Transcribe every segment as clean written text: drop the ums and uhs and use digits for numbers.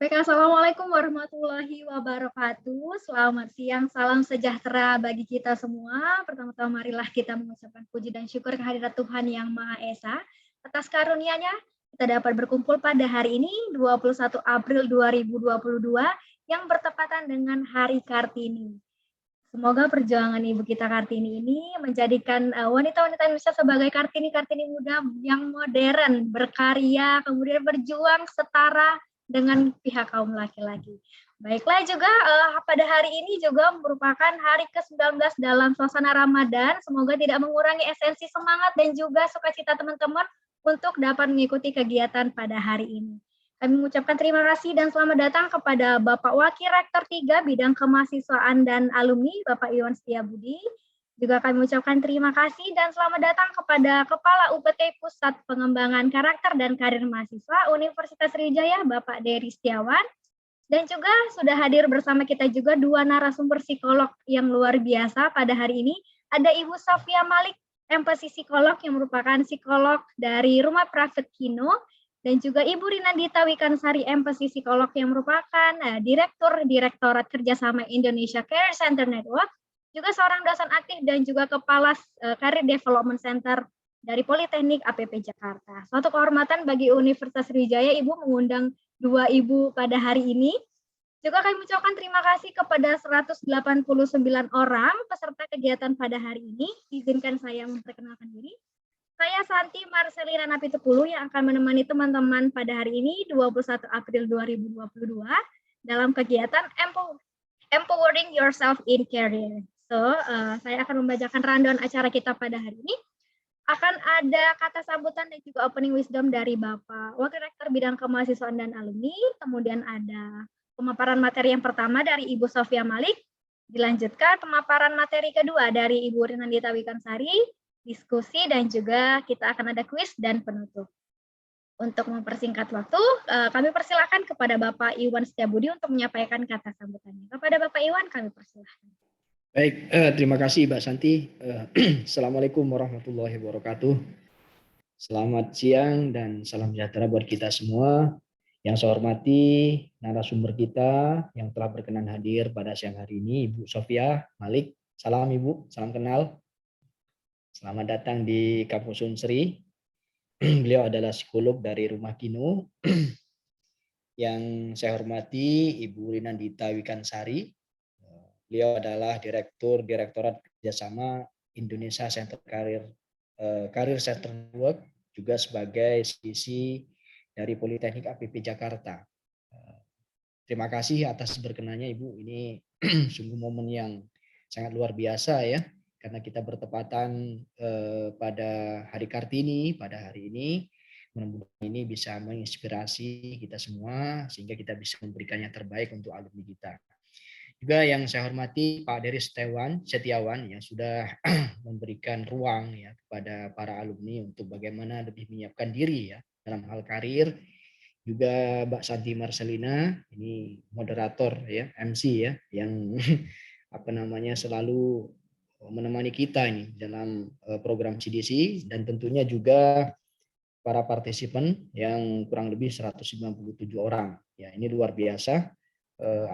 Baik, assalamualaikum warahmatullahi wabarakatuh. Selamat siang, salam sejahtera bagi kita semua. Pertama-tama marilah kita mengucapkan puji dan syukur kehadirat Tuhan Yang Maha Esa atas karunia-Nya kita dapat berkumpul pada hari ini 21 April 2022 yang bertepatan dengan Hari Kartini. Semoga perjuangan Ibu kita Kartini ini menjadikan wanita-wanita Indonesia sebagai Kartini-Kartini muda yang modern, berkarya, kemudian berjuang setara dengan pihak kaum laki-laki. Baiklah juga pada hari ini juga merupakan hari ke-19 dalam suasana Ramadan. Semoga tidak mengurangi esensi semangat dan juga sukacita teman-teman untuk dapat mengikuti kegiatan pada hari ini. Kami mengucapkan terima kasih dan selamat datang kepada Bapak Wakil Rektor 3 Bidang Kemahasiswaan dan Alumni, Bapak Iwan Setiabudi. Juga kami mengucapkan terima kasih dan selamat datang kepada Kepala UPT Pusat Pengembangan Karakter dan Karir Mahasiswa Universitas Sriwijaya, Bapak Dery Setiawan. Dan juga sudah hadir bersama kita juga dua narasumber psikolog yang luar biasa pada hari ini. Ada Ibu Sofia Malik, MPsi Psikolog yang merupakan psikolog dari Rumah Private Kino, dan juga Ibu Rinandita Wikansari, MPsi Psikolog yang merupakan Direktur Direktorat Kerjasama Indonesia Care Center Network, juga seorang dosen aktif dan juga Kepala Career Development Center dari Politeknik APP Jakarta. Suatu kehormatan bagi Universitas Sriwijaya, Ibu mengundang dua Ibu pada hari ini. Juga kami mengucapkan terima kasih kepada 189 orang peserta kegiatan pada hari ini. Izinkan saya memperkenalkan diri. Saya Santi Marcelina Napitupulu yang akan menemani teman-teman pada hari ini 21 April 2022 dalam kegiatan Empowering Yourself in Career. Saya akan membacakan rundown acara kita pada hari ini. Akan ada kata sambutan dan juga opening wisdom dari Bapak Wakil Rektor Bidang Kemahasiswaan dan Alumni. Kemudian ada pemaparan materi yang pertama dari Ibu Sofia Malik. Dilanjutkan pemaparan materi kedua dari Ibu Rinandita Wikansari, diskusi, dan juga kita akan ada kuis dan penutup. Untuk mempersingkat waktu, kami persilahkan kepada Bapak Iwan Setiabudi untuk menyampaikan kata sambutannya. Kepada Bapak Iwan, kami persilahkan. Baik, terima kasih Mbak Santi. Assalamualaikum warahmatullahi wabarakatuh. Selamat siang dan salam sejahtera buat kita semua. Yang saya hormati narasumber kita yang telah berkenan hadir pada siang hari ini, Ibu Sofia Malik. Salam Ibu, salam kenal. Selamat datang di Kampus Unsri. Beliau adalah psikolog dari Rumah Kino. Yang saya hormati Ibu Rinandita Wikansari. Beliau adalah Direktorat Kerjasama Indonesia Center Career Center Network, juga sebagai sisi dari Politeknik APP Jakarta. Terima kasih atas berkenannya Ibu. Ini sungguh momen yang sangat luar biasa ya, karena kita bertepatan pada Hari Kartini pada hari ini. Mudah-mudahan ini bisa menginspirasi kita semua sehingga kita bisa memberikan yang terbaik untuk alumni kita. Juga yang saya hormati Pak Dery Setiawan yang sudah memberikan ruang ya kepada para alumni untuk bagaimana lebih menyiapkan diri ya dalam hal karir. Juga Mbak Santi Marcelina, ini moderator ya, MC ya, yang selalu menemani kita ini dalam program CDC, dan tentunya juga para partisipan yang kurang lebih 197 orang. Ya, ini luar biasa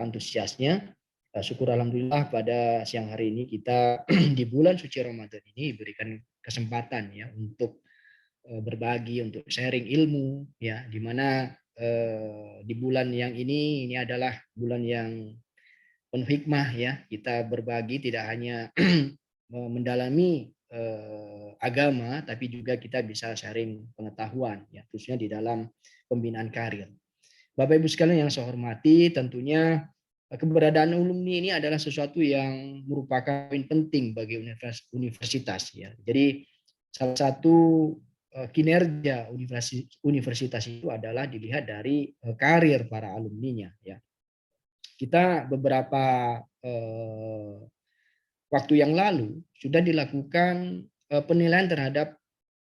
antusiasnya. Syukur alhamdulillah pada siang hari ini kita di bulan suci Ramadan ini berikan kesempatan ya untuk berbagi, untuk sharing ilmu ya, di mana di bulan yang ini adalah bulan yang penuh hikmah ya. Kita berbagi tidak hanya mendalami agama, tapi juga kita bisa sharing pengetahuan ya, khususnya di dalam pembinaan karir. Bapak Ibu sekalian yang saya hormati, tentunya keberadaan alumni ini adalah sesuatu yang merupakan poin penting bagi universitas ya. Jadi salah satu kinerja universitas itu adalah dilihat dari karir para alumninya ya. Kita beberapa waktu yang lalu sudah dilakukan penilaian terhadap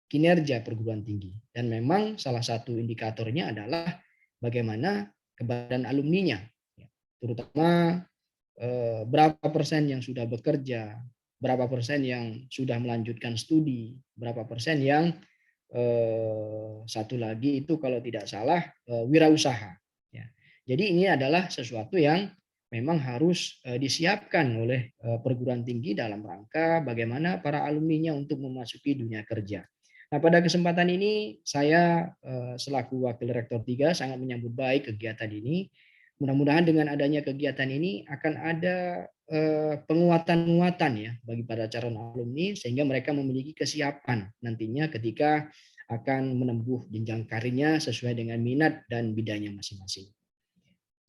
kinerja perguruan tinggi, dan memang salah satu indikatornya adalah bagaimana keberadaan alumninya, terutama berapa persen yang sudah bekerja, berapa persen yang sudah melanjutkan studi, berapa persen yang satu lagi itu kalau tidak salah wirausaha. Jadi ini adalah sesuatu yang memang harus disiapkan oleh perguruan tinggi dalam rangka bagaimana para alumninya untuk memasuki dunia kerja. Nah, pada kesempatan ini saya selaku Wakil Rektor 3 sangat menyambut baik kegiatan ini. Mudah-mudahan dengan adanya kegiatan ini akan ada penguatan-penguatan ya bagi para calon alumni sehingga mereka memiliki kesiapan nantinya ketika akan menempuh jenjang karirnya sesuai dengan minat dan bidangnya masing-masing.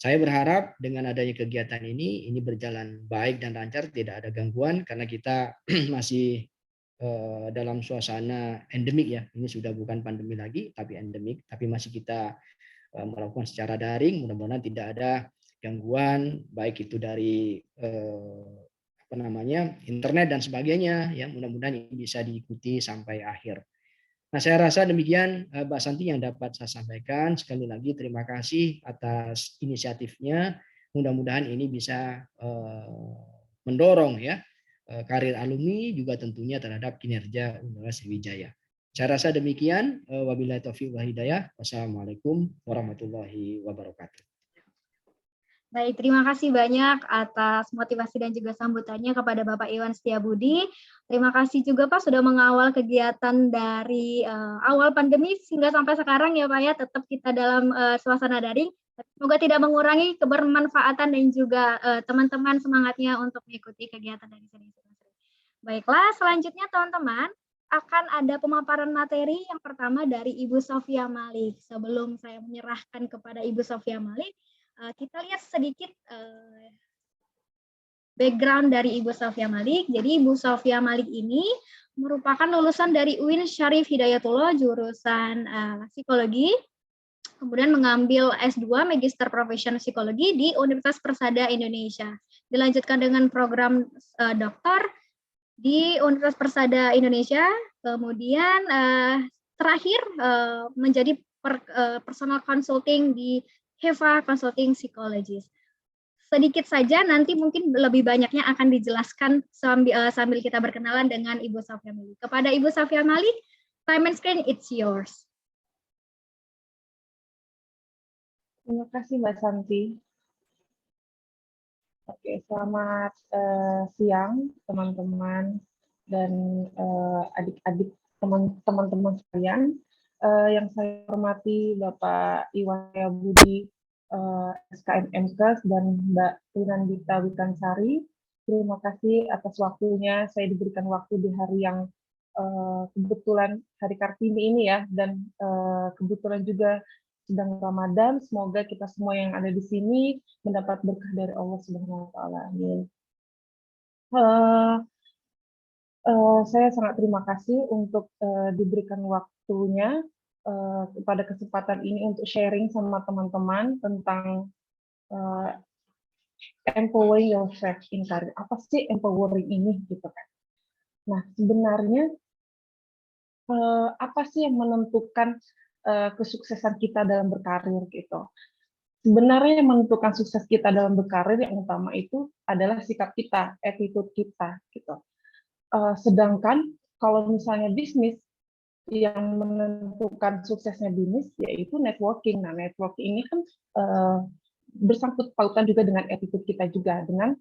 Saya berharap dengan adanya kegiatan ini berjalan baik dan lancar, tidak ada gangguan karena kita masih dalam suasana endemik ya. Ini sudah bukan pandemi lagi, tapi endemik. Tapi masih kita melakukan secara daring. Mudah-mudahan tidak ada gangguan, baik itu dari internet dan sebagainya. Ya, mudah-mudahan ini bisa diikuti sampai akhir. Nah, saya rasa demikian Mbak Santi yang dapat saya sampaikan. Sekali lagi terima kasih atas inisiatifnya. Mudah-mudahan ini bisa mendorong ya karir alumni juga tentunya terhadap kinerja Universitas Sriwijaya. Saya rasa demikian. Wabillahi taufiq wal hidayah. Wassalamualaikum warahmatullahi wabarakatuh. Baik, terima kasih banyak atas motivasi dan juga sambutannya kepada Bapak Iwan Setiabudi. Terima kasih juga Pak sudah mengawal kegiatan dari awal pandemi hingga sampai sekarang ya Pak ya, tetap kita dalam suasana daring. Semoga tidak mengurangi kebermanfaatan dan juga teman-teman semangatnya untuk mengikuti kegiatan dari sini. Baiklah, selanjutnya teman-teman akan ada pemaparan materi yang pertama dari Ibu Sofia Malik. Sebelum saya menyerahkan kepada Ibu Sofia Malik, kita lihat sedikit background dari Ibu Sofia Malik. Jadi Ibu Sofia Malik ini merupakan lulusan dari UIN Syarif Hidayatullah jurusan psikologi, kemudian mengambil S2 Magister Professional Psikologi di Universitas Persada Indonesia. Dilanjutkan dengan program doktor di Universitas Persada Indonesia, kemudian terakhir menjadi personal consulting di Heva Consulting Psychologist. Sedikit saja, nanti mungkin lebih banyaknya akan dijelaskan sambil kita berkenalan dengan Ibu Sofia Malik. Kepada Ibu Sofia Malik, time and screen, it's yours. Terima kasih Mbak Santi. Oke, selamat siang teman-teman dan adik-adik teman-teman sekalian. Yang saya hormati Bapak Iwan Setiabudi, SKM MKes, dan Mbak Rinandita Wikansari. Terima kasih atas waktunya. Saya diberikan waktu di hari yang kebetulan hari Kartini ini ya, dan kebetulan juga sedang Ramadan. Semoga kita semua yang ada di sini mendapat berkah dari Allah Subhanahu wa taala. Amin. Saya sangat terima kasih untuk diberikan waktunya pada kesempatan ini untuk sharing sama teman-teman tentang empowering yourself in career. Apa sih empowering ini gitu kan? Nah, sebenarnya apa sih yang menentukan kesuksesan kita dalam berkarir gitu? Sebenarnya yang menentukan sukses kita dalam berkarir yang utama itu adalah sikap kita, attitude kita gitu. Sedangkan kalau misalnya bisnis, yang menentukan suksesnya bisnis yaitu networking. Nah, networking ini kan bersangkut pautan juga dengan attitude kita juga, dengan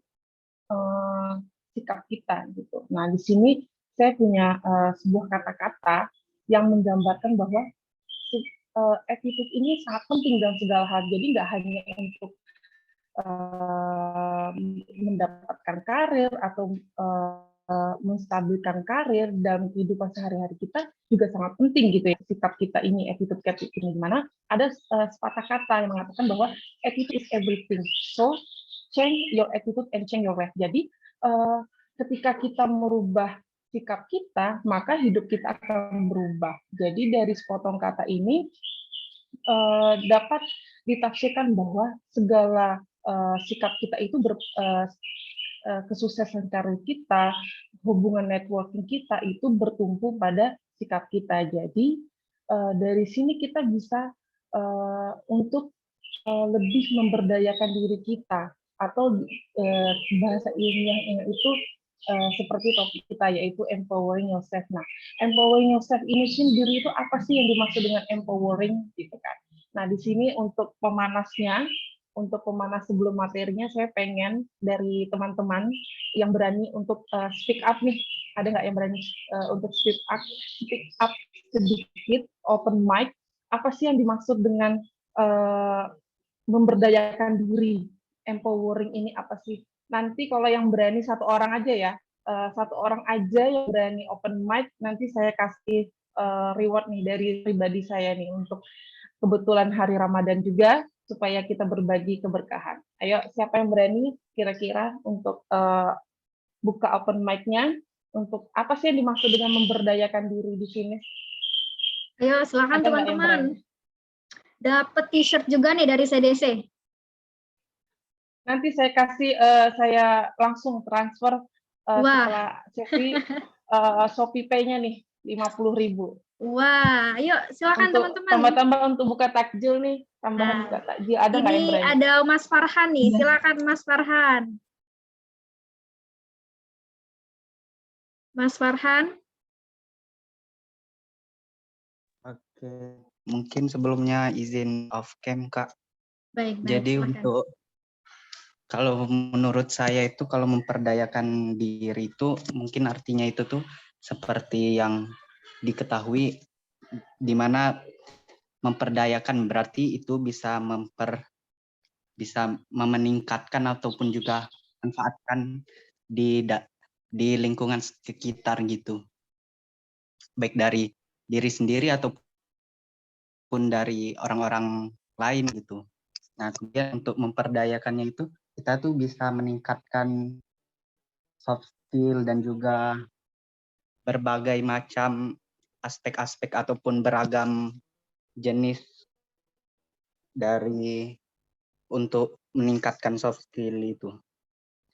sikap kita gitu. Nah, di sini saya punya sebuah kata-kata yang menggambarkan bahwa attitude ini sangat penting dalam segala hal. Jadi nggak hanya untuk mendapatkan karir atau menstabilkan karir dan kehidupan sehari-hari kita juga sangat penting gitu ya, sikap kita ini, attitude kita ini, dimana ada sepatah kata yang mengatakan bahwa attitude is everything, so change your attitude and change your life. Jadi ketika kita merubah sikap kita, maka hidup kita akan berubah. Jadi dari sepotong kata ini dapat ditafsirkan bahwa segala sikap kita itu kesuksesan karir kita, hubungan networking kita itu bertumpu pada sikap kita. Jadi dari sini kita bisa untuk lebih memberdayakan diri kita, atau bahasa ilmiahnya itu seperti topik kita yaitu empowering yourself. Nah, empowering yourself ini sendiri itu apa sih yang dimaksud dengan empowering gitu kan? Nah, di sini untuk pemanasnya untuk pemanas sebelum materinya, saya pengen dari teman-teman yang berani untuk speak up nih. Ada nggak yang berani untuk speak up sedikit, open mic? Apa sih yang dimaksud dengan memberdayakan diri, empowering ini apa sih? Nanti kalau yang berani satu orang aja ya, satu orang aja yang berani open mic, nanti saya kasih reward nih dari pribadi saya nih untuk kebetulan hari Ramadan juga, supaya kita berbagi keberkahan. Ayo, siapa yang berani kira-kira untuk buka open mic-nya? Untuk apa sih yang dimaksud dengan memberdayakan diri di sini? Ayo, silakan teman-teman. Dapat t-shirt juga nih dari CDC. Nanti saya kasih, saya langsung transfer setelah Shopee Pay-nya nih, 50.000. Wah, ayo silakan teman-teman. Tambah-tambah untuk buka takjil nih, tambahan buka takjil. Ada nggak yang berani? Ini ada Mas Farhan nih, silakan Mas Farhan. Mas Farhan. Oke, mungkin sebelumnya izin off cam, Kak. Baik, Jadi silakan. untuk kalau menurut saya itu kalau memperdayakan diri itu mungkin artinya itu tuh seperti yang diketahui, di mana memperdayakan berarti itu bisa meningkatkan ataupun juga manfaatkan di lingkungan sekitar gitu, baik dari diri sendiri ataupun dari orang-orang lain gitu. Nah, kemudian untuk memperdayakannya itu kita tuh bisa meningkatkan soft skill dan juga berbagai macam aspek-aspek ataupun beragam jenis dari untuk meningkatkan soft skill itu.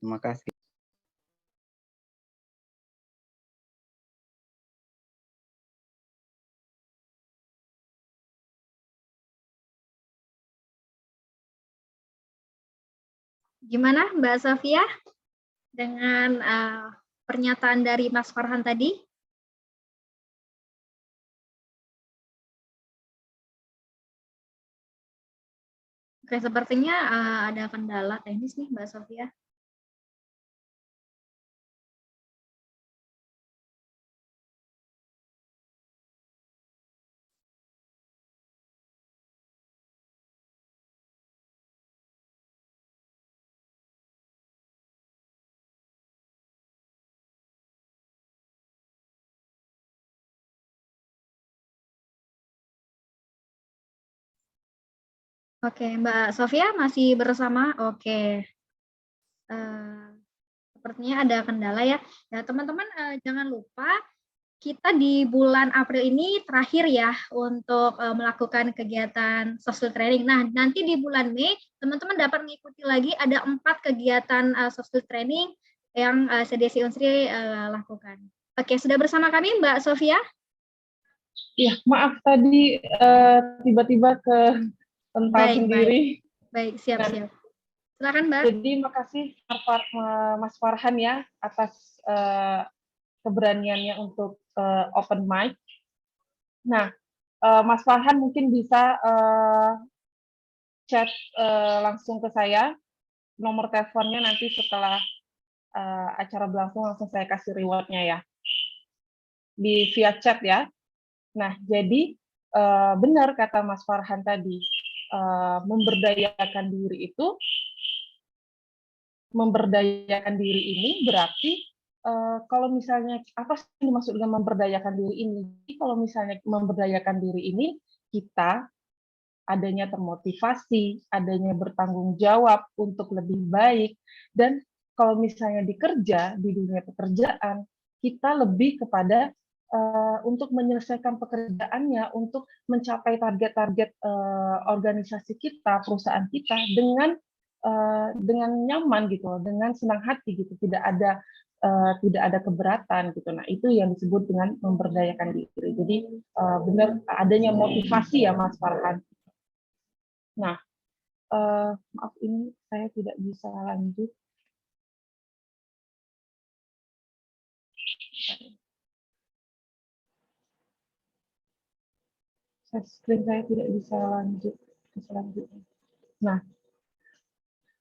Terima kasih. Gimana Mbak Sofia dengan pernyataan dari Mas Farhan tadi? Oke, sepertinya ada kendala teknis nih Mbak Sofia. Oke, Mbak Sofia masih bersama? Oke. Sepertinya ada kendala ya. Ya, teman-teman jangan lupa kita di bulan April ini terakhir ya untuk melakukan kegiatan social training. Nah, nanti di bulan Mei teman-teman dapat mengikuti lagi ada 4 kegiatan social training yang CDC Unsri lakukan. Oke, sudah bersama kami Mbak Sofia? Iya, maaf tadi tiba-tiba ke pental sendiri. Baik, siap-siap. Silakan Mbak. Jadi makasih Mas Farhan ya atas keberaniannya untuk open mic. Nah, Mas Farhan mungkin bisa chat langsung ke saya, nomor teleponnya nanti setelah acara berlangsung langsung saya kasih reward-nya ya, di via chat ya. Nah, jadi benar kata Mas Farhan tadi, memberdayakan diri ini berarti kalau misalnya apa sih yang dimaksud dengan memberdayakan diri ini? Jadi kalau misalnya memberdayakan diri ini, kita adanya termotivasi, adanya bertanggung jawab untuk lebih baik, dan kalau misalnya di dunia pekerjaan, kita lebih kepada untuk menyelesaikan pekerjaannya, untuk mencapai target-target organisasi kita, perusahaan kita dengan nyaman gitu, dengan senang hati gitu, tidak ada keberatan gitu. Nah, itu yang disebut dengan memberdayakan diri. Jadi benar adanya motivasi ya Mas Farhan. Nah, maaf ini saya tidak bisa lanjut. Screen saya tidak bisa lanjut ke selanjutnya. Nah,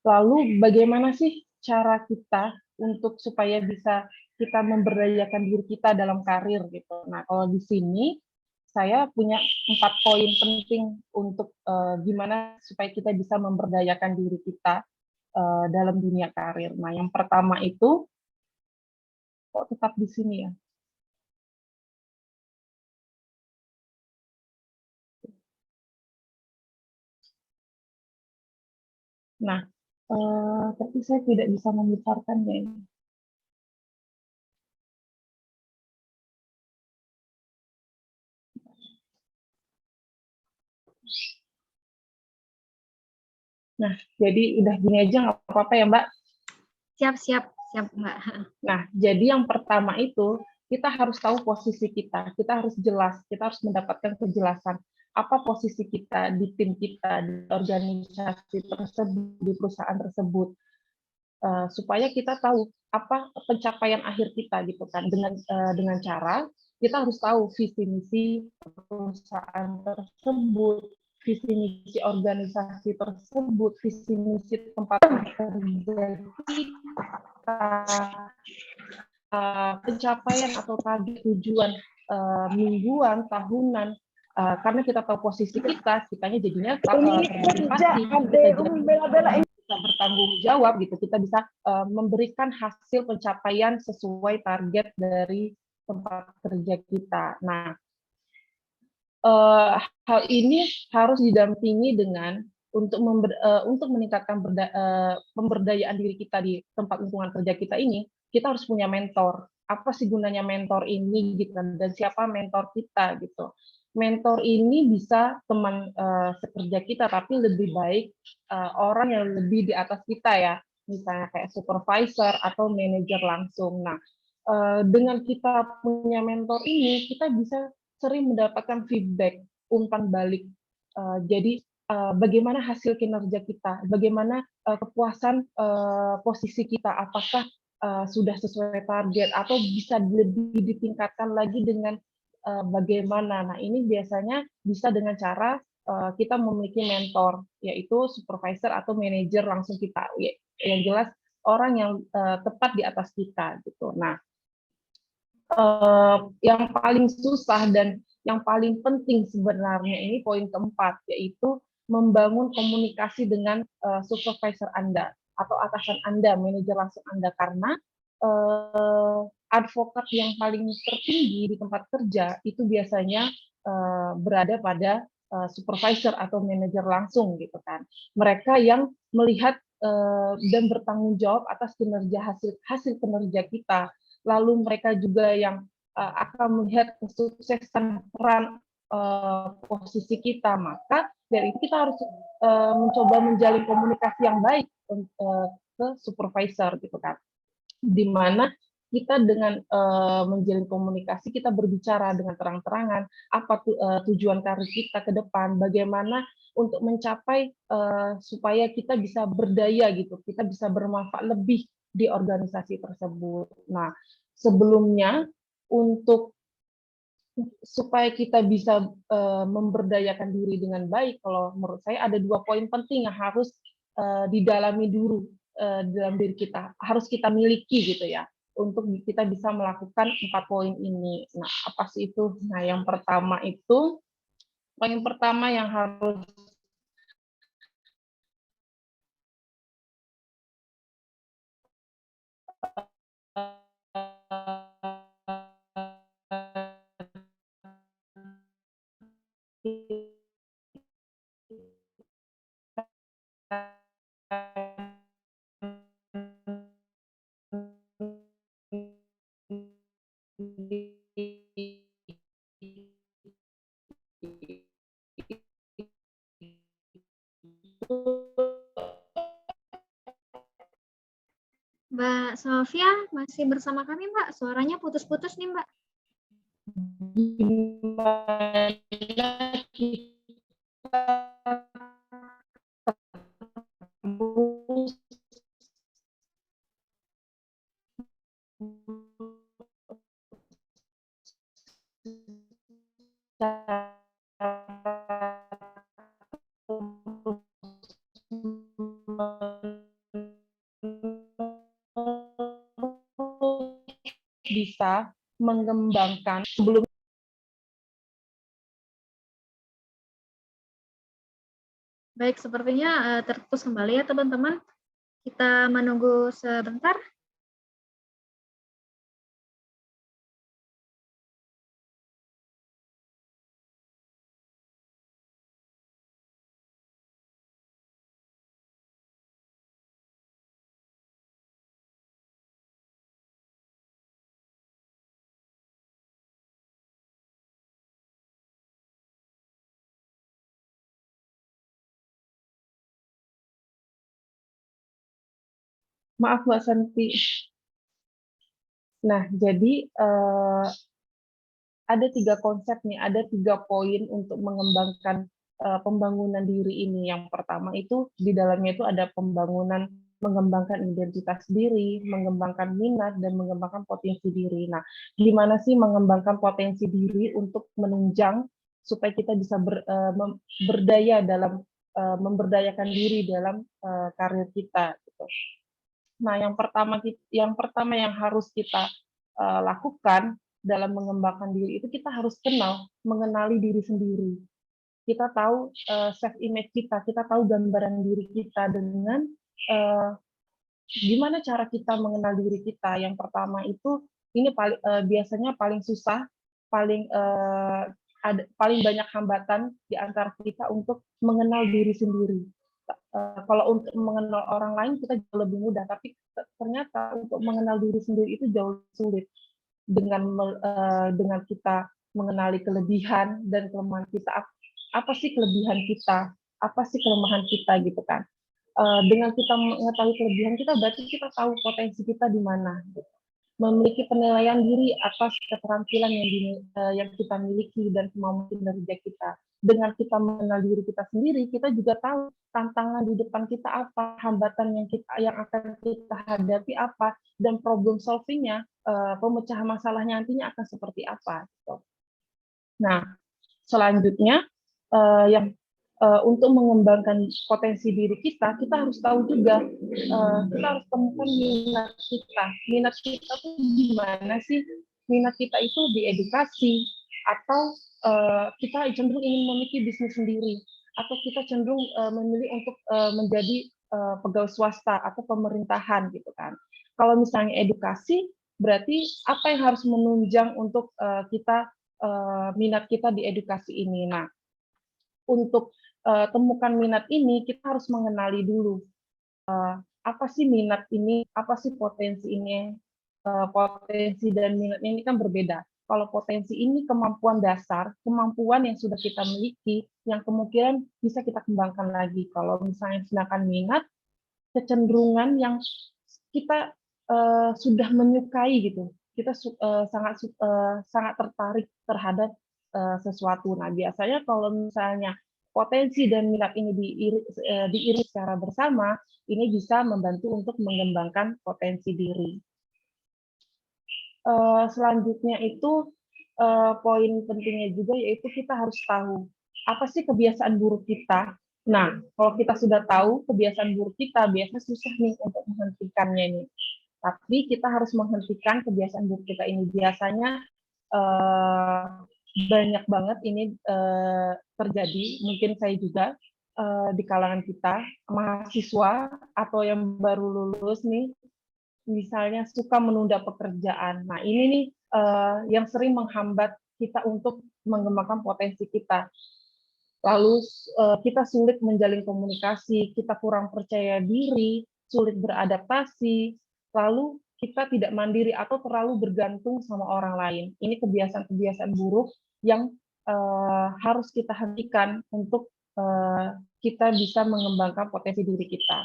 Lalu bagaimana sih cara kita untuk supaya bisa kita memberdayakan diri kita dalam karir gitu. Nah, kalau di sini saya punya 4 poin penting untuk gimana supaya kita bisa memberdayakan diri kita dalam dunia karir. Nah, yang pertama itu kok tetap di sini ya? Nah, tapi saya tidak bisa membesarkannya ini. Nah, jadi udah gini aja nggak apa-apa ya, Mbak? Siap, Mbak. Nah, jadi yang pertama itu kita harus tahu posisi kita. Kita harus jelas, kita harus mendapatkan kejelasan apa posisi kita di tim kita, di organisasi tersebut, di perusahaan tersebut, supaya kita tahu apa pencapaian akhir kita gitu kan. Dengan cara kita harus tahu visi misi perusahaan tersebut, visi misi organisasi tersebut, visi misi tempat kerja kita, pencapaian atau target tujuan mingguan, tahunan, karena kita tahu posisi kitanya jadinya termotivasi, kita bisa bertanggung jawab gitu, kita bisa memberikan hasil pencapaian sesuai target dari tempat kerja kita. Nah, hal ini harus didampingi dengan untuk meningkatkan pemberdayaan diri kita di tempat lingkungan kerja kita ini, kita harus punya mentor. Apa sih gunanya mentor ini gitu kan, dan siapa mentor kita gitu. Mentor ini bisa teman sekerja kita, tapi lebih baik orang yang lebih di atas kita ya, misalnya kayak supervisor atau manajer langsung. Nah, dengan kita punya mentor ini, kita bisa sering mendapatkan feedback, umpan balik. Jadi bagaimana hasil kinerja kita, bagaimana kepuasan posisi kita, apakah sudah sesuai target atau bisa lebih ditingkatkan lagi dengan bagaimana. Nah, ini biasanya bisa dengan cara kita memiliki mentor, yaitu supervisor atau manajer langsung kita. Yang jelas orang yang tepat di atas kita gitu. Nah, yang paling susah dan yang paling penting sebenarnya ini poin keempat, yaitu membangun komunikasi dengan supervisor Anda atau atasan Anda, manajer langsung Anda, karena advokat yang paling tertinggi di tempat kerja itu biasanya berada pada supervisor atau manajer langsung gitu kan. Mereka yang melihat dan bertanggung jawab atas kinerja hasil kinerja kita. Lalu mereka juga yang akan melihat kesuksesan peran posisi kita. Maka dari itu kita harus mencoba menjalin komunikasi yang baik ke supervisor gitu kan. Di mana kita dengan menjalin komunikasi, kita berbicara dengan terang-terangan apa tujuan karir kita ke depan, bagaimana untuk mencapai supaya kita bisa berdaya gitu, kita bisa bermanfaat lebih di organisasi tersebut. Nah, sebelumnya untuk supaya kita bisa memberdayakan diri dengan baik, kalau menurut saya ada 2 poin penting yang harus didalami dulu dalam diri kita, harus kita miliki gitu ya, untuk kita bisa melakukan 4 poin ini. Nah, apa sih itu? Nah, yang pertama itu, poin pertama yang harus Mbak Sofia masih bersama kami, Mbak. Suaranya putus-putus nih, Mbak. gimana kita bisa mengembangkan sebelum Baik, sepertinya terputus kembali ya teman-teman. Kita menunggu sebentar. maaf Mbak Santi. Nah, jadi ada 3 konsep nih, ada 3 poin untuk mengembangkan pembangunan diri ini. Yang pertama itu di dalamnya itu ada pembangunan mengembangkan identitas diri, mengembangkan minat, dan mengembangkan potensi diri. Nah, gimana sih mengembangkan potensi diri untuk menunjang supaya kita bisa berdaya dalam memberdayakan diri dalam karir kita. Gitu. Nah, yang pertama yang harus kita lakukan dalam mengembangkan diri itu kita harus mengenali diri sendiri. Kita tahu self image kita tahu gambaran diri kita dengan gimana cara kita mengenal diri kita. Yang pertama itu ini biasanya paling susah, paling banyak hambatan di antara kita untuk mengenal diri sendiri. Kalau untuk mengenal orang lain kita jauh lebih mudah, tapi ternyata untuk mengenal diri sendiri itu jauh sulit. Dengan kita mengenali kelebihan dan kelemahan kita, apa sih kelebihan kita, apa sih kelemahan kita gitu kan. Dengan kita mengetahui kelebihan kita, berarti kita tahu potensi kita di mana. Gitu. Memiliki penilaian diri atas keterampilan yang kita miliki dan kemampuan kinerja kita. Dengan kita mengenal diri kita sendiri, kita juga tahu tantangan di depan kita apa, hambatan yang akan kita hadapi apa, dan problem solving-nya, pemecahan masalahnya nantinya akan seperti apa. Gitu. Nah, selanjutnya yang untuk mengembangkan potensi diri kita harus tahu juga, kita harus temukan minat kita. Minat kita tuh gimana sih? Minat kita itu di edukasi, atau kita cenderung ingin memiliki bisnis sendiri, atau kita cenderung memilih untuk menjadi pegawai swasta atau pemerintahan gitu kan. Kalau misalnya edukasi, berarti apa yang harus menunjang untuk minat kita di edukasi ini. Nah, untuk temukan minat ini, kita harus mengenali dulu apa sih minat ini, apa sih potensi ini. Potensi dan minat ini kan berbeda. Kalau potensi ini kemampuan dasar, kemampuan yang sudah kita miliki, yang kemungkinan bisa kita kembangkan lagi. Kalau misalnya sedangkan minat, kecenderungan yang kita sudah menyukai gitu. Kita sangat tertarik terhadap sesuatu. Nah, biasanya kalau misalnya potensi dan minat ini diiris secara bersama, ini bisa membantu untuk mengembangkan potensi diri. Selanjutnya itu poin pentingnya juga, yaitu kita harus tahu apa sih kebiasaan buruk kita. Nah, kalau kita sudah tahu kebiasaan buruk kita, biasanya susah nih untuk menghentikannya nih. Tapi kita harus menghentikan kebiasaan buruk kita ini. Biasanya banyak banget ini terjadi, mungkin saya juga di kalangan kita, mahasiswa atau yang baru lulus nih, misalnya suka menunda pekerjaan. Nah, ini nih yang sering menghambat kita untuk mengembangkan potensi kita. Lalu kita sulit menjalin komunikasi, kita kurang percaya diri, sulit beradaptasi, lalu kita tidak mandiri atau terlalu bergantung sama orang lain. Ini kebiasaan-kebiasaan buruk yang harus kita hentikan untuk kita bisa mengembangkan potensi diri kita.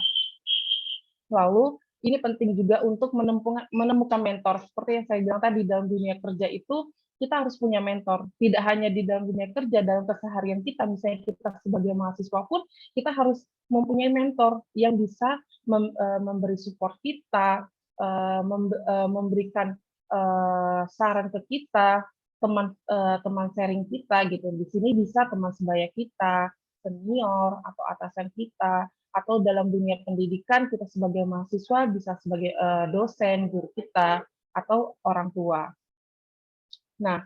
Lalu ini penting juga untuk menemukan mentor. Seperti yang saya bilang tadi, dalam dunia kerja itu kita harus punya mentor. Tidak hanya di dalam dunia kerja, dalam keseharian kita, misalnya kita sebagai mahasiswa pun, kita harus mempunyai mentor yang bisa memberi support kita, memberikan saran ke kita, teman sharing kita gitu. Di sini bisa teman sebaya kita, senior atau atasan kita, atau dalam dunia pendidikan kita sebagai mahasiswa bisa sebagai dosen, guru kita, atau orang tua. Nah,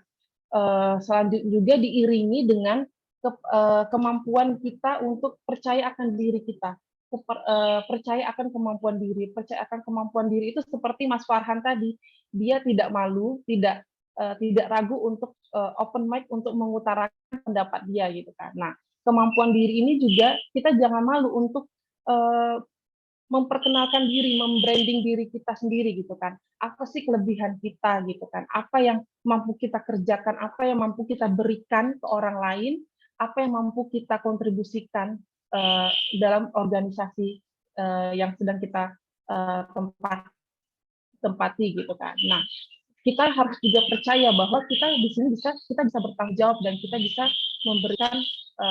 selanjutnya juga diiringi dengan kemampuan kita untuk percaya akan diri kita. Percaya akan kemampuan diri. Percaya akan kemampuan diri itu seperti Mas Farhan tadi, dia tidak malu, tidak ragu untuk open mic untuk mengutarakan pendapat dia gitu kan. Nah, kemampuan diri ini juga kita jangan malu untuk memperkenalkan diri, membranding diri kita sendiri gitu kan. Apa sih kelebihan kita gitu kan? Apa yang mampu kita kerjakan, apa yang mampu kita berikan ke orang lain, apa yang mampu kita kontribusikan dalam organisasi yang sedang kita tempati gitu kan. Nah, kita harus juga percaya bahwa kita di sini kita bisa bertanggung jawab dan kita bisa memberikan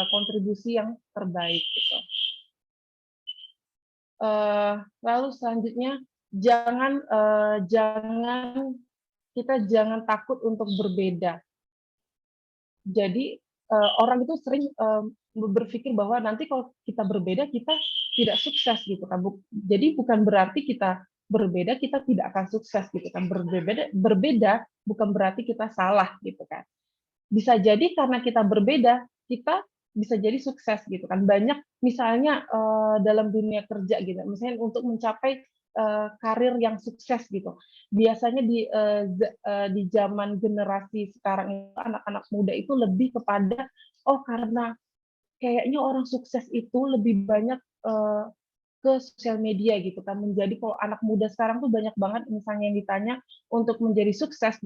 kontribusi yang terbaik gitu. Lalu selanjutnya kita jangan takut untuk berbeda. Jadi orang itu sering berpikir bahwa nanti kalau kita berbeda kita tidak sukses gitu kan. Jadi bukan berarti kita berbeda kita tidak akan sukses gitu kan. Berbeda bukan berarti kita salah gitu kan. Bisa jadi karena kita berbeda kita bisa jadi sukses gitu kan. Banyak misalnya dalam dunia kerja gitu, misalnya untuk mencapai karir yang sukses gitu. Biasanya di zaman generasi sekarang anak-anak muda itu lebih kepada karena kayaknya orang sukses itu lebih banyak ke sosial media gitu kan. Menjadi kalau anak muda sekarang tuh banyak banget misalnya yang ditanya untuk menjadi sukses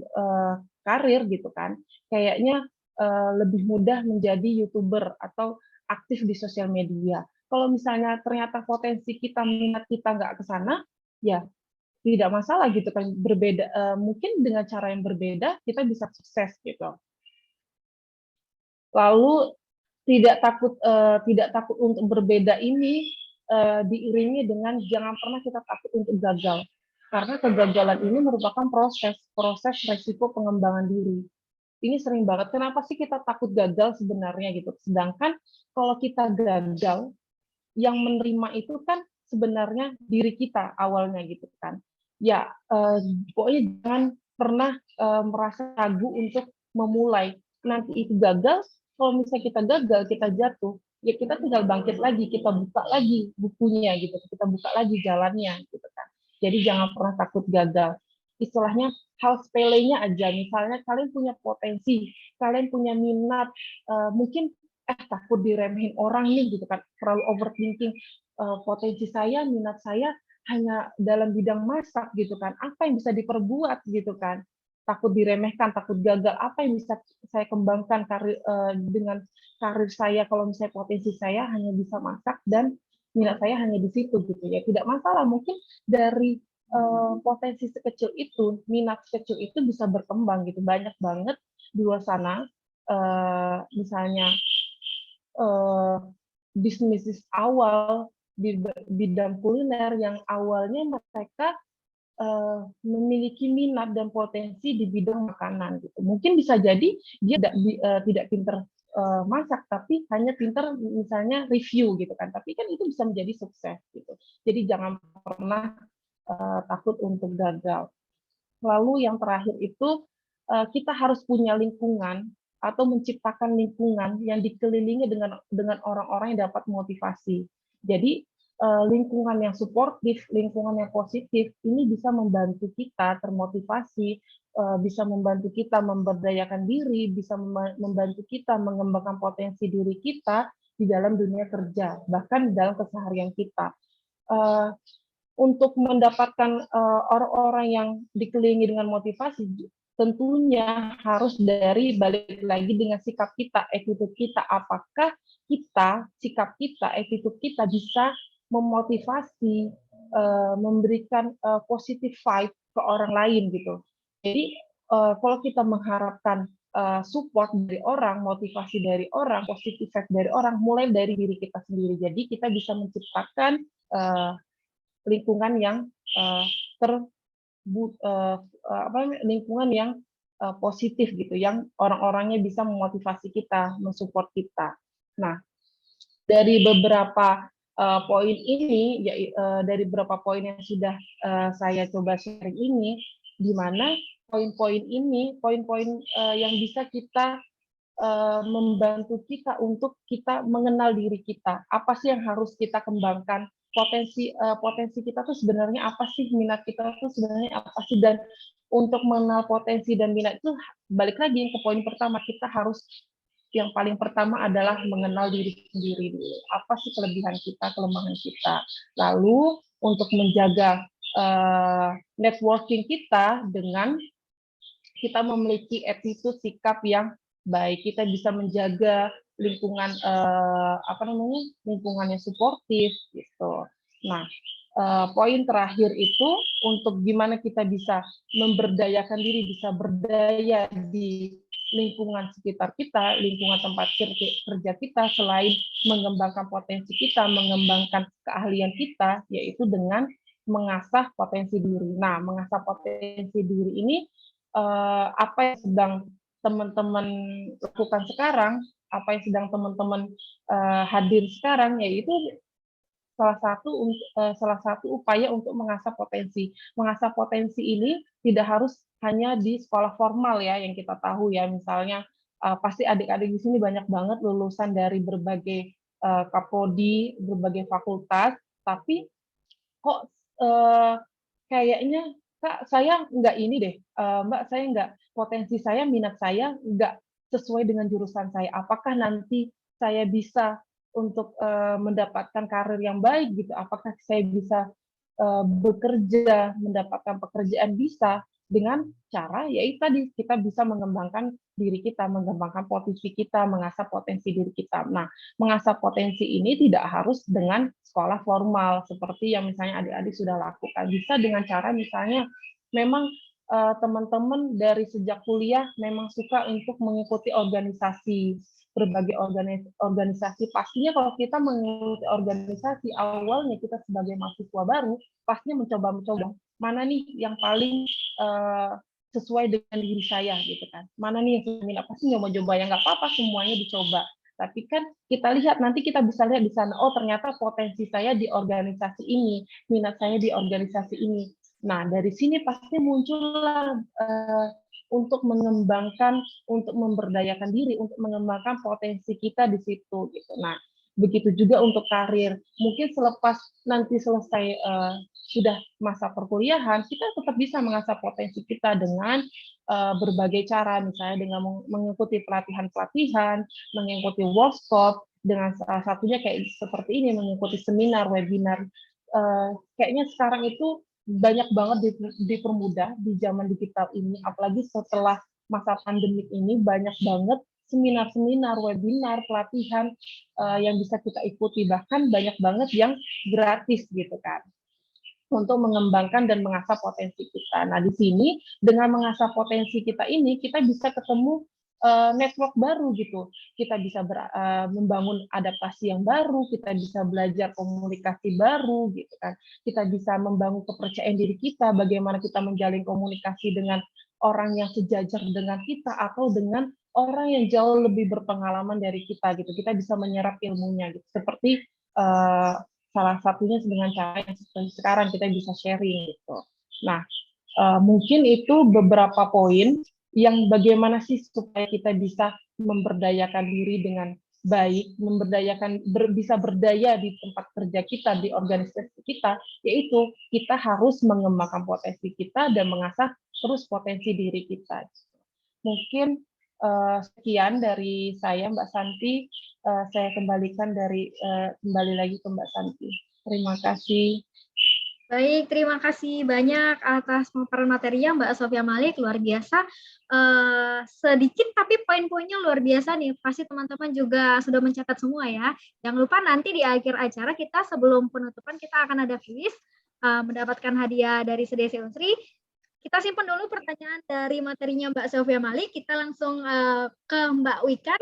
karir gitu kan. Kayaknya lebih mudah menjadi YouTuber atau aktif di sosial media. Kalau misalnya ternyata potensi kita, minat kita nggak ke sana, ya tidak masalah gitu kan. Berbeda, mungkin dengan cara yang berbeda kita bisa sukses gitu. Lalu tidak takut untuk berbeda ini diiringi dengan jangan pernah kita takut untuk gagal. Karena kegagalan ini merupakan proses resiko pengembangan diri. Ini sering banget. Kenapa sih kita takut gagal sebenarnya gitu? Sedangkan kalau kita gagal, yang menerima itu kan sebenarnya diri kita awalnya gitu kan. Ya, pokoknya jangan pernah merasa ragu untuk memulai. Nanti itu gagal, kalau misalnya kita gagal, kita jatuh, ya kita tinggal bangkit lagi, kita buka lagi bukunya gitu, kita buka lagi jalannya gitu kan. Jadi jangan pernah takut gagal. Istilahnya hal sepelenya aja, misalnya kalian punya potensi, kalian punya minat, mungkin takut diremehin orang nih gitu kan, terlalu overthinking, potensi saya, minat saya hanya dalam bidang masak gitu kan, apa yang bisa diperbuat gitu kan, takut diremehkan, takut gagal, apa yang bisa saya kembangkan dengan karir saya kalau misalnya potensi saya hanya bisa masak dan minat saya hanya di situ gitu ya, tidak masalah, mungkin dari potensi sekecil itu, minat sekecil itu bisa berkembang gitu. Banyak banget di luar sana, misalnya bisnis awal di bidang kuliner yang awalnya mereka memiliki minat dan potensi di bidang makanan gitu. Mungkin bisa jadi dia tidak pinter masak, tapi hanya pinter misalnya review gitu kan. Tapi kan itu bisa menjadi sukses gitu. Jadi jangan pernah takut untuk gagal. Lalu yang terakhir itu kita harus punya lingkungan atau menciptakan lingkungan yang dikelilingi dengan orang-orang yang dapat motivasi. Jadi lingkungan yang suportif, lingkungan yang positif ini bisa membantu kita termotivasi, bisa membantu kita memberdayakan diri, bisa membantu kita mengembangkan potensi diri kita di dalam dunia kerja, bahkan dalam keseharian kita. Untuk mendapatkan orang-orang yang dikelilingi dengan motivasi, tentunya harus dari balik lagi dengan sikap kita, attitude kita. Apakah sikap kita, attitude kita bisa memotivasi, memberikan positive vibe ke orang lain gitu. Jadi kalau kita mengharapkan support dari orang, motivasi dari orang, positive vibe dari orang, mulai dari diri kita sendiri. Jadi kita bisa menciptakan lingkungan yang lingkungan yang positif gitu, yang orang-orangnya bisa memotivasi kita, mensupport kita. Nah, dari beberapa poin ini, dari beberapa poin yang sudah saya coba sharing ini, di mana poin-poin ini, poin-poin yang bisa kita membantu kita untuk kita mengenal diri kita. Apa sih yang harus kita kembangkan? Potensi kita tuh sebenarnya apa sih? Minat kita tuh sebenarnya apa sih? Dan untuk mengenal potensi dan minat itu balik lagi ke poin pertama, kita harus yang paling pertama adalah mengenal diri sendiri dulu. Apa sih kelebihan kita, kelemahan kita. Lalu untuk menjaga networking kita dengan kita memiliki attitude, sikap yang baik, kita bisa menjaga lingkungan lingkungan yang suportif gitu. Nah, poin terakhir itu untuk gimana kita bisa memberdayakan diri, bisa berdaya di lingkungan sekitar kita, lingkungan tempat kerja kita, selain mengembangkan potensi kita, mengembangkan keahlian kita, yaitu dengan mengasah potensi diri. Nah, mengasah potensi diri ini apa yang sedang teman-teman lakukan sekarang, apa yang sedang teman-teman hadir sekarang, yaitu salah satu upaya untuk mengasah potensi. Mengasah potensi ini tidak harus hanya di sekolah formal ya, yang kita tahu ya, misalnya pasti adik-adik di sini banyak banget lulusan dari berbagai kaprodi, berbagai fakultas, tapi kok kayaknya Kak, saya nggak ini deh, Mbak, saya nggak, potensi saya, minat saya nggak sesuai dengan jurusan saya. Apakah nanti saya bisa untuk mendapatkan karir yang baik gitu? Apakah saya bisa bekerja, mendapatkan pekerjaan? Bisa, dengan cara yaitu tadi kita bisa mengembangkan diri kita, mengembangkan potensi kita, mengasah potensi diri kita. Nah, mengasah potensi ini tidak harus dengan sekolah formal seperti yang misalnya adik-adik sudah lakukan. Bisa dengan cara misalnya memang teman-teman dari sejak kuliah memang suka untuk mengikuti organisasi, berbagai organisasi. Pastinya kalau kita mengikuti organisasi, awalnya kita sebagai mahasiswa baru, pastinya mencoba mana nih yang paling sesuai dengan diri saya gitu kan. Mana nih yang saya minat, pasti nyoba-coba, ya nggak apa-apa semuanya dicoba. Tapi kan kita lihat, nanti kita bisa lihat di sana, oh ternyata potensi saya di organisasi ini, minat saya di organisasi ini. Nah, dari sini pasti muncullah untuk mengembangkan, untuk memberdayakan diri, untuk mengembangkan potensi kita di situ gitu. Nah, begitu juga untuk karir. Mungkin selepas nanti selesai sudah masa perkuliahan, kita tetap bisa mengasah potensi kita dengan berbagai cara, misalnya dengan mengikuti pelatihan-pelatihan, mengikuti workshop, dengan salah satunya kayak seperti ini, mengikuti seminar, webinar. Kayaknya sekarang itu banyak banget dipermudah di zaman digital ini, apalagi setelah masa pandemik ini, banyak banget seminar-seminar, webinar, pelatihan yang bisa kita ikuti, bahkan banyak banget yang gratis gitu kan, untuk mengembangkan dan mengasah potensi kita. Nah, di sini dengan mengasah potensi kita ini, kita bisa ketemu network baru gitu. Kita bisa membangun adaptasi yang baru, kita bisa belajar komunikasi baru gitu kan. Kita bisa membangun kepercayaan diri kita, bagaimana kita menjalin komunikasi dengan orang yang sejajar dengan kita atau dengan orang yang jauh lebih berpengalaman dari kita gitu. Kita bisa menyerap ilmunya gitu. Seperti salah satunya dengan cara yang seperti sekarang kita bisa sharing gitu. Nah, mungkin itu beberapa poin yang bagaimana sih supaya kita bisa memberdayakan diri dengan baik, bisa berdaya di tempat kerja kita, di organisasi kita, yaitu kita harus mengembangkan potensi kita dan mengasah terus potensi diri kita. Mungkin sekian dari saya, Mbak Santi. Saya kembalikan kembali lagi ke Mbak Santi. Terima kasih. Baik, terima kasih banyak atas pemaparan materinya Mbak Sofia Malik, luar biasa. Sedikit tapi poin-poinnya luar biasa nih, pasti teman-teman juga sudah mencatat semua ya. Jangan lupa nanti di akhir acara kita sebelum penutupan kita akan ada quiz, mendapatkan hadiah dari CDC Unsri. Kita simpan dulu pertanyaan dari materinya Mbak Sofia Malik, kita langsung ke Mbak Wikan.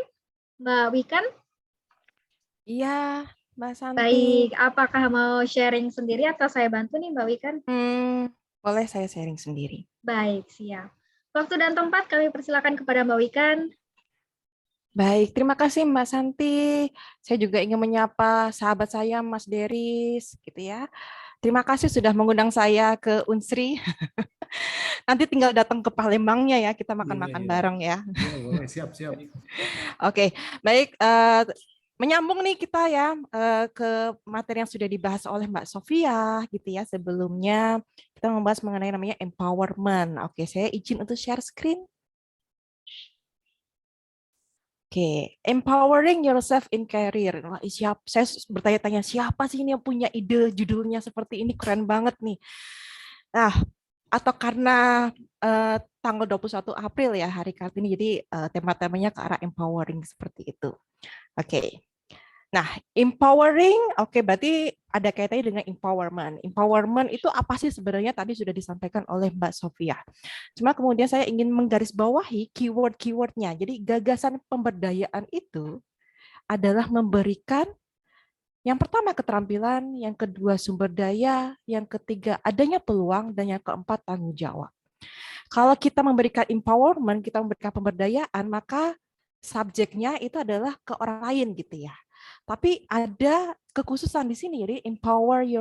Mbak Wikan? Iya, Mbak Santi. Baik, apakah mau sharing sendiri atau saya bantu nih Mbak Wikan? Boleh saya sharing sendiri. Baik, siap. Waktu dan tempat kami persilakan kepada Mbak Wikan. Baik, terima kasih Mbak Santi. Saya juga ingin menyapa sahabat saya Mas Deris, gitu ya. Terima kasih sudah mengundang saya ke Unsri. Nanti tinggal datang ke Palembangnya ya, kita Iya, makan-makan iya. bareng ya. Iya, boleh, siap. Oke, baik. Menyambung nih kita ya ke materi yang sudah dibahas oleh Mbak Sofia gitu ya. Sebelumnya kita membahas mengenai namanya empowerment. Oke, saya izin untuk share screen. Oke, empowering yourself in career. Wah, saya bertanya-tanya siapa sih ini yang punya ide judulnya seperti ini, keren banget nih. Nah, atau karena tanggal 21 April ya hari Kartini, jadi tema-temanya ke arah empowering seperti itu. Oke. Nah, empowering, oke, berarti ada kaitannya dengan empowerment. Empowerment itu apa sih sebenarnya tadi sudah disampaikan oleh Mbak Sofia. Cuma kemudian saya ingin menggarisbawahi keyword-keywordnya. Jadi gagasan pemberdayaan itu adalah memberikan yang pertama keterampilan, yang kedua sumber daya, yang ketiga adanya peluang, dan yang keempat tanggung jawab. Kalau kita memberikan empowerment, kita memberikan pemberdayaan, maka subjeknya itu adalah ke orang lain gitu ya. Tapi ada kekhususan di sini, jadi empowering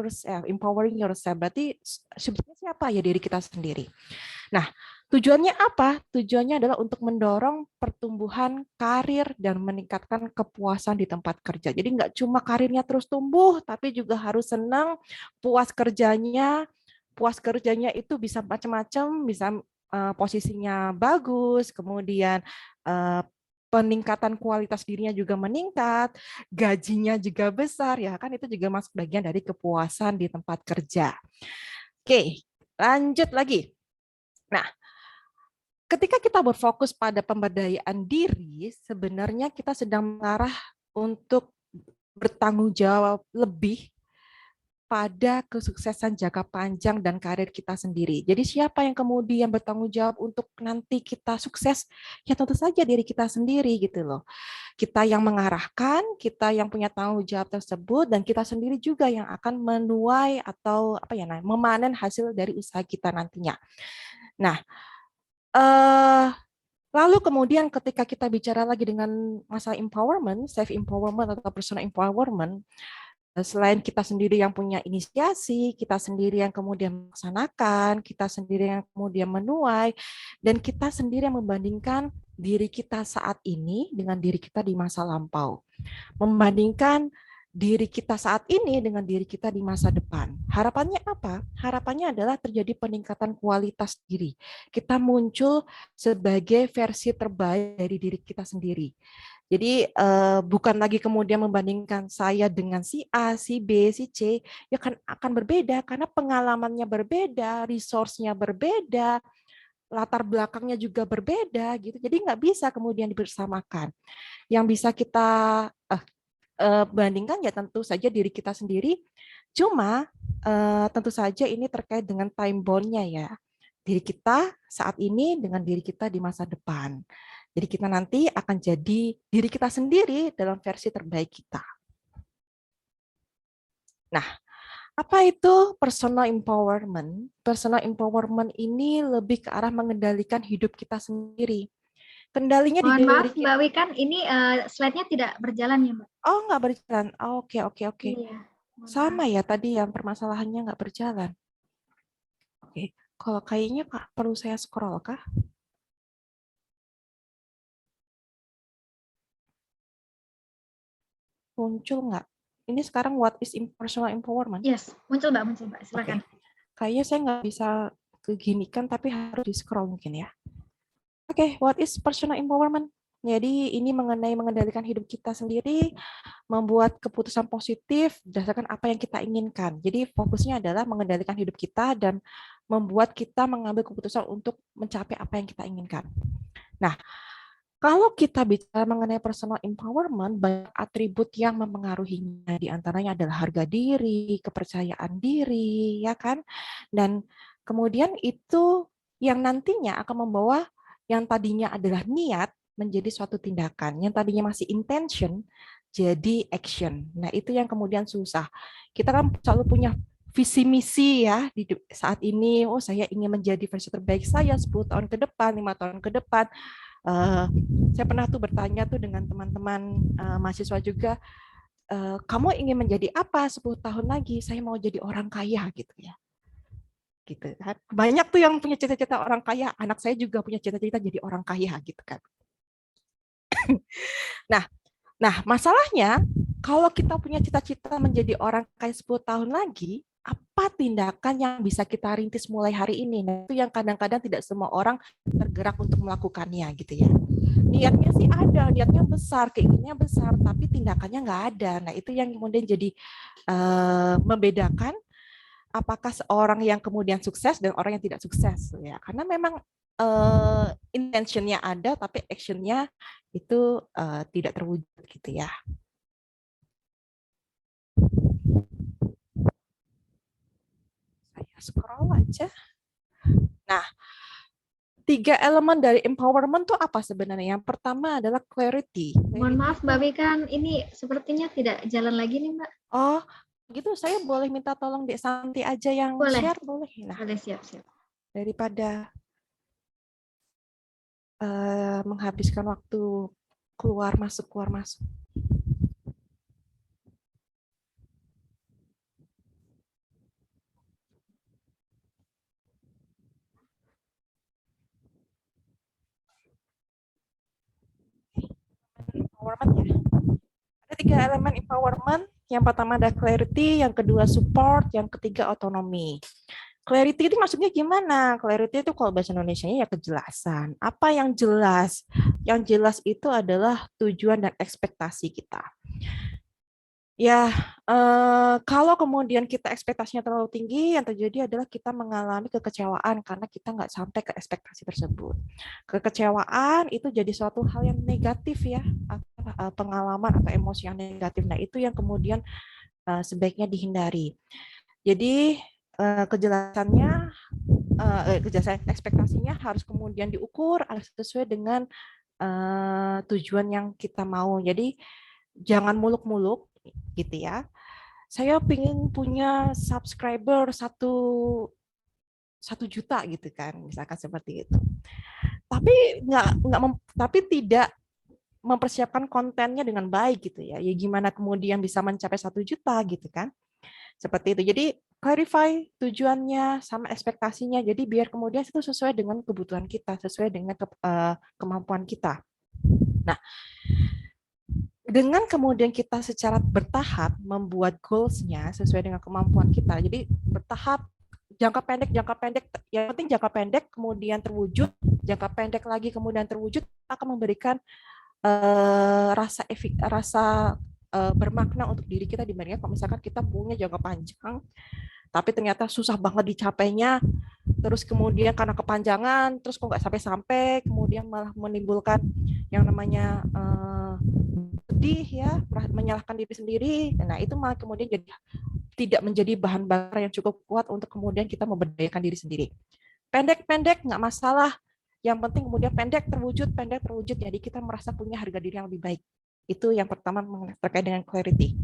yourself, berarti sebetulnya siapa ya diri kita sendiri. Nah, tujuannya apa? Tujuannya adalah untuk mendorong pertumbuhan karir dan meningkatkan kepuasan di tempat kerja. Jadi nggak cuma karirnya terus tumbuh, tapi juga harus senang, puas kerjanya. Puas kerjanya itu bisa macam-macam, bisa posisinya bagus, kemudian peningkatan kualitas dirinya juga meningkat, gajinya juga besar, ya kan itu juga masuk bagian dari kepuasan di tempat kerja. Oke, lanjut lagi. Nah, ketika kita berfokus pada pemberdayaan diri, sebenarnya kita sedang mengarah untuk bertanggung jawab lebih pada kesuksesan jangka panjang dan karir kita sendiri. Jadi siapa yang kemudian bertanggung jawab untuk nanti kita sukses? Ya tentu saja diri kita sendiri gitu loh. Kita yang mengarahkan, kita yang punya tanggung jawab tersebut, dan kita sendiri juga yang akan menuai atau memanen hasil dari usaha kita nantinya. Nah, lalu kemudian ketika kita bicara lagi dengan masalah empowerment, self empowerment atau personal empowerment, selain kita sendiri yang punya inisiasi, kita sendiri yang kemudian melaksanakan, kita sendiri yang kemudian menuai, dan kita sendiri yang membandingkan diri kita saat ini dengan diri kita di masa lampau. Membandingkan diri kita saat ini dengan diri kita di masa depan. Harapannya apa? Harapannya adalah terjadi peningkatan kualitas diri. Kita muncul sebagai versi terbaik dari diri kita sendiri. Jadi bukan lagi kemudian membandingkan saya dengan si A, si B, si C, ya kan akan berbeda karena pengalamannya berbeda, resource-nya berbeda, latar belakangnya juga berbeda gitu. Jadi nggak bisa kemudian dibersamakan. Yang bisa kita bandingkan ya tentu saja diri kita sendiri. Cuma tentu saja ini terkait dengan time bound-nya ya. Diri kita saat ini dengan diri kita di masa depan. Jadi kita nanti akan jadi diri kita sendiri dalam versi terbaik kita. Nah, apa itu personal empowerment? Personal empowerment ini lebih ke arah mengendalikan hidup kita sendiri. Kendalinya di diri maaf, Mbak Wikan, ini slide-nya tidak berjalan ya, Mbak? Oh, nggak berjalan. Oke. Iya. Sama ya tadi yang permasalahannya nggak berjalan. Oke, kalau kayaknya perlu saya scroll kah? Muncul nggak? Ini sekarang what is personal empowerment? Yes, muncul Mbak, silakan. Okay. Kayaknya saya nggak bisa keginikan, tapi harus di-scroll mungkin ya. Oke, what is personal empowerment? Jadi ini mengenai mengendalikan hidup kita sendiri, membuat keputusan positif berdasarkan apa yang kita inginkan. Jadi fokusnya adalah mengendalikan hidup kita dan membuat kita mengambil keputusan untuk mencapai apa yang kita inginkan. Nah, kalau kita bicara mengenai personal empowerment, banyak atribut yang mempengaruhinya. Di antaranya adalah harga diri, kepercayaan diri, ya kan? Dan kemudian itu yang nantinya akan membawa yang tadinya adalah niat menjadi suatu tindakan. Yang tadinya masih intention jadi action. Nah, itu yang kemudian susah. Kita kan selalu punya visi misi ya di saat ini. Oh, saya ingin menjadi versi terbaik saya 10 tahun ke depan, 5 tahun ke depan. Saya pernah tuh bertanya tuh dengan teman-teman mahasiswa juga, kamu ingin menjadi apa 10 tahun lagi? Saya mau jadi orang kaya gitu ya. gitu kan. Banyak tuh yang punya cita-cita orang kaya, anak saya juga punya cita-cita jadi orang kaya gitu kan. Nah, masalahnya kalau kita punya cita-cita menjadi orang kaya 10 tahun lagi, apa tindakan yang bisa kita rintis mulai hari ini? Nah, itu yang kadang-kadang tidak semua orang tergerak untuk melakukannya gitu ya. Niatnya sih ada, niatnya besar, keinginannya besar, tapi tindakannya nggak ada. Nah, itu yang kemudian jadi membedakan apakah seorang yang kemudian sukses dan orang yang tidak sukses ya. Karena memang intentionnya ada tapi actionnya itu tidak terwujud gitu ya. Saya scroll aja. Nah, 3 elemen dari empowerment itu apa sebenarnya? Yang pertama adalah clarity. Mohon maaf Mbak Wikan, ini sepertinya tidak jalan lagi nih Mbak. Oh, gitu saya boleh minta tolong Dek Santi aja yang Boleh. share, boleh? Nah, Boleh, siap-siap. daripada menghabiskan waktu keluar masuk. Empowerment ya. Ada 3 elemen empowerment. Yang pertama ada clarity, yang kedua support, yang ketiga autonomy. Clarity itu maksudnya gimana? Clarity itu kalau bahasa Indonesianya ya kejelasan. Apa yang jelas? Yang jelas itu adalah tujuan dan ekspektasi kita. Ya, kalau kemudian kita ekspektasinya terlalu tinggi, yang terjadi adalah kita mengalami kekecewaan karena kita nggak sampai ke ekspektasi tersebut. Kekecewaan itu jadi suatu hal yang negatif ya, pengalaman atau emosi yang negatif. Nah, itu yang kemudian sebaiknya dihindari. Jadi kejelasan ekspektasinya harus kemudian diukur sesuai dengan tujuan yang kita mau. Jadi jangan muluk-muluk gitu ya. Saya pengen punya subscriber 1 juta gitu kan, misalkan seperti itu. Tapi tapi tidak mempersiapkan kontennya dengan baik gitu ya. Ya gimana kemudian bisa mencapai 1 juta gitu kan. Seperti itu. Jadi clarify tujuannya sama ekspektasinya. Jadi biar kemudian itu sesuai dengan kebutuhan kita, sesuai dengan kemampuan kita. Nah, dengan kemudian kita secara bertahap membuat goals-nya sesuai dengan kemampuan kita. Jadi bertahap, jangka pendek, yang penting jangka pendek kemudian terwujud, jangka pendek lagi kemudian terwujud akan memberikan rasa bermakna untuk diri kita dibandingkan kalau misalkan kita punya jangka panjang tapi ternyata susah banget dicapainya, terus kemudian karena kepanjangan terus kok nggak sampai-sampai, kemudian malah menimbulkan yang namanya sedih ya, menyalahkan diri sendiri. Nah, itu malah kemudian jadi tidak menjadi bahan bakar yang cukup kuat untuk kemudian kita memberdayakan diri sendiri. Pendek-pendek nggak masalah, yang penting kemudian pendek terwujud, jadi kita merasa punya harga diri yang lebih baik. Itu yang pertama terkait dengan clarity.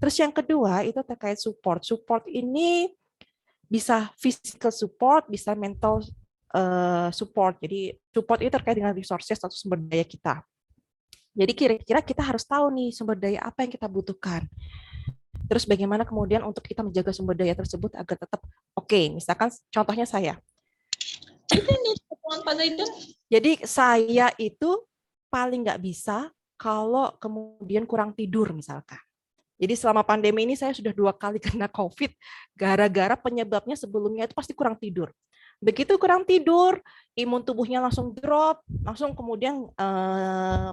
Terus yang kedua itu terkait support. Support ini bisa physical support, bisa mental support. Jadi support itu terkait dengan resources atau sumber daya kita. Jadi kira-kira kita harus tahu nih sumber daya apa yang kita butuhkan. Terus bagaimana kemudian untuk kita menjaga sumber daya tersebut agar tetap oke. Misalkan contohnya saya. Jadi saya itu paling nggak bisa kalau kemudian kurang tidur misalkan. Jadi selama pandemi ini saya sudah 2 kali kena COVID gara-gara penyebabnya sebelumnya itu pasti kurang tidur. Begitu kurang tidur, imun tubuhnya langsung drop, langsung kemudian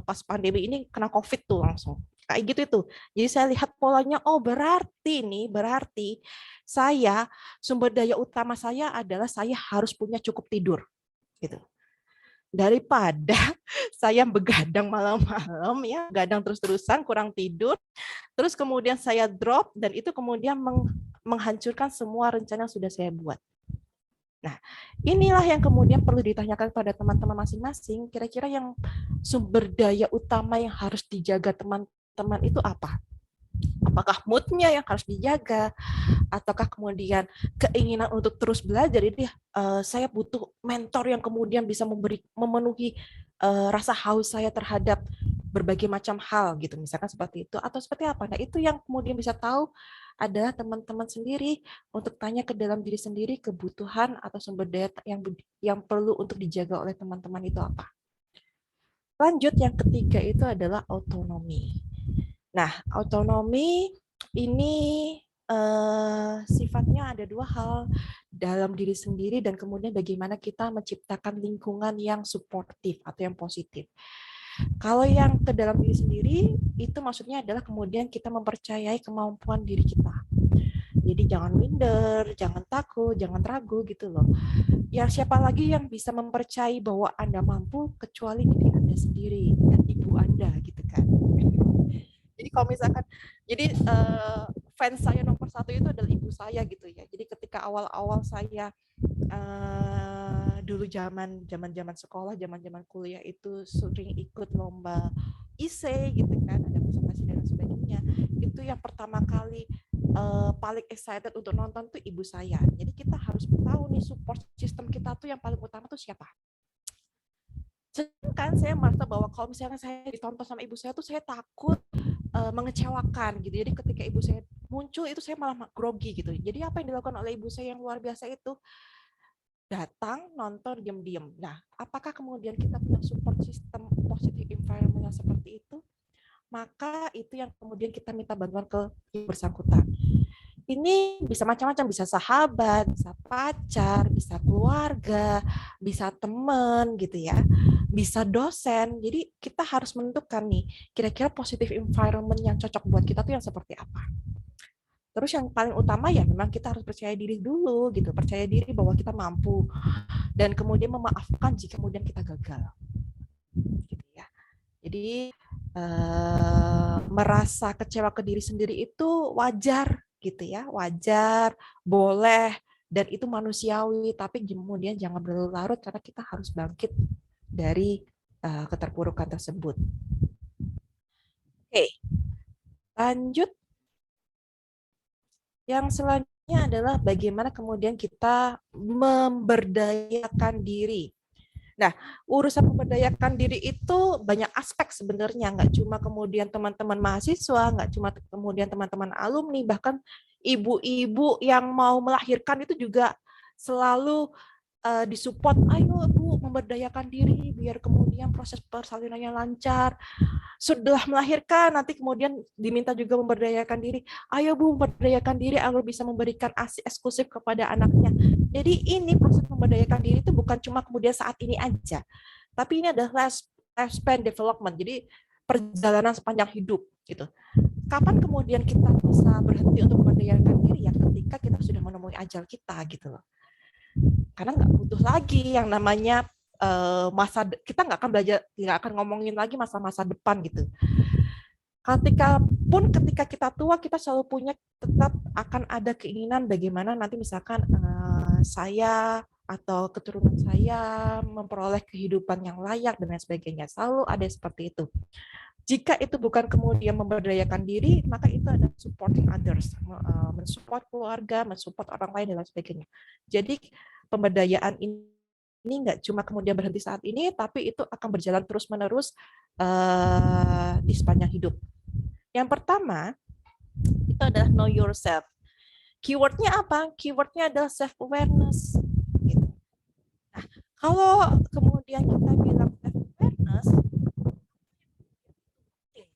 pas pandemi ini kena COVID tuh langsung. Kayak gitu itu. Jadi saya lihat polanya, oh berarti saya sumber daya utama saya adalah saya harus punya cukup tidur. Gitu. Daripada saya begadang malam-malam ya, gadang terus-terusan, kurang tidur, terus kemudian saya drop dan itu kemudian menghancurkan semua rencana yang sudah saya buat. Nah, inilah yang kemudian perlu ditanyakan pada teman-teman masing-masing, kira-kira yang sumber daya utama yang harus dijaga teman-teman itu apa? Apakah mood-nya yang harus dijaga, ataukah kemudian keinginan untuk terus belajar? Jadi saya butuh mentor yang kemudian bisa memenuhi rasa haus saya terhadap berbagai macam hal gitu, misalkan seperti itu, atau seperti apa? Nah, itu yang kemudian bisa tahu adalah teman-teman sendiri untuk tanya ke dalam diri sendiri kebutuhan atau sumber daya yang perlu untuk dijaga oleh teman-teman itu apa. Lanjut, yang ketiga itu adalah otonomi. Nah, otonomi ini sifatnya ada dua hal, dalam diri sendiri dan kemudian bagaimana kita menciptakan lingkungan yang suportif atau yang positif. Kalau yang ke dalam diri sendiri, itu maksudnya adalah kemudian kita mempercayai kemampuan diri kita. Jadi jangan minder, jangan takut, jangan ragu gitu loh. Ya siapa lagi yang bisa mempercayai bahwa Anda mampu kecuali diri Anda sendiri dan ibu Anda gitu kan. Jadi kalau misalkan, jadi fans saya nomor satu itu adalah ibu saya gitu ya. Jadi ketika awal-awal saya dulu zaman sekolah, zaman kuliah itu sering ikut lomba ISE gitu kan, ada presentasi dan sebagainya. Itu yang pertama kali paling excited untuk nonton tuh ibu saya. Jadi kita harus tahu nih support system kita tuh yang paling utama tuh siapa. Sedangkan saya merasa bahwa kalau misalnya saya ditonton sama ibu saya tuh saya takut mengecewakan gitu. Jadi ketika ibu saya muncul itu saya malah grogi gitu. Jadi apa yang dilakukan oleh ibu saya yang luar biasa itu? Datang, nonton, diam-diam. Nah, apakah kemudian kita punya support system positive environment yang seperti itu? Maka itu yang kemudian kita minta bantuan ke yang bersangkutan. Ini bisa macam-macam, bisa sahabat, bisa pacar, bisa keluarga, bisa teman gitu ya, bisa dosen. Jadi kita harus menentukan nih, kira-kira positive environment yang cocok buat kita tuh yang seperti apa. Terus yang paling utama ya memang kita harus percaya diri dulu gitu, percaya diri bahwa kita mampu dan kemudian memaafkan jika kemudian kita gagal. Gitu ya. Jadi merasa kecewa ke diri sendiri itu wajar gitu ya, wajar, boleh, dan itu manusiawi, tapi kemudian jangan berlarut karena kita harus bangkit dari keterpurukan tersebut. Oke, lanjut. Yang selanjutnya adalah bagaimana kemudian kita memberdayakan diri. Nah, urusan memberdayakan diri itu banyak aspek sebenarnya, nggak cuma kemudian teman-teman mahasiswa, nggak cuma kemudian teman-teman alumni, bahkan ibu-ibu yang mau melahirkan itu juga selalu disupport, ayo Bu memberdayakan diri biar kemudian proses persalinannya lancar. Sudah melahirkan, nanti kemudian diminta juga memberdayakan diri. Ayo Bu, memberdayakan diri agar bisa memberikan ASI eksklusif kepada anaknya. Jadi ini proses memberdayakan diri itu bukan cuma kemudian saat ini aja, tapi ini adalah lifespan development. Jadi perjalanan sepanjang hidup gitu. Kapan kemudian kita bisa berhenti untuk memberdayakan diri? Ya ketika kita sudah menemui ajal kita gitu loh. Karena nggak butuh lagi yang namanya masa, kita nggak akan belajar, nggak akan ngomongin lagi masa-masa depan gitu. Ketika kita tua, kita selalu punya, tetap akan ada keinginan bagaimana nanti misalkan saya atau keturunan saya memperoleh kehidupan yang layak dan lain sebagainya. Selalu ada seperti itu. Jika itu bukan kemudian memberdayakan diri, maka itu ada supporting others, mensupport keluarga, mensupport orang lain dan lain sebagainya. Jadi pemberdayaan ini nggak cuma kemudian berhenti saat ini, tapi itu akan berjalan terus-menerus di sepanjang hidup. Yang pertama, itu adalah know yourself. Keywordnya apa? Keywordnya adalah self-awareness. Gitu. Nah, kalau kemudian kita bilang self-awareness,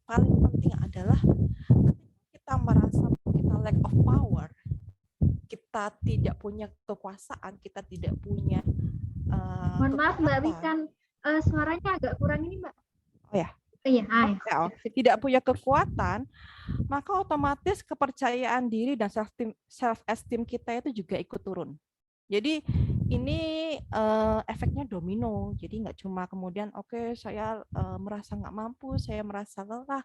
paling penting adalah ketika kita merasa kita lack of power, kita tidak punya kekuasaan, kita tidak punya mohon maaf Mbak Wikan, suaranya agak kurang ini Mbak. Oh ya. Iya. Tidak punya kekuatan, maka otomatis kepercayaan diri dan self esteem kita itu juga ikut turun. Jadi ini efeknya domino. Jadi nggak cuma kemudian saya merasa nggak mampu, saya merasa lelah,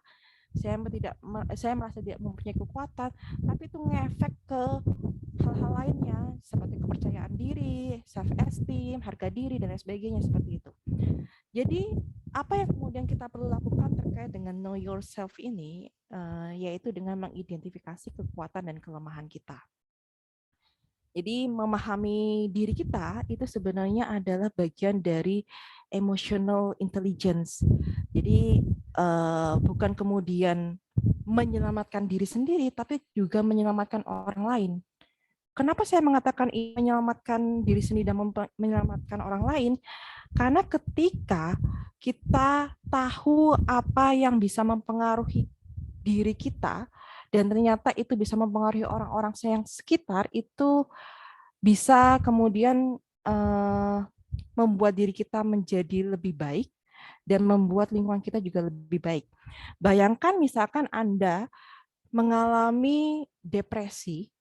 saya merasa tidak mempunyai kekuatan, tapi itu ngefek ke hal-hal lainnya seperti kepercayaan diri, self esteem, harga diri dan lain sebagainya seperti itu. Jadi apa yang kemudian kita perlu lakukan terkait dengan know yourself ini, yaitu dengan mengidentifikasi kekuatan dan kelemahan kita. Jadi memahami diri kita itu sebenarnya adalah bagian dari emotional intelligence. Jadi bukan kemudian menyelamatkan diri sendiri, tapi juga menyelamatkan orang lain. Kenapa saya mengatakan ini menyelamatkan diri sendiri dan menyelamatkan orang lain? Karena ketika kita tahu apa yang bisa mempengaruhi diri kita, dan ternyata itu bisa mempengaruhi orang-orang yang sekitar, itu bisa kemudian membuat diri kita menjadi lebih baik dan membuat lingkungan kita juga lebih baik. Bayangkan misalkan Anda mengalami depresi,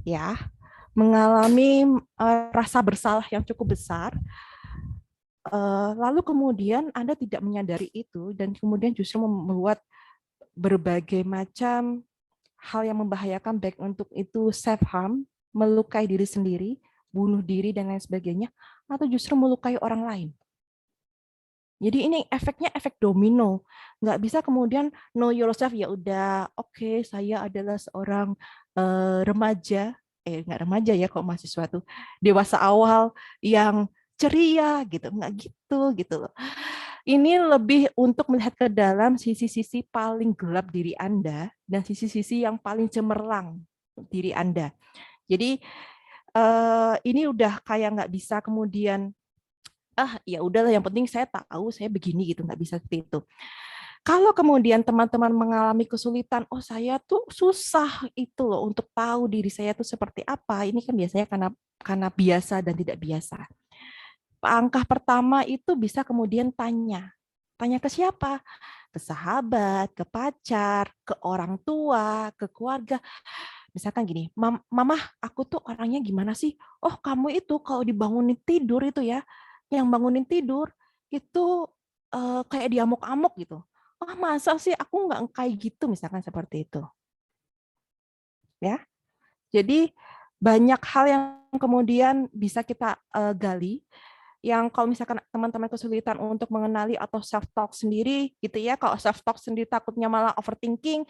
ya, mengalami rasa bersalah yang cukup besar, lalu kemudian Anda tidak menyadari itu dan kemudian justru membuat berbagai macam hal yang membahayakan, baik untuk itu self-harm, melukai diri sendiri, bunuh diri, dan lain sebagainya, atau justru melukai orang lain. Jadi ini efeknya efek domino. Nggak bisa kemudian know yourself, ya udah, oke, saya adalah seorang remaja, nggak remaja ya kok mahasiswa tuh, dewasa awal yang ceria gitu, nggak gitu loh. Ini lebih untuk melihat ke dalam sisi-sisi paling gelap diri Anda dan sisi-sisi yang paling cemerlang diri Anda. Jadi ini udah kayak nggak bisa kemudian ya udahlah, yang penting saya tahu saya begini gitu, nggak bisa seperti itu. Kalau kemudian teman-teman mengalami kesulitan, oh saya tuh susah itu loh untuk tahu diri saya tuh seperti apa. Ini kan biasanya karena biasa dan tidak biasa. Langkah pertama itu bisa kemudian tanya. Tanya ke siapa? Ke sahabat, ke pacar, ke orang tua, ke keluarga. Misalkan gini, Mama, aku tuh orangnya gimana sih? Oh, kamu itu kalau dibangunin tidur itu ya, yang bangunin tidur itu kayak diamuk-amuk gitu. Oh, masa sih aku nggak kayak gitu, misalkan seperti itu. Ya, jadi banyak hal yang kemudian bisa kita gali, yang kalau misalkan teman-teman kesulitan untuk mengenali atau self-talk sendiri gitu ya, kalau self-talk sendiri takutnya malah overthinking,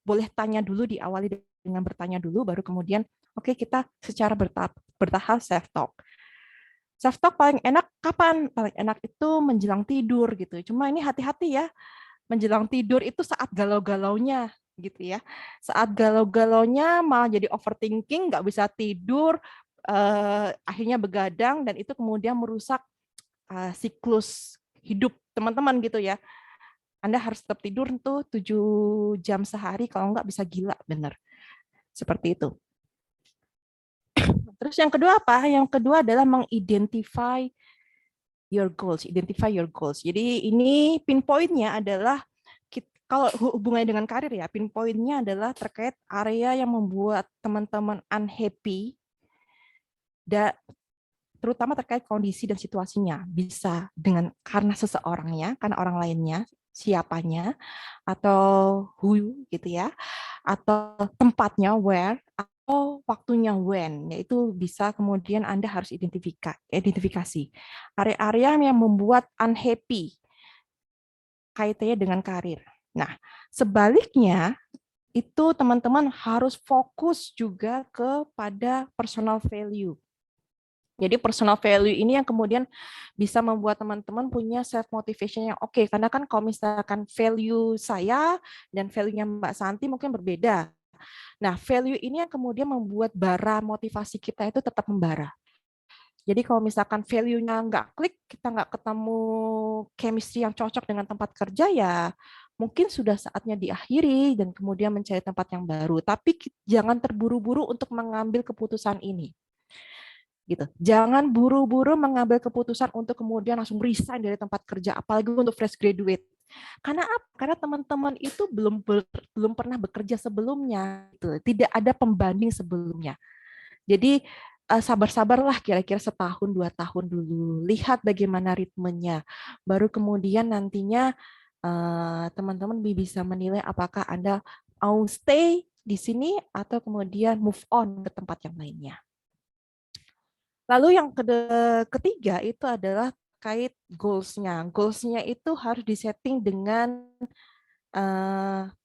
boleh tanya dulu, diawali dengan bertanya dulu, baru kemudian oke, kita secara bertahap self-talk. Self-talk paling enak kapan? Paling enak itu menjelang tidur gitu. Cuma ini hati-hati ya, menjelang tidur itu saat galau-galaunya gitu ya. Saat galau-galaunya malah jadi overthinking, nggak bisa tidur, akhirnya begadang, dan itu kemudian merusak siklus hidup teman-teman gitu ya. Anda harus tetap tidur tuh 7 jam sehari, kalau nggak bisa gila, bener. Seperti itu. Terus yang kedua apa? Yang kedua adalah mengidentify your goals. Identify your goals. Jadi ini pinpointnya adalah, kalau hubungannya dengan karir ya, pinpointnya adalah terkait area yang membuat teman-teman unhappy, terutama terkait kondisi dan situasinya. Bisa karena seseorangnya, karena orang lainnya, siapanya, atau who gitu ya, atau tempatnya where, atau waktunya when. Yaitu bisa kemudian Anda harus identifikasi area-area yang membuat unhappy kaitannya dengan karir. Nah, sebaliknya itu teman-teman harus fokus juga kepada personal value. Jadi personal value ini yang kemudian bisa membuat teman-teman punya self motivation yang oke. Karena kan kalau misalkan value saya dan value-nya Mbak Santi mungkin berbeda. Nah, value ini yang kemudian membuat bara motivasi kita itu tetap membara. Jadi kalau misalkan value-nya nggak klik, kita nggak ketemu chemistry yang cocok dengan tempat kerja, ya mungkin sudah saatnya diakhiri dan kemudian mencari tempat yang baru. Tapi jangan terburu-buru untuk mengambil keputusan ini. Gitu. Jangan buru-buru mengambil keputusan untuk kemudian langsung resign dari tempat kerja, apalagi untuk fresh graduate. Karena apa? Karena teman-teman itu belum pernah bekerja sebelumnya, gitu. Tidak ada pembanding sebelumnya. Jadi sabar-sabarlah, kira-kira 1-2 tahun dulu, lihat bagaimana ritmenya, baru kemudian nantinya teman-teman bisa menilai apakah Anda mau stay di sini atau kemudian move on ke tempat yang lainnya. Lalu yang ketiga itu adalah terkait goals-nya. Goals-nya itu harus disetting dengan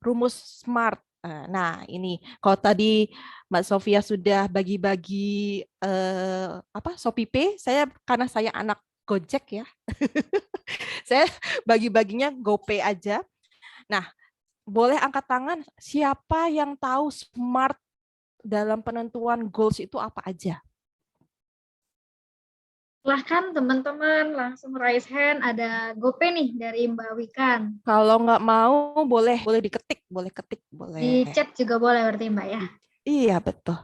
rumus SMART. Nah, ini kalau tadi Mbak Sofia sudah bagi-bagi Shopee Pay, karena saya anak Gojek ya, saya bagi-baginya GoPay aja. Nah, boleh angkat tangan siapa yang tahu SMART dalam penentuan goals itu apa aja? Silahkan teman-teman langsung raise hand. Ada Gope nih dari Mbak Wikan. Kalau nggak mau boleh diketik, boleh ketik, Di boleh. chat juga boleh berarti Mbak ya. Iya betul.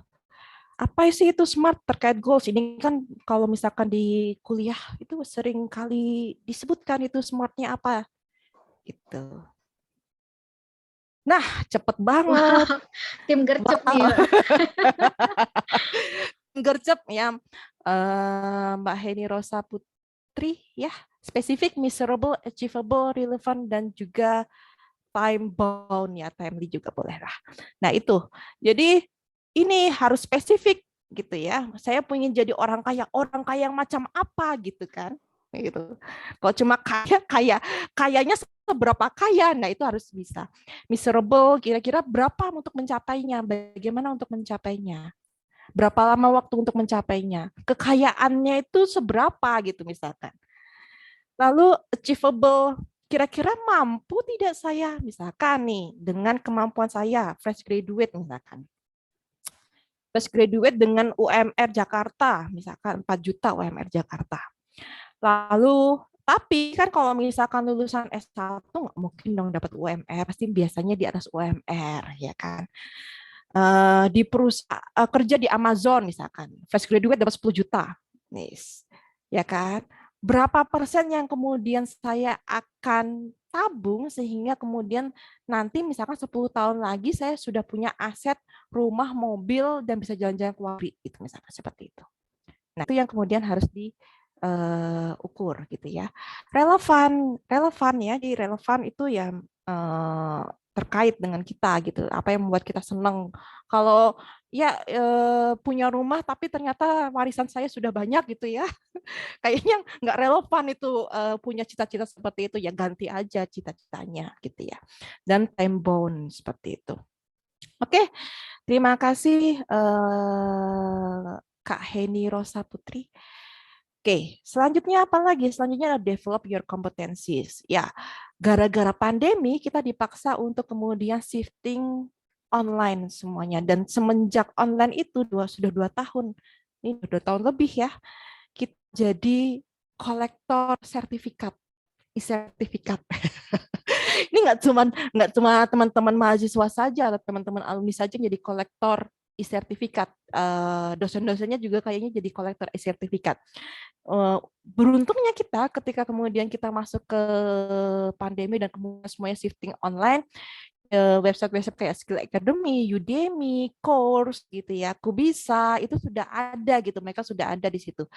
Apa sih itu SMART terkait goals? Ini kan kalau misalkan di kuliah itu sering kali disebutkan itu SMART-nya apa gitu. Nah, cepet banget. Wow, tim gercep nih. Wow. Mbak. Gercep ya. Mbak Heni Rosa Putri ya. Spesifik, measurable, achievable, relevant, dan juga time bound ya. Timely juga boleh lah. Nah itu. Jadi ini harus spesifik gitu ya. Saya pengen jadi orang kaya yang macam apa gitu kan? Gitu. Kalau cuma kayanya seberapa kaya, nah itu harus bisa. Miserable, kira-kira berapa untuk mencapainya? Bagaimana untuk mencapainya? Berapa lama waktu untuk mencapainya? Kekayaannya itu seberapa gitu misalkan. Lalu achievable, kira-kira mampu tidak saya misalkan nih dengan kemampuan saya fresh graduate misalkan. Fresh graduate dengan UMR Jakarta misalkan 4 juta UMR Jakarta. Lalu tapi kan kalau misalkan lulusan S1 nggak mungkin dong dapat UMR, pasti biasanya di atas UMR ya kan. Di perusahaan kerja di Amazon misalkan, fresh graduate dapat 10 juta. Nis. Ya kan? Berapa persen yang kemudian saya akan tabung sehingga kemudian nanti misalkan 10 tahun lagi saya sudah punya aset rumah, mobil dan bisa jalan-jalan ke luar negeri itu misalkan seperti itu. Nah, itu yang kemudian harus diukur gitu ya. Relevan ya. Jadi relevan itu ya terkait dengan kita gitu. Apa yang membuat kita senang. Kalau ya punya rumah tapi ternyata warisan saya sudah banyak gitu ya. Kayaknya nggak relevan itu punya cita-cita seperti itu, ya ganti aja cita-citanya gitu ya. Dan time bound seperti itu. Oke, terima kasih Kak Heni Rosa Putri. Oke, selanjutnya apa lagi? Selanjutnya adalah develop your competencies. Ya, gara-gara pandemi kita dipaksa untuk kemudian shifting online semuanya. Dan semenjak online itu sudah 2 tahun, ini 2 tahun lebih ya, kita jadi kolektor sertifikat, e-sertifikat. Ini nggak cuma teman-teman mahasiswa saja atau teman-teman alumni saja yang jadi kolektor e-sertifikat. Dosen-dosennya juga kayaknya jadi kolektor e-sertifikat. Beruntungnya kita ketika kemudian kita masuk ke pandemi dan kemudian semuanya shifting online, website-website kayak Skill Academy, Udemy, Course gitu ya, Kubisa itu sudah ada gitu, mereka sudah ada di situ.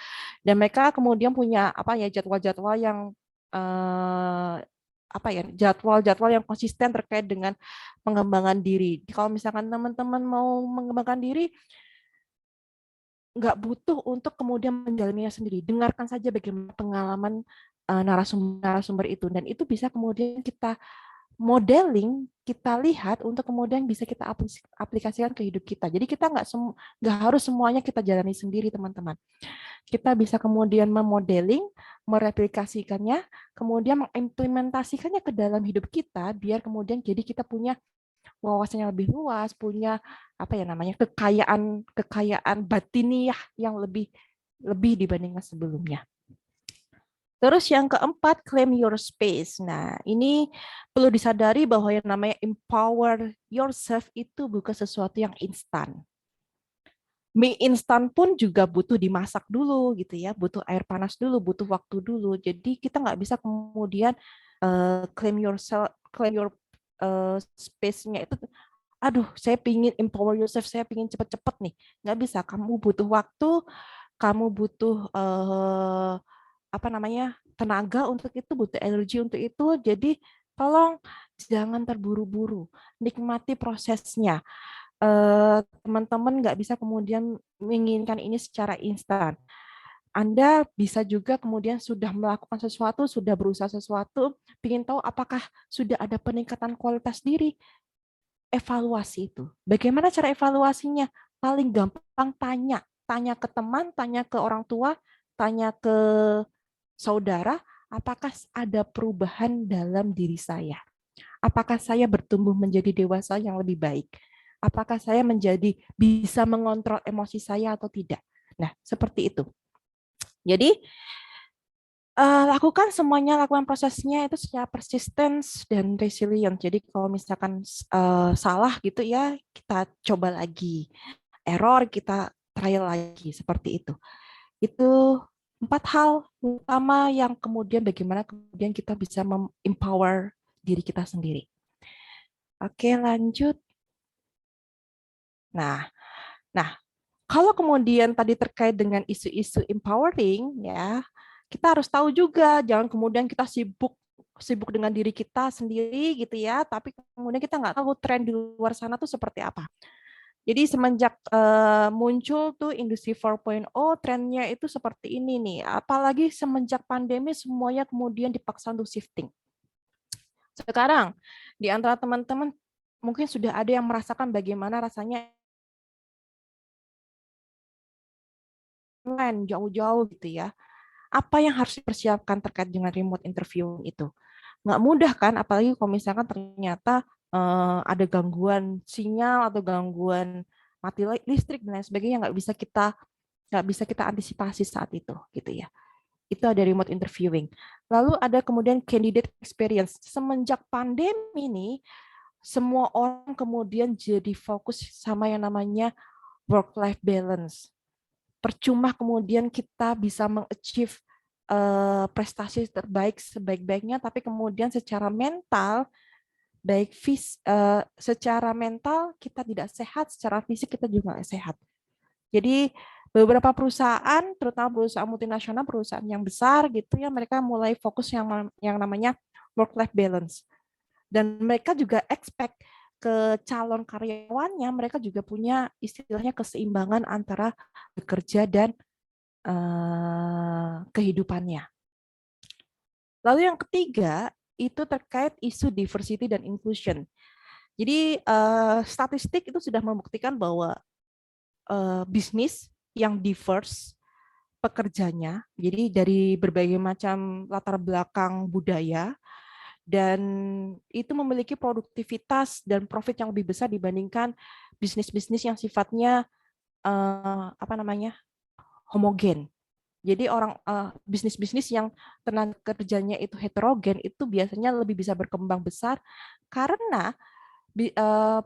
Dan mereka kemudian punya apa ya jadwal-jadwal yang jadwal-jadwal yang konsisten terkait dengan pengembangan diri. Kalau misalkan teman-teman mau mengembangkan diri, nggak butuh untuk kemudian menjalaninya sendiri. Dengarkan saja bagaimana pengalaman narasumber itu, dan itu bisa kemudian kita modeling, kita lihat untuk kemudian bisa kita aplikasikan ke hidup kita. Jadi kita nggak harus semuanya kita jalani sendiri, teman-teman. Kita bisa kemudian memodeling, mereplikasikannya, kemudian mengimplementasikannya ke dalam hidup kita, biar kemudian jadi kita punya wawasannya lebih luas, punya kekayaan batiniah yang lebih dibandingkan sebelumnya. Terus yang keempat, claim your space. Nah, ini perlu disadari bahwa yang namanya empower yourself itu bukan sesuatu yang instan. Mie instan pun juga butuh dimasak dulu gitu ya, butuh air panas dulu, butuh waktu dulu. Jadi kita nggak bisa kemudian claim your space-nya itu, aduh saya pingin empower yourself, saya pingin cepet-cepet nih. Nggak bisa, kamu butuh waktu, kamu butuh tenaga untuk itu, butuh energi untuk itu. Jadi tolong jangan terburu-buru, nikmati prosesnya. Teman-teman nggak bisa kemudian menginginkan ini secara instan. Anda bisa juga kemudian sudah melakukan sesuatu, sudah berusaha sesuatu, ingin tahu apakah sudah ada peningkatan kualitas diri, evaluasi itu. Bagaimana cara evaluasinya? Paling gampang tanya ke teman, tanya ke orang tua, tanya ke saudara, apakah ada perubahan dalam diri saya? Apakah saya bertumbuh menjadi dewasa yang lebih baik? Apakah saya menjadi bisa mengontrol emosi saya atau tidak? Nah, seperti itu. Jadi, lakukan semuanya, lakukan prosesnya itu secara persistence dan resilient. Jadi kalau misalkan salah gitu ya, kita coba lagi. Error, kita trial lagi, seperti itu. Itu 4 hal utama yang kemudian bagaimana kemudian kita bisa empower diri kita sendiri. Oke, lanjut. Nah, kalau kemudian tadi terkait dengan isu-isu empowering, ya, kita harus tahu juga, jangan kemudian kita sibuk dengan diri kita sendiri gitu ya, tapi kemudian kita nggak tahu tren di luar sana tuh seperti apa. Jadi semenjak muncul tuh industri 4.0, trennya itu seperti ini nih. Apalagi semenjak pandemi semuanya kemudian dipaksa untuk shifting. Sekarang di antara teman-teman mungkin sudah ada yang merasakan bagaimana rasanya online jauh-jauh gitu ya. Apa yang harus dipersiapkan terkait dengan remote interview itu? Nggak mudah kan, apalagi kalau misalkan ternyata ada gangguan sinyal atau gangguan mati listrik dan lain sebagainya, nggak bisa kita antisipasi saat itu gitu ya. Itu ada remote interviewing. Lalu ada kemudian candidate experience. Semenjak pandemi ini, semua orang kemudian jadi fokus sama yang namanya work-life balance. Percuma kemudian kita bisa mengachieve prestasi terbaik sebaik-baiknya, tapi kemudian secara mental, secara mental kita tidak sehat, secara fisik kita juga tidak sehat. Jadi beberapa perusahaan, terutama perusahaan multinasional, perusahaan yang besar gitu ya, mereka mulai fokus yang namanya work-life balance. Dan mereka juga expect ke calon karyawannya, mereka juga punya istilahnya keseimbangan antara bekerja dan kehidupannya. Lalu yang ketiga, itu terkait isu diversity dan inclusion. Jadi statistik itu sudah membuktikan bahwa bisnis yang diverse pekerjanya, jadi dari berbagai macam latar belakang budaya, dan itu memiliki produktivitas dan profit yang lebih besar dibandingkan bisnis-bisnis yang sifatnya homogen. Jadi bisnis-bisnis yang tenaga kerjanya itu heterogen itu biasanya lebih bisa berkembang besar karena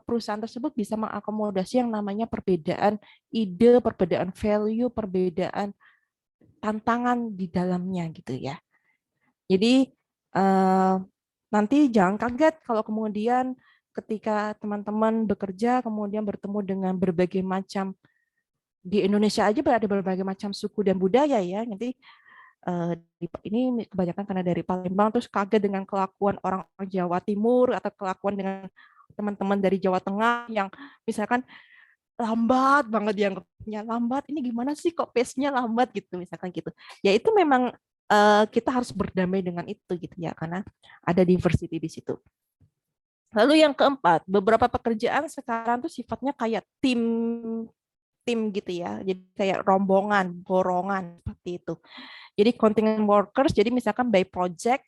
perusahaan tersebut bisa mengakomodasi yang namanya perbedaan ide, perbedaan value, perbedaan tantangan di dalamnya gitu ya. Jadi nanti jangan kaget kalau kemudian ketika teman-teman bekerja kemudian bertemu dengan berbagai macam, di Indonesia aja ada berbagai macam suku dan budaya ya. Nanti ini kebanyakan karena dari Palembang, terus kaget dengan kelakuan orang Jawa Timur atau kelakuan dengan teman-teman dari Jawa Tengah yang misalkan lambat banget, dianggapnya lambat, ini gimana sih kok pace-nya lambat gitu misalkan gitu. Ya itu memang kita harus berdamai dengan itu gitu ya, karena ada diversity di situ. Lalu yang keempat, beberapa pekerjaan sekarang tuh sifatnya kayak tim gitu ya. Jadi kayak rombongan, borongan seperti itu. Jadi contingent workers, jadi misalkan by project,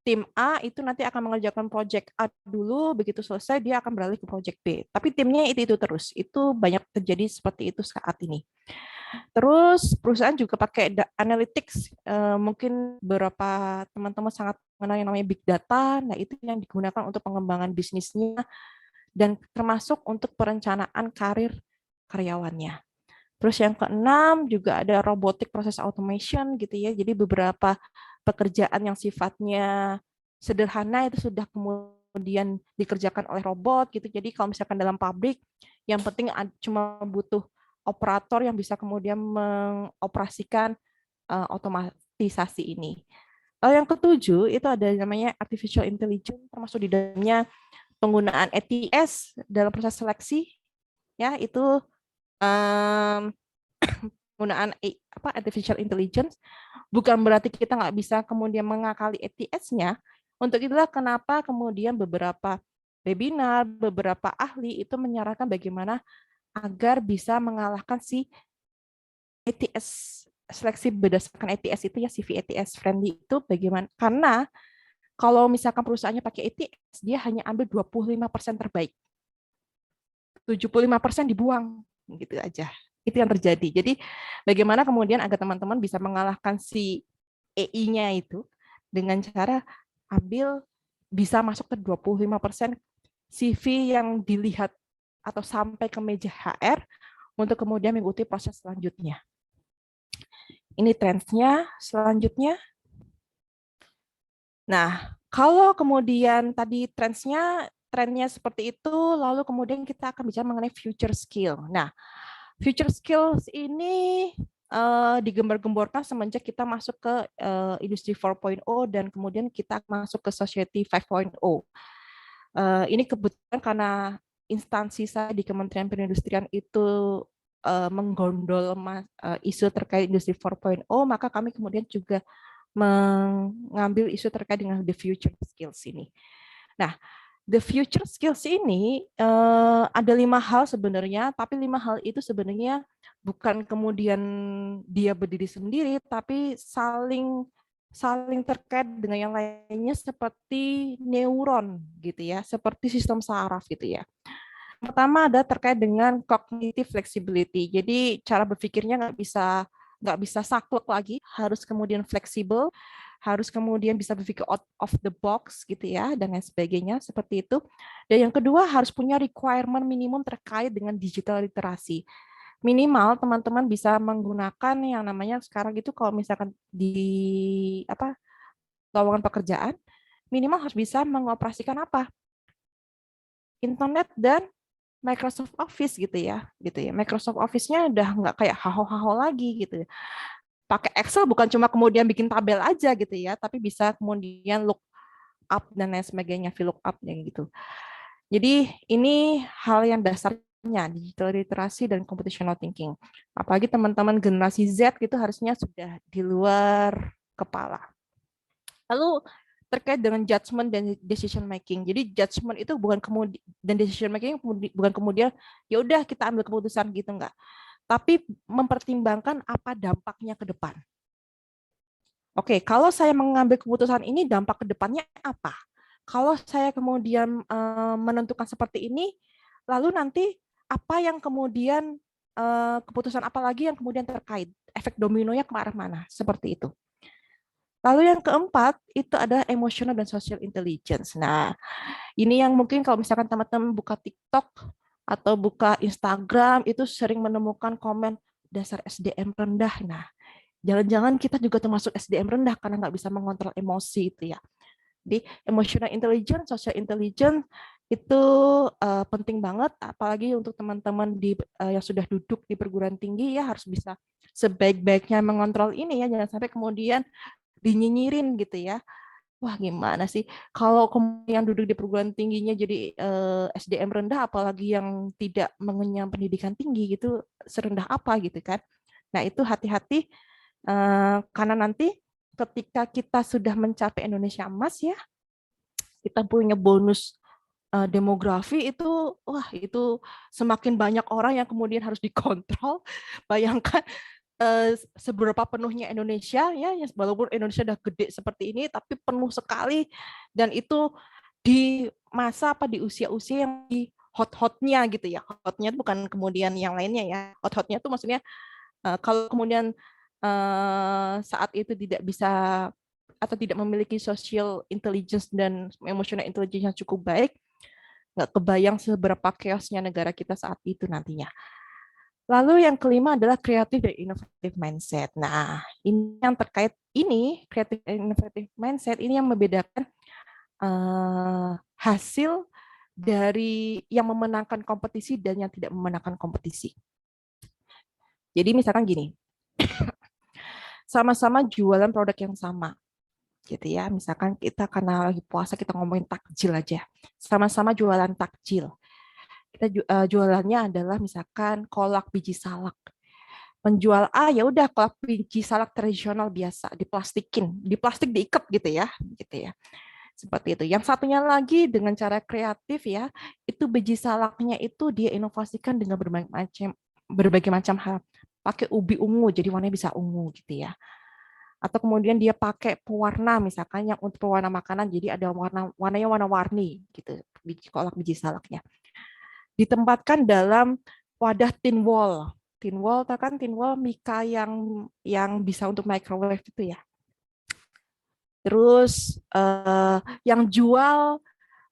tim A itu nanti akan mengerjakan project A dulu, begitu selesai dia akan beralih ke project B. Tapi timnya itu terus. Itu banyak terjadi seperti itu saat ini. Terus perusahaan juga pakai analytics, mungkin beberapa teman-teman sangat mengenal yang namanya big data. Nah, itu yang digunakan untuk pengembangan bisnisnya dan termasuk untuk perencanaan karir karyawannya. Terus yang keenam juga ada robotic process automation gitu ya. Jadi beberapa pekerjaan yang sifatnya sederhana itu sudah kemudian dikerjakan oleh robot gitu. Jadi kalau misalkan dalam pabrik yang penting cuma butuh operator yang bisa kemudian mengoperasikan otomatisasi ini. Lalu yang ketujuh itu ada namanya artificial intelligence, termasuk di dalamnya penggunaan ATS dalam proses seleksi, ya itu penggunaan artificial intelligence. Bukan berarti kita nggak bisa kemudian mengakali ATS-nya. Untuk itulah kenapa kemudian beberapa webinar, beberapa ahli itu menyarankan bagaimana agar bisa mengalahkan si ATS, seleksi berdasarkan ATS itu ya, CV ATS friendly itu bagaimana, karena Kalau misalkan perusahaannya pakai ATS, dia hanya ambil 25% terbaik. 75% dibuang, gitu aja. Itu yang terjadi. Jadi bagaimana kemudian agar teman-teman bisa mengalahkan si EI-nya itu dengan cara ambil bisa masuk ke 25% CV yang dilihat atau sampai ke meja HR untuk kemudian mengikuti proses selanjutnya. Ini trendsnya. Selanjutnya, nah kalau kemudian tadi trennya seperti itu, lalu kemudian kita akan bicara mengenai future skill. Nah, future skills ini digembar-gemborkan semenjak kita masuk ke industri 4.0 dan kemudian kita masuk ke society 5.0. Ini kebetulan karena instansi saya di Kementerian Perindustrian itu menggondol isu terkait industri 4.0, maka kami kemudian juga mengambil isu terkait dengan the future skills ini. Nah, the future skills ini ada 5 hal sebenarnya, tapi 5 hal itu sebenarnya bukan kemudian dia berdiri sendiri, tapi saling terkait dengan yang lainnya seperti neuron gitu ya, seperti sistem saraf gitu ya. Pertama ada terkait dengan cognitive flexibility. Jadi cara berpikirnya nggak bisa saklek lagi, harus kemudian fleksibel, harus kemudian bisa berpikir out of the box gitu ya, dan lain sebagainya seperti itu. Dan yang kedua harus punya requirement minimum terkait dengan digital literasi. Minimal teman-teman bisa menggunakan yang namanya sekarang itu kalau misalkan di lowongan pekerjaan, minimal harus bisa mengoperasikan apa? Internet dan Microsoft Office gitu ya. Microsoft Office-nya udah nggak kayak haho-haho lagi gitu. Pakai Excel bukan cuma kemudian bikin tabel aja gitu ya, tapi bisa kemudian look up dan lain sebagainya, VLOOKUP gitu. Jadi ini hal yang dasarnya digital literasi dan computational thinking. Apalagi teman-teman generasi Z gitu harusnya sudah di luar kepala. Lalu terkait dengan judgment dan decision making. Jadi judgment itu bukan kemudian dan decision making bukan kemudian ya udah kita ambil keputusan gitu enggak. Tapi mempertimbangkan apa dampaknya ke depan. Oke, kalau saya mengambil keputusan ini dampak ke depannya apa? Kalau saya kemudian menentukan seperti ini, lalu nanti apa yang kemudian keputusan apa lagi yang kemudian terkait efek dominonya ke arah mana? Seperti itu. Lalu yang keempat itu adalah emotional dan social intelligence. Nah, ini yang mungkin kalau misalkan teman-teman buka TikTok atau buka Instagram itu sering menemukan komen dasar SDM rendah. Nah, jangan-jangan kita juga termasuk SDM rendah karena nggak bisa mengontrol emosi itu ya. Di emotional intelligence, social intelligence itu penting banget, apalagi untuk teman-teman yang sudah duduk di perguruan tinggi ya harus bisa sebaik-baiknya mengontrol ini ya, jangan sampai kemudian dinyinyirin gitu ya. Wah gimana sih kalau yang duduk di perguruan tingginya jadi SDM rendah, apalagi yang tidak mengenyam pendidikan tinggi gitu, serendah apa gitu kan. Nah itu hati-hati karena nanti ketika kita sudah mencapai Indonesia Emas ya, kita punya bonus demografi itu, wah itu semakin banyak orang yang kemudian harus dikontrol. Bayangkan seberapa penuhnya Indonesia ya, walaupun Indonesia udah gede seperti ini tapi penuh sekali, dan itu di di usia-usia yang di hot-hotnya gitu ya. Hotnya bukan kemudian yang lainnya ya, hot-hotnya itu maksudnya kalau kemudian saat itu tidak bisa atau tidak memiliki social intelligence dan emotional intelligence yang cukup baik, nggak kebayang seberapa chaosnya negara kita saat itu nantinya. Lalu yang kelima adalah creative dan innovative mindset. Nah, ini yang terkait ini, creative dan innovative mindset ini yang membedakan hasil dari yang memenangkan kompetisi dan yang tidak memenangkan kompetisi. Jadi misalkan gini, sama-sama jualan produk yang sama, gitu ya. Misalkan kita karena lagi puasa kita ngomongin takjil aja, sama-sama jualan takjil. Kita jualannya adalah misalkan kolak biji salak. Penjual A ya udah kolak biji salak tradisional biasa, diplastikin, di plastik diikat gitu ya. Seperti itu. Yang satunya lagi dengan cara kreatif ya, itu biji salaknya itu dia inovasikan dengan berbagai macam hal. Pakai ubi ungu jadi warnanya bisa ungu gitu ya. Atau kemudian dia pakai pewarna misalkan yang untuk pewarna makanan, jadi ada warnanya warna-warni gitu biji salaknya. Ditempatkan dalam wadah tin wall. Tin wall, tahu kan tin wall mika yang bisa untuk microwave itu ya. Terus yang jual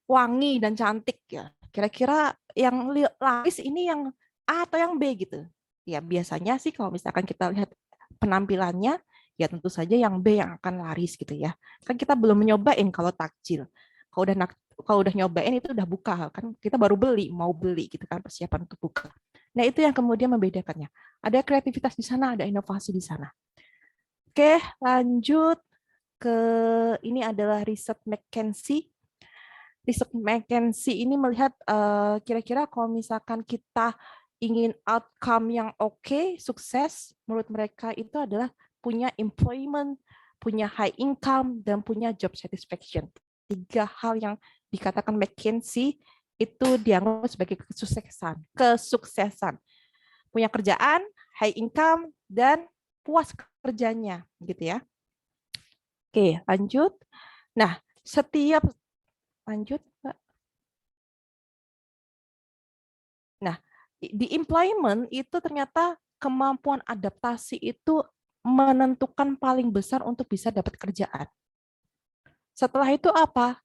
wangi dan cantik ya. Kira-kira yang laris ini yang A atau yang B gitu. Ya biasanya sih kalau misalkan kita lihat penampilannya, ya tentu saja yang B yang akan laris gitu ya. Kan kita belum nyobain kalau takjil. Kalau udah nyobain itu udah buka kan, kita baru mau beli gitu kan, persiapan untuk buka. Nah itu yang kemudian membedakannya. Ada kreativitas di sana, ada inovasi di sana. Oke, lanjut ke ini adalah riset McKinsey. Riset McKinsey ini melihat kira-kira kalau misalkan kita ingin outcome yang oke, sukses, menurut mereka itu adalah punya employment, punya high income, dan punya job satisfaction. 3 hal yang dikatakan McKinsey itu dianggap sebagai kesuksesan. Punya kerjaan, high income, dan puas kerjanya, gitu ya. Oke, lanjut. Nah, lanjut, Pak. Nah, di employment itu ternyata kemampuan adaptasi itu menentukan paling besar untuk bisa dapat kerjaan. Setelah itu apa?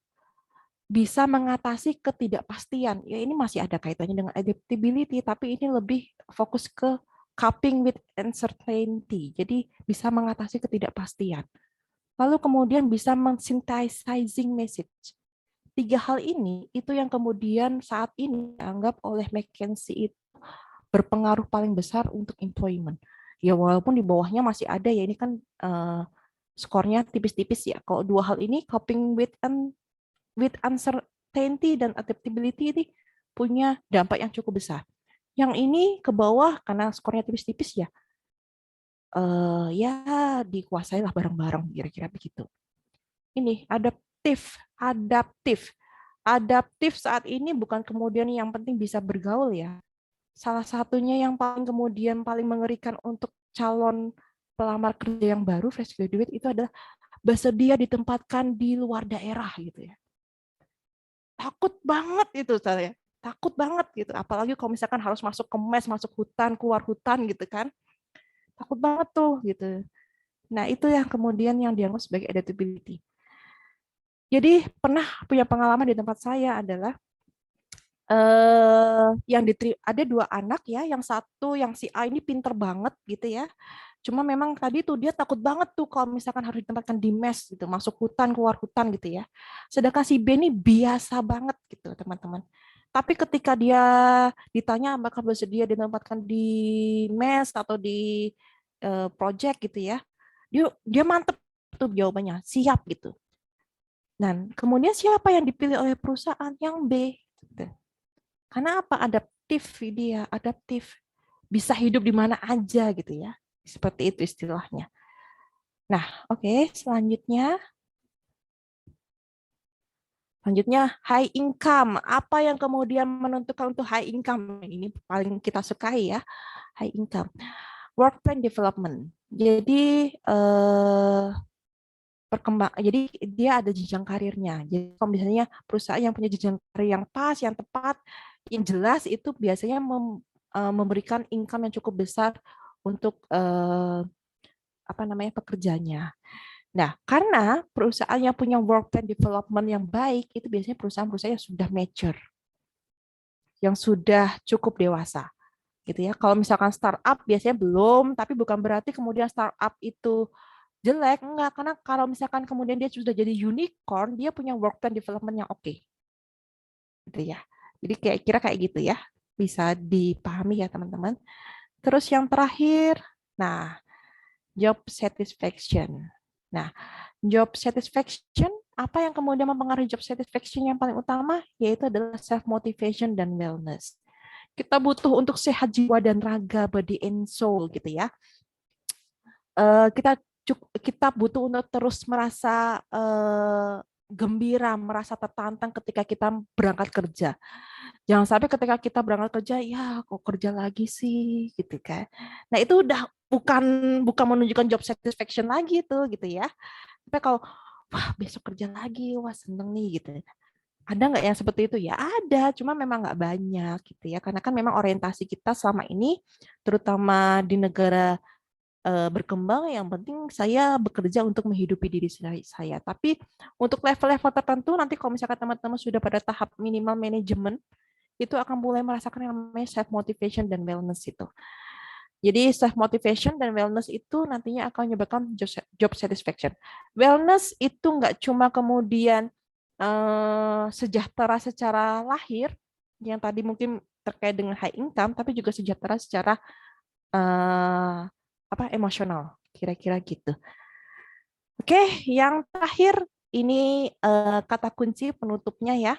Bisa mengatasi ketidakpastian. Ya ini masih ada kaitannya dengan adaptability, tapi ini lebih fokus ke coping with uncertainty. Jadi bisa mengatasi ketidakpastian. Lalu kemudian bisa men-synthesizing message. 3 hal ini itu yang kemudian saat ini dianggap oleh McKinsey itu berpengaruh paling besar untuk employment. Ya walaupun di bawahnya masih ada ya, ini kan skornya tipis-tipis ya. Kalau 2 hal ini, coping with uncertainty dan adaptability ini punya dampak yang cukup besar. Yang ini ke bawah karena skornya tipis-tipis ya, ya dikuasai lah bareng-bareng, kira-kira begitu. Ini adaptif saat ini bukan kemudian yang penting bisa bergaul ya. Salah satunya yang paling mengerikan untuk calon pelamar kerja yang baru fresh graduate itu adalah bersedia ditempatkan di luar daerah gitu ya. Takut banget itu saya. Takut banget gitu. Apalagi kalau misalkan harus masuk ke mes, masuk hutan, keluar hutan gitu kan. Takut banget tuh gitu. Nah, itu yang kemudian yang dianggap sebagai adaptability. Jadi pernah punya pengalaman di tempat saya adalah ada 2 anak ya, yang satu yang si A ini pinter banget gitu ya. Cuma memang tadi tuh dia takut banget tuh kalau misalkan harus ditempatkan di mes gitu, masuk hutan, keluar hutan gitu ya. Sedangkan si B ini biasa banget gitu, teman-teman. Tapi ketika dia ditanya apakah bersedia ditempatkan di mes atau di project gitu ya, dia mantep tuh jawabannya, siap gitu. Dan kemudian siapa yang dipilih oleh perusahaan? Yang B. Gitu. Karena apa? Adaptif. Bisa hidup di mana aja gitu ya. Seperti itu istilahnya. Nah, oke, selanjutnya high income. Apa yang kemudian menentukan untuk high income? Ini paling kita sukai ya, high income. Work plan development. Jadi jadi dia ada jenjang karirnya. Jadi kalau misalnya perusahaan yang punya jenjang karir yang pas, yang tepat, yang jelas itu biasanya memberikan income yang cukup besar untuk pekerjanya. Nah, karena perusahaan yang punya work plan development yang baik itu biasanya perusahaan-perusahaan yang sudah mature, yang sudah cukup dewasa, gitu ya. Kalau misalkan startup biasanya belum, tapi bukan berarti kemudian startup itu jelek, enggak. Karena kalau misalkan kemudian dia sudah jadi unicorn, dia punya work plan development yang oke, gitu ya. Jadi kira-kira kayak gitu ya, bisa dipahami ya teman-teman. Terus yang terakhir, nah job satisfaction. Nah, job satisfaction, apa yang kemudian mempengaruhi job satisfaction yang paling utama? Yaitu adalah self-motivation dan wellness. Kita butuh untuk sehat jiwa dan raga, body and soul gitu ya. Kita butuh untuk terus merasa gembira, merasa tertantang ketika kita berangkat kerja. Jangan sampai ketika kita berangkat kerja, ya kok kerja lagi sih, gitu kan. Nah itu bukan menunjukkan job satisfaction lagi tuh gitu ya. Tapi kalau wah besok kerja lagi, wah seneng nih gitu. Ada nggak yang seperti itu? Ya ada, cuma memang nggak banyak gitu ya. Karena kan memang orientasi kita selama ini, terutama di negara berkembang, yang penting saya bekerja untuk menghidupi diri saya. Tapi untuk level-level tertentu, nanti kalau misalkan teman-teman sudah pada tahap minimal manajemen, itu akan mulai merasakan yang namanya self-motivation dan wellness itu. Jadi self-motivation dan wellness itu nantinya akan menyebabkan job satisfaction. Wellness itu nggak cuma kemudian sejahtera secara lahir, yang tadi mungkin terkait dengan high income, tapi juga sejahtera secara emosional, kira-kira gitu. Oke, yang terakhir ini kata kunci penutupnya ya.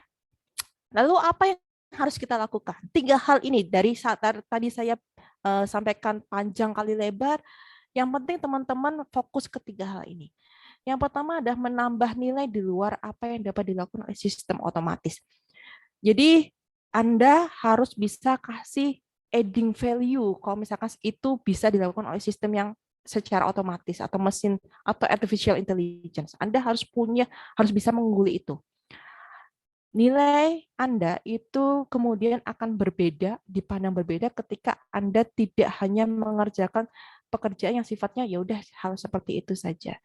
Lalu apa yang harus kita lakukan? 3 hal ini dari saat tadi saya sampaikan panjang kali lebar. Yang penting teman-teman fokus ke 3 hal ini. Yang pertama adalah menambah nilai di luar apa yang dapat dilakukan oleh sistem otomatis. Jadi Anda harus bisa kasih adding value kalau misalkan itu bisa dilakukan oleh sistem yang secara otomatis atau mesin atau artificial intelligence. Anda harus bisa mengungguli itu. Nilai Anda itu kemudian akan dipandang berbeda ketika Anda tidak hanya mengerjakan pekerjaan yang sifatnya ya udah hal seperti itu saja.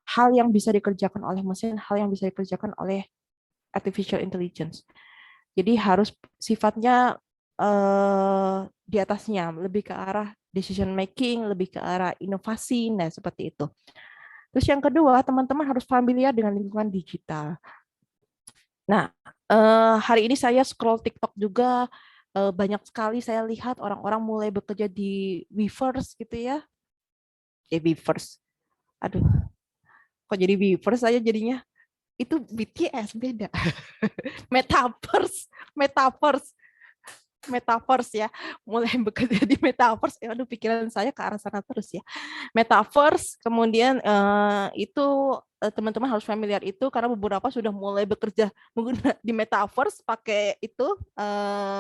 Hal yang bisa dikerjakan oleh mesin, hal yang bisa dikerjakan oleh artificial intelligence. Jadi harus sifatnya di atasnya, lebih ke arah decision making, lebih ke arah inovasi, nah seperti itu. Terus yang kedua, teman-teman harus familiar dengan lingkungan digital. Nah, hari ini saya scroll TikTok juga, banyak sekali saya lihat orang-orang mulai bekerja di Weverse gitu ya. Weverse. Aduh, kok jadi Weverse saya jadinya? Itu BTS beda. Metaverse ya, mulai bekerja di metaverse. Aduh, pikiran saya ke arah sana terus ya. Metaverse, kemudian itu teman-teman harus familiar itu karena beberapa sudah mulai bekerja di metaverse pakai itu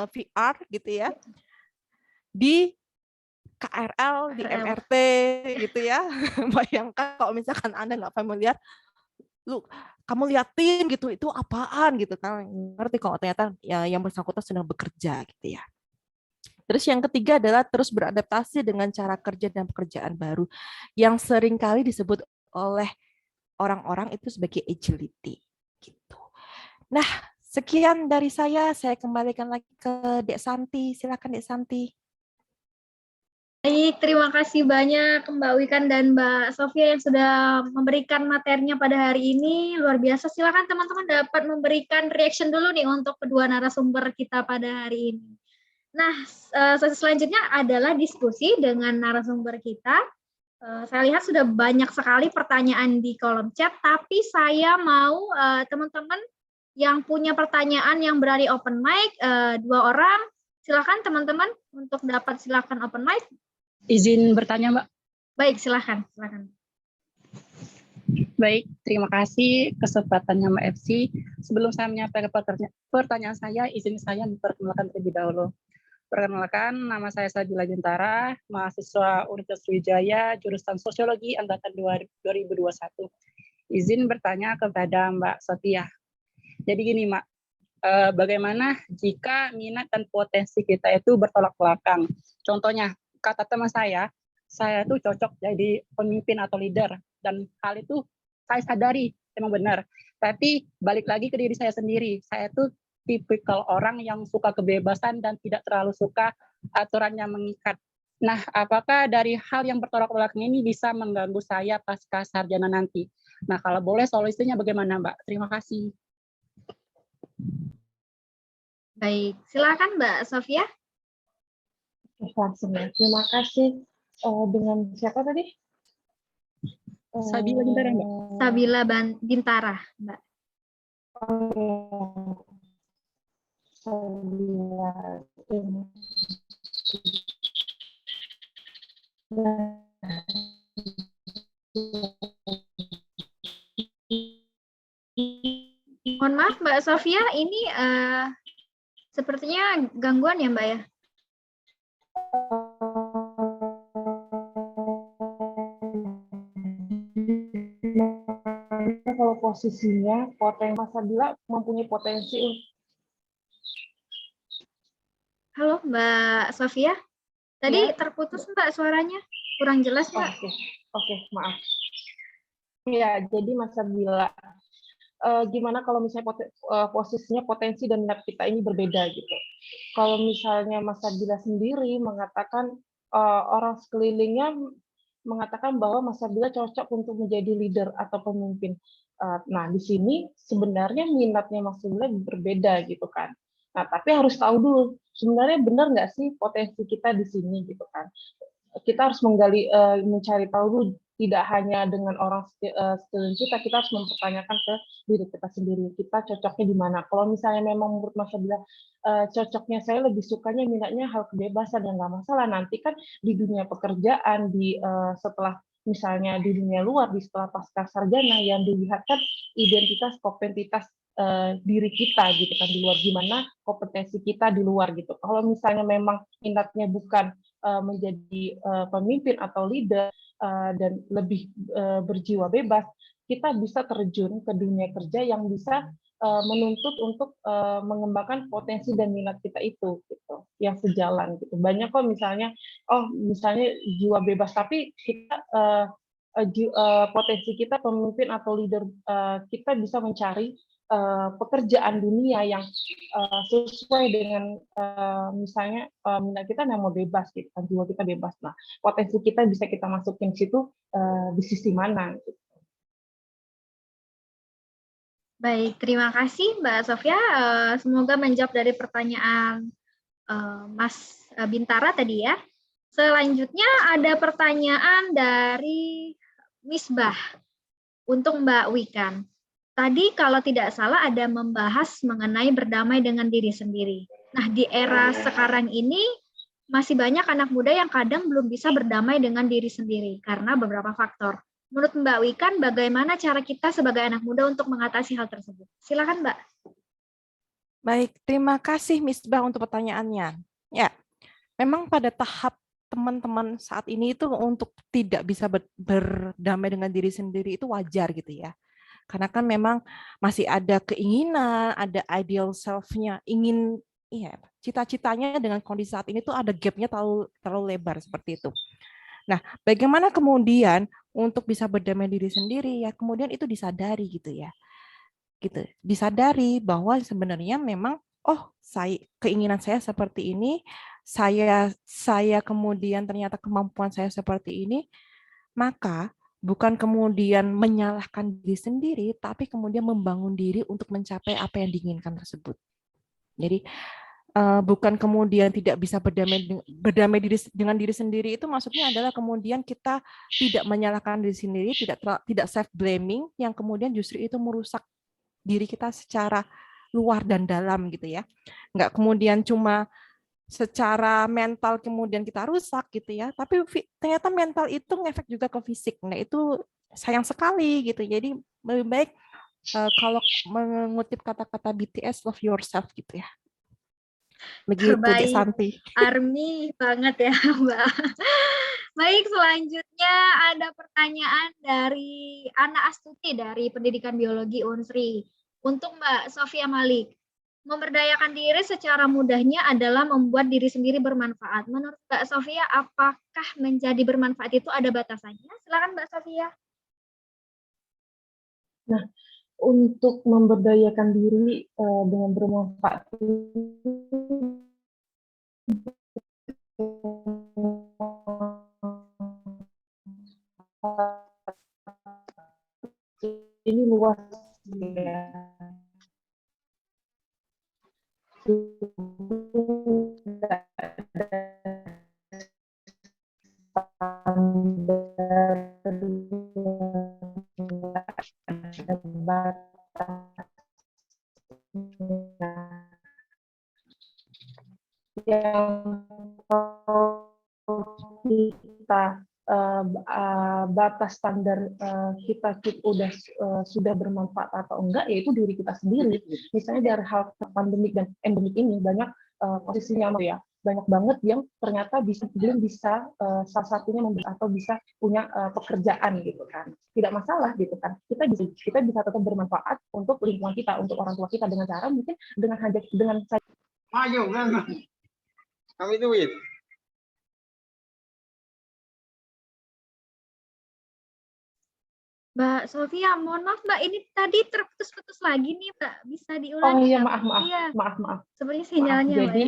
VR gitu ya, di KRL, di MRT gitu ya. Bayangkan kalau misalkan Anda nggak familiar, kamu liatin gitu, itu apaan gitu kan, ngerti kalau ternyata ya yang bersangkutan sedang bekerja gitu ya. Terus yang ketiga adalah terus beradaptasi dengan cara kerja dan pekerjaan baru yang seringkali disebut oleh orang-orang itu sebagai agility gitu. Nah, sekian dari saya kembalikan lagi ke Dek Santi. Silakan Dek Santi. Baik, terima kasih banyak Mbak Wikan dan Mbak Sofia yang sudah memberikan materinya pada hari ini. Luar biasa, silakan teman-teman dapat memberikan reaction dulu nih untuk kedua narasumber kita pada hari ini. Nah, sesi selanjutnya adalah diskusi dengan narasumber kita. Saya lihat sudah banyak sekali pertanyaan di kolom chat, tapi saya mau teman-teman yang punya pertanyaan yang berani open mic, 2 orang, silakan teman-teman untuk dapat silakan open mic. Izin bertanya, Mbak. Baik, silakan. Baik, terima kasih kesempatannya Mbak FC. Sebelum saya menyampaikan pertanyaan saya, izin saya memperkenalkan terlebih dahulu. Perkenalkan, nama saya Sabila Gintara, mahasiswa Universitas Sriwijaya, jurusan Sosiologi angkatan 2021. Izin bertanya kepada Mbak Sofia. Jadi gini, Mbak, bagaimana jika minat dan potensi kita itu bertolak belakang? Contohnya, kata teman saya tuh cocok jadi pemimpin atau leader, dan hal itu saya sadari memang benar. Tapi balik lagi ke diri saya sendiri, saya tuh tipikal orang yang suka kebebasan dan tidak terlalu suka aturan yang mengikat. Nah, apakah dari hal yang bertolak belakang ini bisa mengganggu saya pasca sarjana nanti? Nah, kalau boleh solusinya bagaimana, Mbak? Terima kasih. Baik, silakan Mbak Sofia. Langsung ya. Terima kasih. Dengan siapa tadi? Sabila Gintara, Mbak. Sabila Gintara, Mbak. Sabila. Mohon maaf Mbak Sofia, ini sepertinya gangguan ya Mbak ya? posisinya Mas Sabila mempunyai potensi. Halo Mbak Sofia, tadi Ya. terputus Mbak suaranya, kurang jelas Mbak. Oke, maaf. Ya, jadi Mas Sabila, gimana kalau misalnya posisinya potensi dan minat kita ini berbeda gitu. Kalau misalnya Mas Sabila sendiri mengatakan orang sekelilingnya mengatakan bahwa Mas Sabila cocok untuk menjadi leader atau pemimpin. Nah, di sini sebenarnya minatnya Mas Sabila berbeda gitu kan. Nah, tapi harus tahu dulu sebenarnya benar nggak sih potensi kita di sini gitu kan. Kita harus menggali, mencari tahu dulu, tidak hanya dengan orang sekeliling kita harus mempertanyakan ke diri kita sendiri, kita cocoknya di mana. Kalau misalnya memang menurut Mas Sabila cocoknya saya lebih sukanya minatnya hal kebebasan dan nggak masalah, nanti kan di dunia pekerjaan, setelah misalnya di dunia luar, setelah pasca sarjana yang dilihat kan identitas, kompetensitas diri kita gitu kan di luar, gimana kompetensi kita di luar gitu. Kalau misalnya memang minatnya bukan menjadi pemimpin atau leader dan lebih berjiwa bebas, kita bisa terjun ke dunia kerja yang bisa menuntut untuk mengembangkan potensi dan minat kita itu gitu, yang sejalan gitu. Banyak kok misalnya misalnya jiwa bebas tapi kita potensi kita pemimpin atau leader, kita bisa mencari pekerjaan dunia yang sesuai dengan misalnya minat kita yang mau bebas gitu kan, jiwa kita bebas. Nah, potensi kita bisa kita masukin situ di sisi mana gitu. Baik, terima kasih Mbak Sofia. Semoga menjawab dari pertanyaan Mas Bintara tadi ya. Selanjutnya ada pertanyaan dari Misbah untuk Mbak Wikan. Tadi kalau tidak salah ada membahas mengenai berdamai dengan diri sendiri. Nah, di era sekarang ini masih banyak anak muda yang kadang belum bisa berdamai dengan diri sendiri karena beberapa faktor. Menurut Mbak Wikan, bagaimana cara kita sebagai anak muda untuk mengatasi hal tersebut? Silakan Mbak. Baik, terima kasih Misbah untuk pertanyaannya. Ya, memang pada tahap teman-teman saat ini itu untuk tidak bisa berdamai dengan diri sendiri itu wajar gitu ya. Karena kan memang masih ada keinginan, ada ideal self-nya, ingin cita-citanya dengan kondisi saat ini tuh ada gap-nya terlalu lebar seperti itu. Nah, bagaimana kemudian untuk bisa berdamai diri sendiri ya, kemudian itu disadari gitu ya. Gitu. Disadari bahwa sebenarnya memang keinginan saya seperti ini, saya kemudian ternyata kemampuan saya seperti ini, maka bukan kemudian menyalahkan diri sendiri, tapi kemudian membangun diri untuk mencapai apa yang diinginkan tersebut. Jadi bukan kemudian tidak bisa berdamai dengan diri sendiri, itu maksudnya adalah kemudian kita tidak menyalahkan diri sendiri, tidak self blaming, yang kemudian justru itu merusak diri kita secara luar dan dalam gitu ya. Nggak kemudian cuma secara mental kemudian kita rusak gitu ya, tapi ternyata mental itu ngefek juga ke fisik. Nah itu sayang sekali gitu. Jadi lebih baik kalau mengutip kata-kata BTS, love yourself gitu ya. Begitu Dek Santi. Army banget ya Mbak. Baik, selanjutnya ada pertanyaan dari Ana Astuti dari Pendidikan Biologi Unsri. Untuk Mbak Sofia Malik. Memberdayakan diri secara mudahnya adalah membuat diri sendiri bermanfaat. Menurut Mbak Sofia, apakah menjadi bermanfaat itu ada batasannya? Silakan Mbak Sofia. Nah, untuk memberdayakan diri dengan bermanfaat ini luas ya. Yang kita batas standar kita sudah bermanfaat atau enggak, yaitu diri kita sendiri. Misalnya dari hal pandemik dan endemik ini banyak posisinya ya, banyak banget yang ternyata belum bisa salah satunya atau bisa punya pekerjaan gitu kan. Tidak masalah gitu kan. Kita bisa tetap bermanfaat untuk lingkungan kita, untuk orang tua kita dengan cara mungkin dengan Ayo, kami duit. Mbak Sofia, mohon maaf Mbak, ini tadi terputus-putus lagi nih Mbak, bisa Oh diulangi iya, nggak? maaf. Iya, Maaf. sebenarnya sinyalnya Mbak. Jadi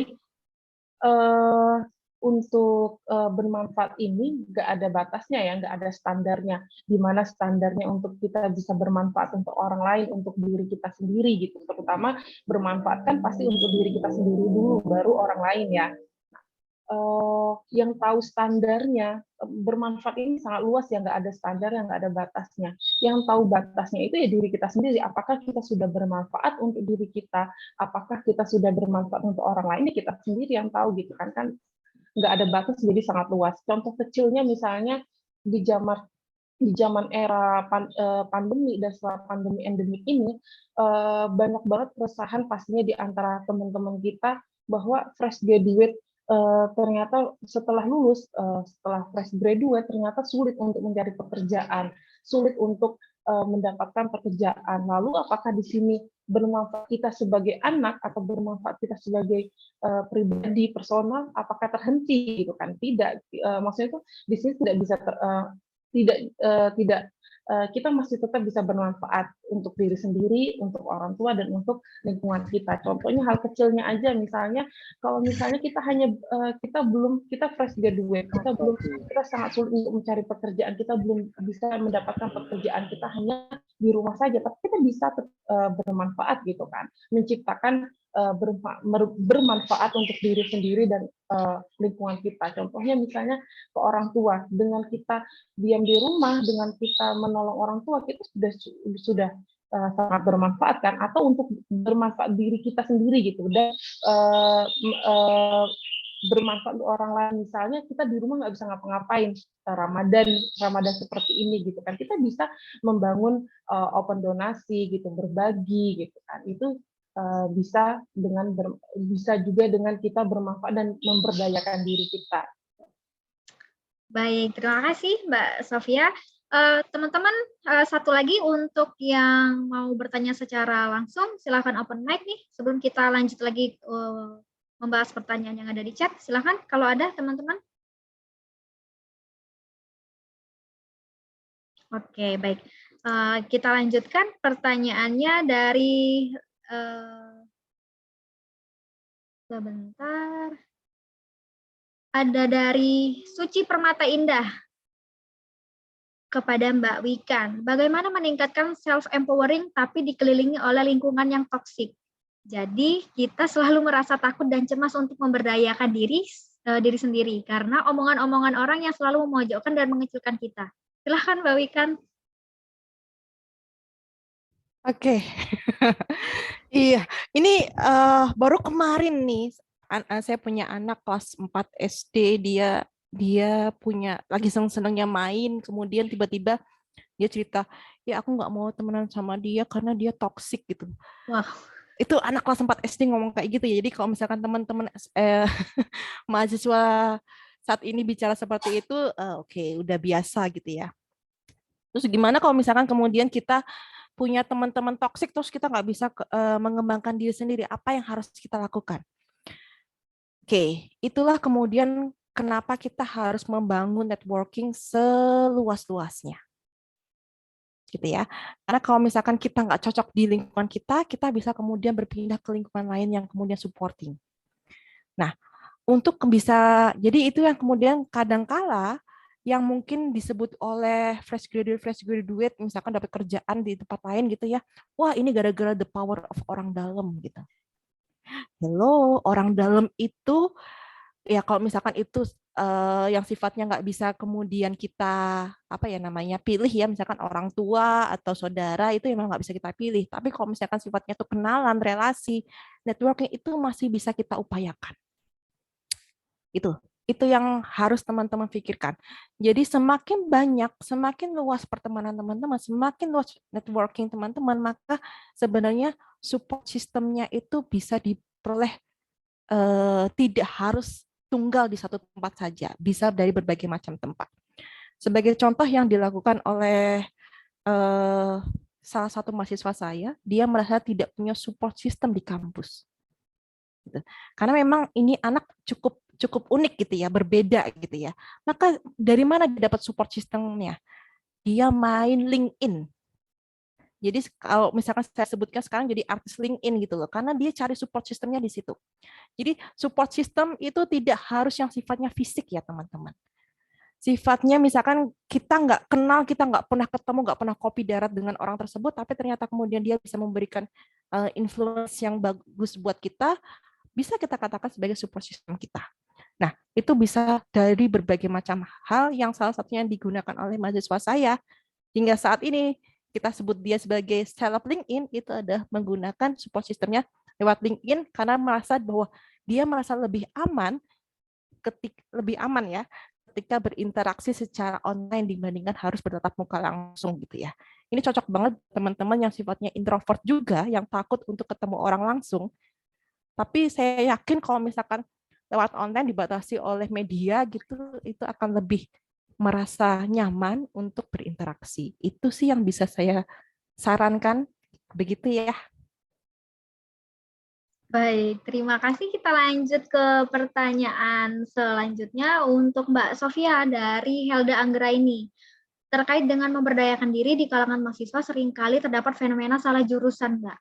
untuk bermanfaat ini nggak ada batasnya ya, nggak ada standarnya. Di mana standarnya untuk kita bisa bermanfaat untuk orang lain, untuk diri kita sendiri gitu. Terutama bermanfaat kan pasti untuk diri kita sendiri dulu, baru orang lain ya. Yang tahu standarnya, bermanfaat ini sangat luas ya, nggak ada standar, yang nggak ada batasnya. Yang tahu batasnya itu ya diri kita sendiri. Apakah kita sudah bermanfaat untuk diri kita? Apakah kita sudah bermanfaat untuk orang lain? Ini kita sendiri yang tahu gitu kan nggak ada batas, jadi sangat luas. Contoh kecilnya misalnya di zaman era pandemi dan setelah pandemi endemik ini, banyak banget keresahan pastinya di antara teman-teman kita bahwa fresh graduate ternyata setelah lulus, setelah fresh graduate ternyata sulit untuk mencari pekerjaan, sulit untuk mendapatkan pekerjaan. Lalu apakah di sini bermanfaat kita sebagai anak atau bermanfaat kita sebagai pribadi personal? Apakah terhenti gitu kan? Tidak. Maksudnya itu di sini tidak bisa tidak kita masih tetap bisa bermanfaat untuk diri sendiri, untuk orang tua, dan untuk lingkungan kita. Contohnya hal kecilnya aja, misalnya kalau misalnya kita fresh graduate, kita sangat sulit untuk mencari pekerjaan, kita belum bisa mendapatkan pekerjaan, kita hanya di rumah saja, tapi kita bisa bermanfaat gitu kan, menciptakan bermanfaat untuk diri sendiri dan lingkungan kita. Contohnya misalnya ke orang tua, dengan kita diam di rumah, dengan kita menolong orang tua, kita sudah sangat bermanfaat kan, atau untuk bermanfaat diri kita sendiri gitu, dan bermanfaat untuk orang lain. Misalnya kita di rumah nggak bisa ngapa-ngapain, Ramadan seperti ini gitu kan, kita bisa membangun open donasi gitu, berbagi gitu kan, itu bisa juga dengan kita bermanfaat dan memberdayakan diri kita. Baik, terima kasih Mbak Sofia. Teman-teman, satu lagi untuk yang mau bertanya secara langsung, silakan open mic nih. Sebelum kita lanjut lagi membahas pertanyaan yang ada di chat, silakan kalau ada teman-teman. Oke, baik. Kita lanjutkan pertanyaannya dari sebentar. Ada dari Suci Permata Indah kepada Mbak Wikan. Bagaimana meningkatkan self-empowering tapi dikelilingi oleh lingkungan yang toksik? Jadi kita selalu merasa takut dan cemas untuk memberdayakan diri sendiri karena omongan-omongan orang yang selalu memojokkan dan mengecilkan kita. Silahkan Mbak Wikan. Oke. Iya, ini baru kemarin nih saya punya anak kelas 4 SD, dia punya lagi seneng-senengnya main, kemudian tiba-tiba dia cerita, ya aku nggak mau temenan sama dia karena dia toksik gitu. Wah. Itu anak kelas 4 SD ngomong kayak gitu ya. Jadi kalau misalkan teman-teman mahasiswa saat ini bicara seperti itu, oke, udah biasa gitu ya. Terus gimana kalau misalkan kemudian kita punya teman-teman toksik terus kita nggak bisa mengembangkan diri sendiri, apa yang harus kita lakukan? Oke, itulah kemudian kenapa kita harus membangun networking seluas-luasnya. Gitu ya. Karena kalau misalkan kita nggak cocok di lingkungan kita bisa kemudian berpindah ke lingkungan lain yang kemudian supporting. Nah, untuk bisa, jadi itu yang kemudian kadangkala yang mungkin disebut oleh fresh graduate, misalkan dapat kerjaan di tempat lain gitu ya, wah ini gara-gara the power of orang dalam gitu. Hello, orang dalam itu ya kalau misalkan itu yang sifatnya nggak bisa kemudian kita pilih ya, misalkan orang tua atau saudara itu memang nggak bisa kita pilih. Tapi kalau misalkan sifatnya itu kenalan, relasi, networking itu masih bisa kita upayakan. Itu yang harus teman-teman pikirkan. Jadi semakin banyak, semakin luas pertemanan teman-teman, semakin luas networking teman-teman, maka sebenarnya support sistemnya itu bisa diperoleh tidak harus tunggal di satu tempat saja, bisa dari berbagai macam tempat. Sebagai contoh yang dilakukan oleh salah satu mahasiswa saya, dia merasa tidak punya support system di kampus. Gitu. Karena memang ini anak cukup unik gitu ya, berbeda gitu ya. Maka dari mana dia dapat support systemnya? Dia main LinkedIn. Jadi kalau misalkan saya sebutkan sekarang jadi artis LinkedIn gitu loh, karena dia cari support systemnya di situ. Jadi support system itu tidak harus yang sifatnya fisik ya teman-teman. Sifatnya misalkan kita nggak kenal, kita nggak pernah ketemu, nggak pernah kopi darat dengan orang tersebut, tapi ternyata kemudian dia bisa memberikan influence yang bagus buat kita, bisa kita katakan sebagai support system kita. Nah, itu bisa dari berbagai macam hal yang salah satunya yang digunakan oleh mahasiswa saya. Hingga saat ini, kita sebut dia sebagai seleb LinkedIn, itu adalah menggunakan support systemnya lewat LinkedIn karena merasa bahwa dia merasa lebih aman ya ketika berinteraksi secara online dibandingkan harus bertatap muka langsung gitu ya. Ini cocok banget teman-teman yang sifatnya introvert juga, yang takut untuk ketemu orang langsung. Tapi saya yakin kalau misalkan lewat online dibatasi oleh media gitu, itu akan lebih merasa nyaman untuk berinteraksi. Itu sih yang bisa saya sarankan. Begitu ya. Baik, terima kasih. Kita lanjut ke pertanyaan selanjutnya untuk Mbak Sofia dari Helda Anggraini. Terkait dengan memberdayakan diri di kalangan mahasiswa, seringkali terdapat fenomena salah jurusan, Mbak.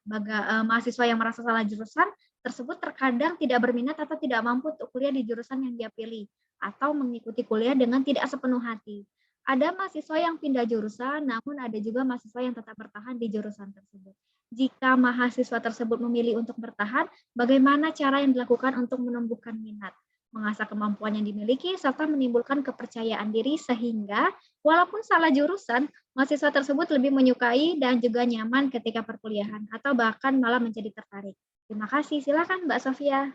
Mahasiswa yang merasa salah jurusan tersebut terkadang tidak berminat atau tidak mampu untuk kuliah di jurusan yang dia pilih, atau mengikuti kuliah dengan tidak sepenuh hati. Ada mahasiswa yang pindah jurusan, namun ada juga mahasiswa yang tetap bertahan di jurusan tersebut. Jika mahasiswa tersebut memilih untuk bertahan, bagaimana cara yang dilakukan untuk menumbuhkan minat, mengasah kemampuan yang dimiliki, serta menimbulkan kepercayaan diri sehingga walaupun salah jurusan, mahasiswa tersebut lebih menyukai dan juga nyaman ketika perkuliahan atau bahkan malah menjadi tertarik. Terima kasih. Silakan Mbak Sofia.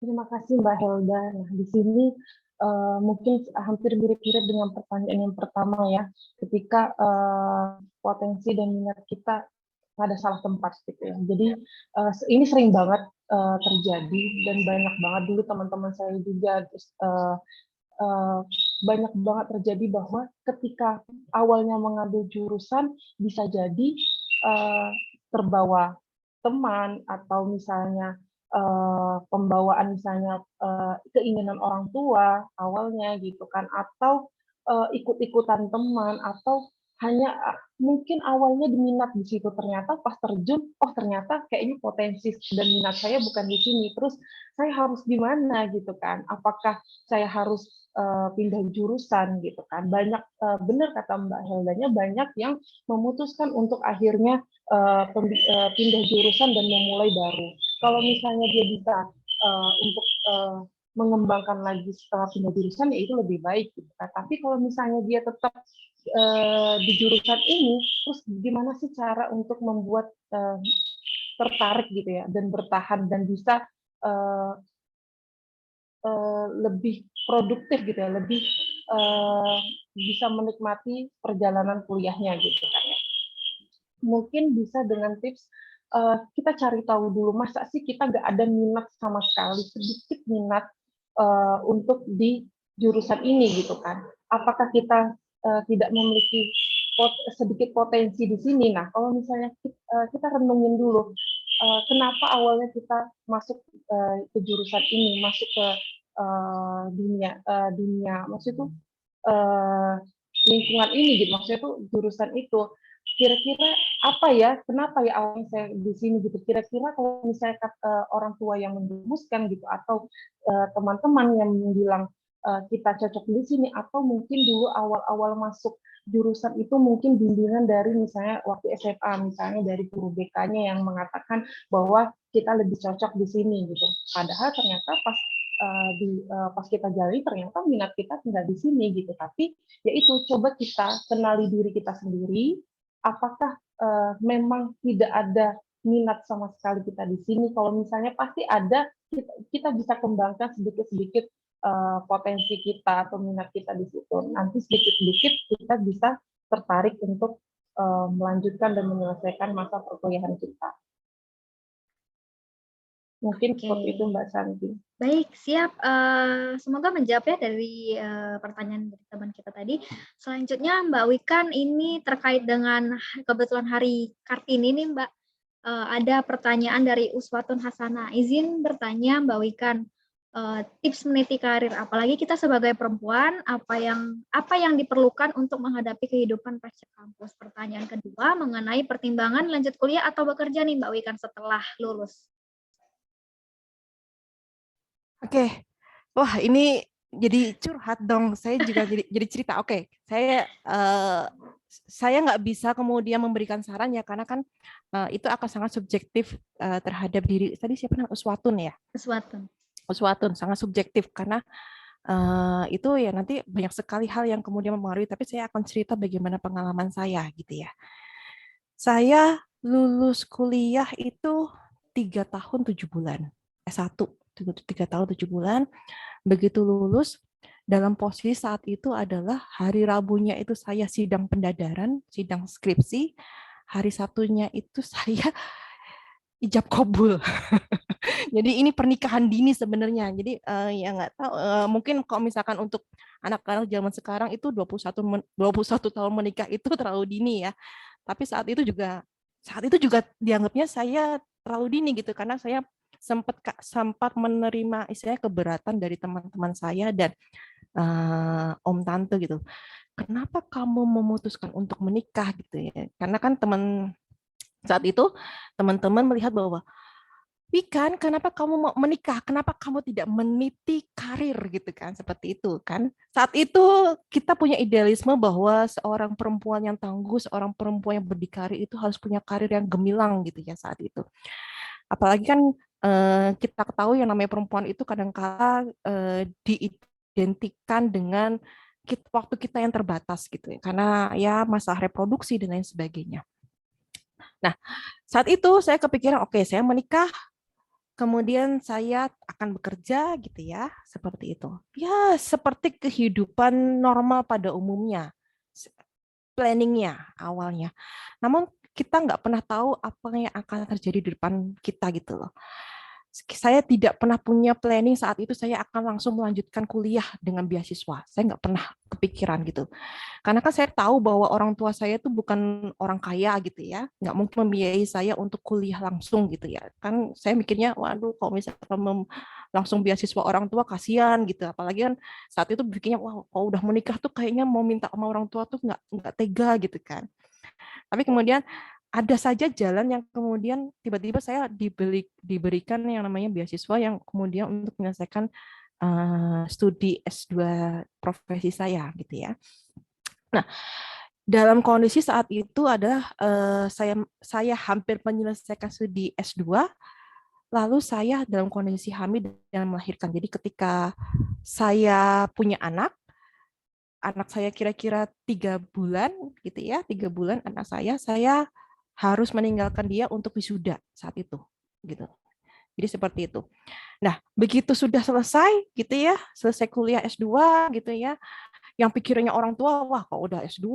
Terima kasih Mbak Helda. Nah, di sini mungkin hampir mirip-mirip dengan pertanyaan yang pertama ya, ketika potensi dan minat kita pada salah tempat gitu ya. Jadi ini sering banget terjadi dan banyak banget dulu teman-teman saya juga banyak banget terjadi bahwa ketika awalnya mengambil jurusan bisa jadi terbawa teman atau misalnya pembawaan misalnya keinginan orang tua awalnya gitu kan, atau ikut-ikutan teman, atau hanya mungkin awalnya diminat di situ, ternyata pas terjun oh ternyata kayaknya potensi dan minat saya bukan di sini, terus saya harus gimana gitu kan, apakah saya harus pindah jurusan gitu kan. Banyak benar kata Mbak Heldanya, banyak yang memutuskan untuk akhirnya pindah jurusan dan memulai baru. Kalau misalnya dia bisa untuk mengembangkan lagi setelah pindah jurusan, ya itu lebih baik gitu kan. Tapi kalau misalnya dia tetap di jurusan ini, terus gimana sih cara untuk membuat tertarik gitu ya dan bertahan dan bisa lebih produktif gitu ya, lebih bisa menikmati perjalanan kuliahnya gitu kan ya. Mungkin bisa dengan tips kita cari tahu dulu, masa sih kita nggak ada minat sama sekali, sedikit minat untuk di jurusan ini gitu kan. Apakah kita tidak memiliki sedikit potensi di sini? Nah, kalau misalnya kita renungin dulu, kenapa awalnya kita masuk ke jurusan ini, masuk ke dunia maksud itu lingkungan ini gitu, maksudnya itu jurusan itu, kira-kira apa ya, kenapa ya awalnya saya di sini gitu, kira-kira kalau misalnya orang tua yang menjerumuskan gitu, atau teman-teman yang bilang kita cocok di sini, atau mungkin dulu awal-awal masuk jurusan itu mungkin bimbingan dari misalnya waktu SMA, misalnya dari guru BK-nya yang mengatakan bahwa kita lebih cocok di sini gitu. Padahal ternyata pas kita jalani ternyata minat kita tinggal di sini gitu. Tapi ya itu, coba kita kenali diri kita sendiri, apakah memang tidak ada minat sama sekali kita di sini. Kalau misalnya pasti ada, kita bisa kembangkan sedikit-sedikit potensi kita atau minat kita di situ. Nanti sedikit-sedikit kita bisa tertarik untuk melanjutkan dan menyelesaikan masa perkuliahan kita. Mungkin Oke. seperti itu Mbak Santi. Baik, siap. Semoga menjawabnya dari pertanyaan dari teman kita tadi. Selanjutnya Mbak Wikan, ini terkait dengan kebetulan Hari Kartini nih Mbak. Ada pertanyaan dari Uswatun Hasana. Izin bertanya Mbak Wikan, tips meniti karir, apalagi kita sebagai perempuan, apa yang diperlukan untuk menghadapi kehidupan pasca kampus. Pertanyaan kedua mengenai pertimbangan lanjut kuliah atau bekerja nih Mbak Wikan setelah lulus. Oke, wah ini jadi curhat dong. Saya juga jadi cerita. Oke, saya nggak bisa kemudian memberikan saran ya, karena kan itu akan sangat subjektif terhadap diri. Tadi siapa namanya? Uswatun ya? Uswatun. Uswatun sangat subjektif karena itu ya nanti banyak sekali hal yang kemudian mempengaruhi. Tapi saya akan cerita bagaimana pengalaman saya gitu ya. Saya lulus kuliah itu 3 tahun 7 bulan. S1 3 tahun 7 bulan. Begitu lulus, dalam posisi saat itu adalah hari Rabunya itu saya sidang pendadaran, sidang skripsi. Hari Sabtunya itu saya ijab kabul. Jadi ini pernikahan dini sebenarnya. Jadi ya nggak tahu, mungkin kalau misalkan untuk anak-anak zaman sekarang itu 21 tahun menikah itu terlalu dini ya. Tapi saat itu juga dianggapnya saya terlalu dini gitu, karena saya sempat menerima istilahnya keberatan dari teman-teman saya dan om tante gitu. Kenapa kamu memutuskan untuk menikah gitu ya? Karena kan saat itu teman-teman melihat bahwa Wikan, kenapa kamu mau menikah? Kenapa kamu tidak meniti karir gitu kan? Seperti itu kan. Saat itu kita punya idealisme bahwa seorang perempuan yang tangguh, seorang perempuan yang berdikari itu harus punya karir yang gemilang gitu ya saat itu. Apalagi kan kita ketahui yang namanya perempuan itu kadang-kala diidentikan dengan waktu kita yang terbatas gitu ya. Karena ya masalah reproduksi dan lain sebagainya. Nah, saat itu saya kepikiran, oke, saya menikah, kemudian saya akan bekerja gitu ya, seperti itu. Ya, seperti kehidupan normal pada umumnya, planningnya awalnya. Namun kita nggak pernah tahu apa yang akan terjadi di depan kita gitu loh. Saya tidak pernah punya planning saat itu saya akan langsung melanjutkan kuliah dengan beasiswa. Saya nggak pernah kepikiran gitu. Karena kan saya tahu bahwa orang tua saya itu bukan orang kaya gitu ya, nggak mungkin membiayai saya untuk kuliah langsung gitu ya. Kan saya mikirnya, waduh, kalau misalkan langsung beasiswa orang tua kasihan gitu. Apalagi kan saat itu bikinnya, wah, kalau udah menikah tuh kayaknya mau minta sama orang tua tuh nggak tega gitu kan. Tapi kemudian ada saja jalan yang kemudian tiba-tiba saya diberikan yang namanya beasiswa yang kemudian untuk menyelesaikan studi S2 profesi saya gitu ya. Nah, dalam kondisi saat itu adalah saya hampir menyelesaikan studi S2, lalu saya dalam kondisi hamil dan melahirkan. Jadi ketika saya punya anak saya kira-kira 3 bulan gitu ya, 3 bulan anak saya harus meninggalkan dia untuk wisuda saat itu gitu. Jadi seperti itu. Nah, begitu sudah selesai gitu ya, selesai kuliah S2 gitu ya, yang pikirannya orang tua, wah kalau udah S2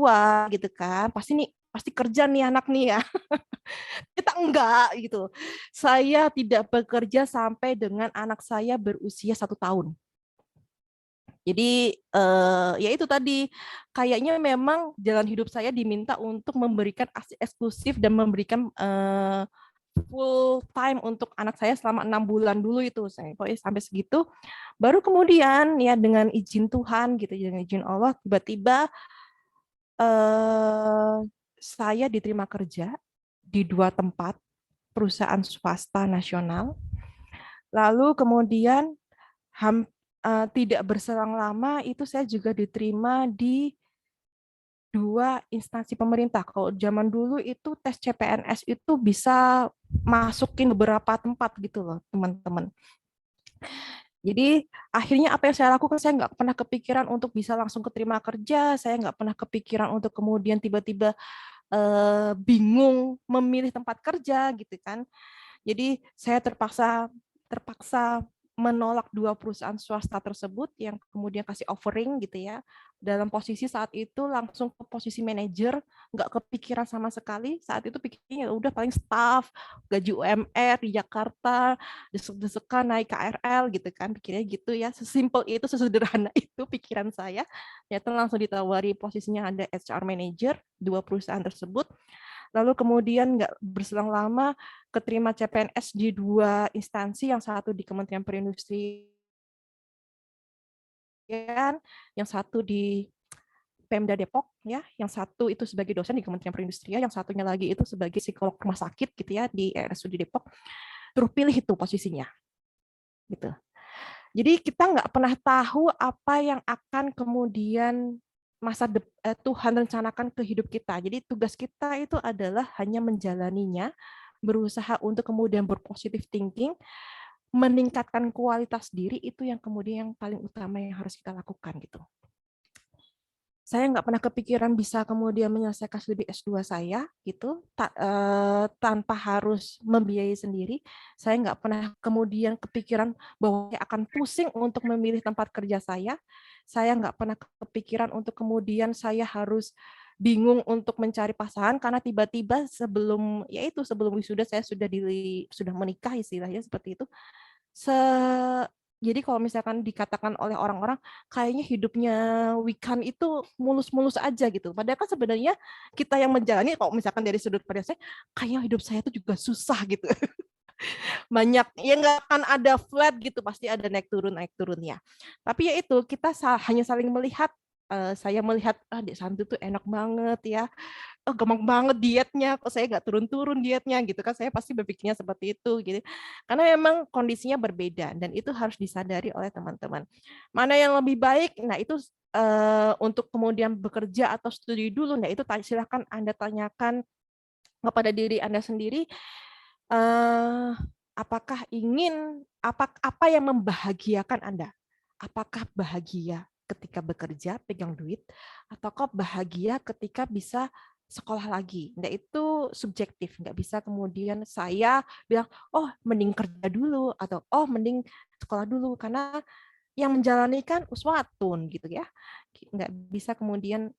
gitu kan, pasti kerja nih anak nih ya. Kita enggak gitu. Saya tidak bekerja sampai dengan anak saya berusia 1 tahun. Jadi ya itu tadi, kayaknya memang jalan hidup saya diminta untuk memberikan ASI eksklusif dan memberikan full time untuk anak saya selama 6 bulan dulu itu. Saya pokoknya sampai segitu. Baru kemudian ya dengan izin Tuhan gitu, dengan izin Allah, tiba-tiba saya diterima kerja di 2 tempat perusahaan swasta nasional. Lalu kemudian tidak berselang lama itu saya juga diterima di 2 instansi pemerintah. Kalau zaman dulu itu tes CPNS itu bisa masukin beberapa tempat gitu loh, teman-teman. Jadi akhirnya apa yang saya lakukan, saya nggak pernah kepikiran untuk bisa langsung keterima kerja, saya nggak pernah kepikiran untuk kemudian tiba-tiba bingung memilih tempat kerja gitu kan. Jadi saya terpaksa menolak 2 perusahaan swasta tersebut yang kemudian kasih offering gitu ya. Dalam posisi saat itu langsung ke posisi manajer, nggak kepikiran sama sekali. Saat itu pikirnya udah paling staff, gaji UMR di Jakarta, desek-desekan naik KRL gitu kan, pikirnya gitu ya. Sesimpel itu, sesederhana itu pikiran saya. Ternyata langsung ditawari posisinya ada HR manager 2 perusahaan tersebut. Lalu kemudian nggak berselang lama keterima CPNS di 2 instansi, yang satu di Kementerian Perindustrian, yang satu di Pemda Depok ya, yang satu itu sebagai dosen di Kementerian Perindustrian, yang satunya lagi itu sebagai psikolog rumah sakit gitu ya di RSUD Depok. Terpilih itu posisinya. Gitu. Jadi kita nggak pernah tahu apa yang akan kemudian Tuhan rencanakan ke hidup kita. Jadi tugas kita itu adalah hanya menjalaninya, berusaha untuk kemudian berpositif thinking, meningkatkan kualitas diri, itu yang kemudian yang paling utama yang harus kita lakukan gitu. Saya nggak pernah kepikiran bisa kemudian menyelesaikan studi S2 saya gitu tanpa harus membiayai sendiri. Saya nggak pernah kemudian kepikiran bahwa saya akan pusing untuk memilih tempat kerja saya. Saya nggak pernah kepikiran untuk kemudian saya harus bingung untuk mencari pasangan karena tiba-tiba sebelum wisuda saya sudah menikah, istilahnya seperti itu. Jadi kalau misalkan dikatakan oleh orang-orang kayaknya hidupnya Wikan itu mulus-mulus aja gitu. Padahal kan sebenarnya kita yang menjalani, kalau misalkan dari sudut pandang saya, kayaknya hidup saya itu juga susah gitu. Banyak ya, nggak akan ada flat gitu, pasti ada naik turun ya. Tapi ya itu, kita hanya saling melihat. Saya melihat Dek Santi tuh enak banget ya, gampang banget dietnya, kok saya nggak turun-turun dietnya gitu kan. Saya pasti berpikirnya seperti itu gitu, karena memang kondisinya berbeda dan itu harus disadari oleh teman-teman. Mana yang lebih baik, nah itu untuk kemudian bekerja atau studi dulu, nah itu silakan Anda tanyakan kepada diri Anda sendiri, apakah apa yang membahagiakan Anda? Apakah bahagia ketika bekerja, pegang duit, ataukah bahagia ketika bisa sekolah lagi? Nah, itu subjektif, nggak bisa kemudian saya bilang, oh mending kerja dulu, atau oh mending sekolah dulu, karena yang menjalani kan uswatun gitu ya. Nggak bisa kemudian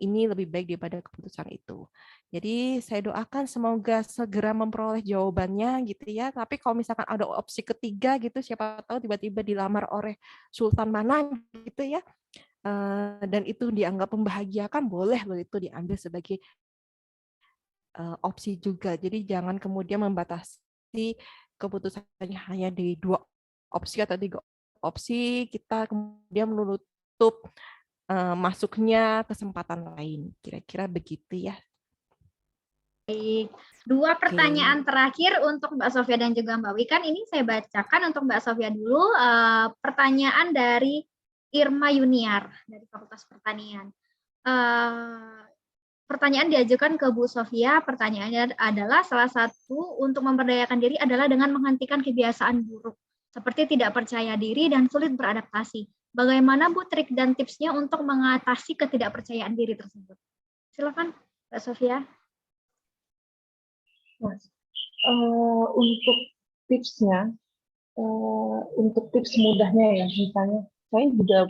ini lebih baik daripada keputusan itu. Jadi saya doakan semoga segera memperoleh jawabannya gitu ya. Tapi kalau misalkan ada opsi ketiga gitu, siapa tahu tiba-tiba dilamar oleh sultan mana gitu ya, dan itu dianggap membahagiakan, boleh loh itu diambil sebagai opsi juga. Jadi jangan kemudian membatasi keputusannya hanya di 2 opsi atau 3 opsi, kita kemudian menutup masuknya kesempatan lain. Kira-kira begitu ya. Baik, 2 pertanyaan terakhir untuk Mbak Sofia dan juga Mbak Wikan. Ini saya bacakan untuk Mbak Sofia dulu. Pertanyaan dari Irma Yuniar dari Fakultas Pertanian. Pertanyaan diajukan ke Bu Sofia. Pertanyaannya adalah, salah satu untuk memberdayakan diri adalah dengan menghentikan kebiasaan buruk, seperti tidak percaya diri dan sulit beradaptasi. Bagaimana Bu trik dan tipsnya untuk mengatasi ketidakpercayaan diri tersebut? Silakan Mbak Sofia. Untuk tipsnya, untuk tips mudahnya ya, misalnya saya juga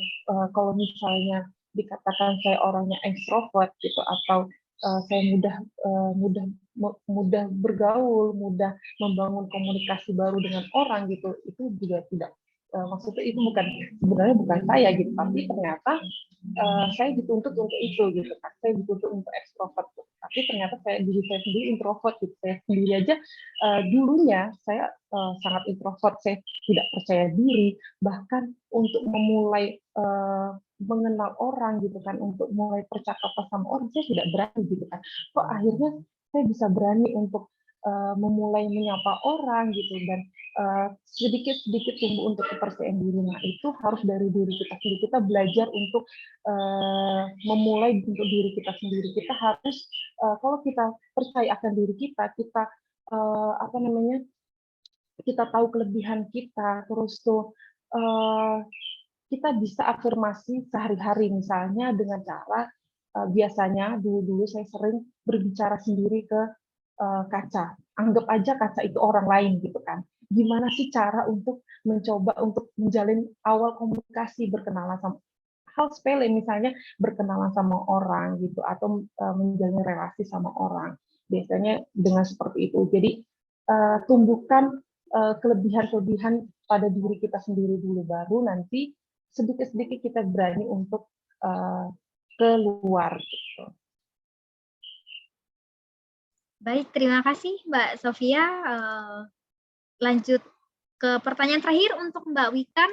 kalau misalnya dikatakan saya orangnya ekstrovert gitu, atau saya mudah bergaul, mudah membangun komunikasi baru dengan orang gitu, itu juga tidak, maksudnya itu sebenarnya bukan saya gitu, tapi ternyata saya dituntut untuk itu gitu kan, saya dituntut untuk ekstrovert, tapi ternyata diri saya sendiri introvert gitu. Saya sendiri aja dulunya saya sangat introvert, saya tidak percaya diri, bahkan untuk memulai mengenal orang gitu kan, untuk mulai percakapan sama orang saya tidak berani gitu kan. Kok akhirnya saya bisa berani untuk memulai menyapa orang gitu, dan sedikit-sedikit tumbuh untuk kepercayaan diri. Nah, itu harus dari diri kita sendiri. Kita belajar untuk memulai untuk diri kita sendiri. Kita harus kalau kita percaya akan diri kita, kita kita tahu kelebihan kita, terus tuh kita bisa afirmasi sehari-hari, misalnya dengan cara biasanya dulu saya sering berbicara sendiri ke kaca. Anggap aja kaca itu orang lain gitu kan. gimana sih cara untuk mencoba untuk menjalin awal komunikasi, berkenalan sama hal sepele, misalnya berkenalan sama orang gitu, atau menjalin relasi sama orang. Biasanya dengan seperti itu. Jadi tumbuhkan kelebihan-kelebihan pada diri kita sendiri dulu, baru nanti sedikit-sedikit kita berani untuk keluar gitu. Baik, terima kasih Mbak Sofia. Lanjut ke pertanyaan terakhir untuk Mbak Wikan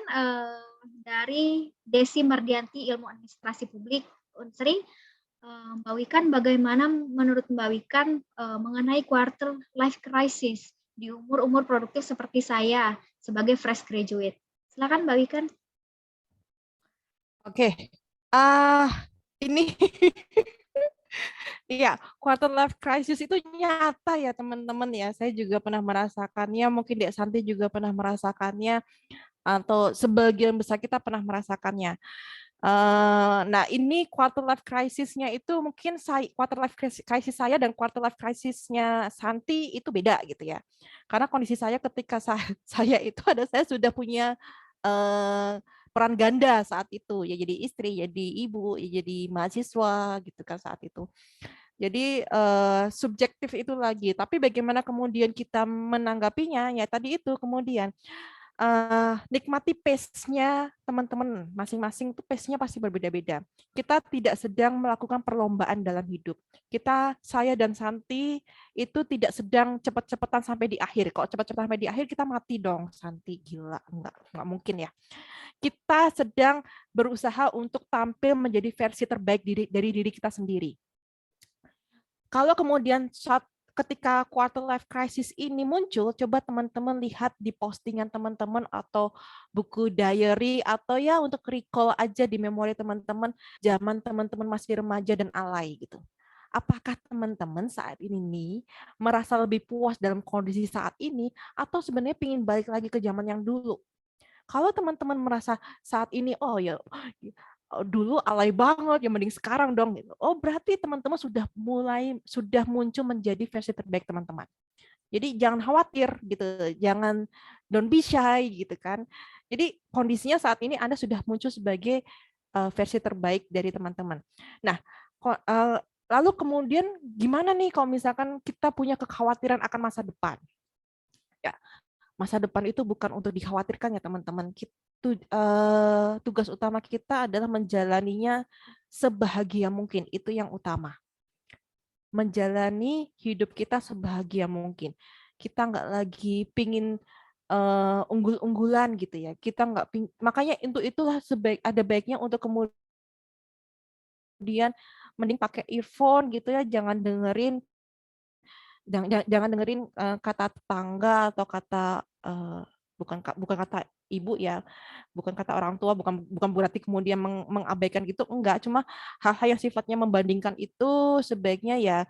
dari Desi Mardianti, Ilmu Administrasi Publik, Unsri. Mbak Wikan, bagaimana menurut Mbak Wikan mengenai quarter life crisis di umur-umur produktif seperti saya sebagai fresh graduate? Silakan Mbak Wikan. Oke, ini iya, quarter life crisis itu nyata ya teman-teman ya. Saya juga pernah merasakannya, mungkin Dek Santi juga pernah merasakannya, atau sebagian besar kita pernah merasakannya. Nah, ini quarter life crisis-nya itu mungkin quarter life crisis saya dan quarter life crisis-nya Santi itu beda gitu ya. Karena kondisi saya ketika saya itu saya sudah punya peran ganda saat itu, ya jadi istri, jadi ibu, ya jadi mahasiswa gitu kan saat itu. Jadi subjektif itu lagi, tapi bagaimana kemudian kita menanggapinya, ya tadi itu kemudian nikmati pace-nya teman-teman masing-masing, itu pace-nya pasti berbeda-beda. Kita tidak sedang melakukan perlombaan dalam hidup. Saya dan Santi itu tidak sedang cepat-cepatan sampai di akhir. Kalau cepat-cepat sampai di akhir kita mati dong, Santi, gila, enggak mungkin ya. Kita sedang berusaha untuk tampil menjadi versi terbaik dari diri kita sendiri. Kalau kemudian ketika quarter life crisis ini muncul, coba teman-teman lihat di postingan teman-teman atau buku diary, atau ya untuk recall aja di memori teman-teman zaman teman-teman masih remaja dan alay gitu. Apakah teman-teman saat ini nih merasa lebih puas dalam kondisi saat ini, atau sebenarnya ingin balik lagi ke zaman yang dulu? Kalau teman-teman merasa saat ini, oh ya dulu alay banget, ya mending sekarang dong. Oh berarti teman-teman sudah muncul menjadi versi terbaik teman-teman. Jadi jangan khawatir gitu, jangan don't be shy gitu kan. Jadi kondisinya saat ini Anda sudah muncul sebagai versi terbaik dari teman-teman. Nah, lalu kemudian gimana nih kalau misalkan kita punya kekhawatiran akan masa depan? Ya, masa depan itu bukan untuk dikhawatirkan ya teman-teman. Tugas utama kita adalah menjalaninya sebahagia mungkin. Itu yang utama. Menjalani hidup kita sebahagia mungkin. Kita nggak lagi pingin unggul-unggulan gitu ya. Kita nggak makanya untuk itulah ada baiknya untuk kemudian mending pakai earphone gitu ya, jangan dengerin kata tetangga atau kata bukan kata ibu ya, bukan kata orang tua, bukan berarti kemudian mengabaikan gitu, enggak, cuma hal-hal yang sifatnya membandingkan itu sebaiknya ya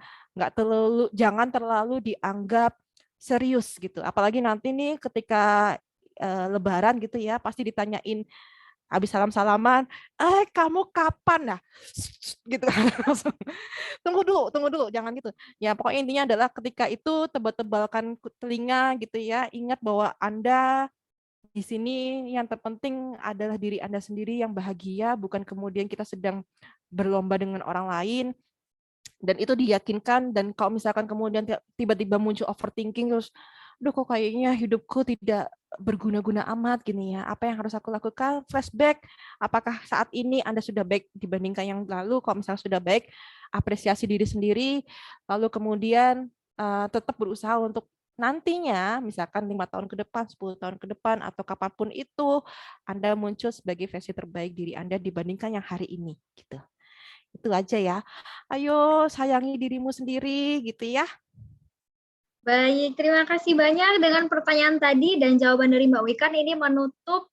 jangan terlalu dianggap serius gitu. Apalagi nanti nih ketika Lebaran gitu ya, pasti ditanyain habis salam-salaman, kamu kapan ya? Gitu kan. Tunggu dulu, jangan gitu. Ya pokoknya intinya adalah ketika itu tebal-tebalkan telinga gitu ya, ingat bahwa Anda di sini yang terpenting adalah diri Anda sendiri yang bahagia, bukan kemudian kita sedang berlomba dengan orang lain. Dan itu diyakinkan, dan kalau misalkan kemudian tiba-tiba muncul overthinking terus, duh kok kayaknya hidupku tidak berguna-guna amat gini ya, apa yang harus aku lakukan? Flashback, apakah saat ini Anda sudah baik dibandingkan yang lalu? Kalau misalnya sudah baik, apresiasi diri sendiri, lalu kemudian tetap berusaha untuk nantinya, misalkan 5 tahun ke depan, 10 tahun ke depan, atau kapanpun itu, Anda muncul sebagai versi terbaik diri Anda dibandingkan yang hari ini. Gitu. Itu aja ya. Ayo sayangi dirimu sendiri gitu ya. Baik, terima kasih banyak dengan pertanyaan tadi dan jawaban dari Mbak Wikan. Ini menutup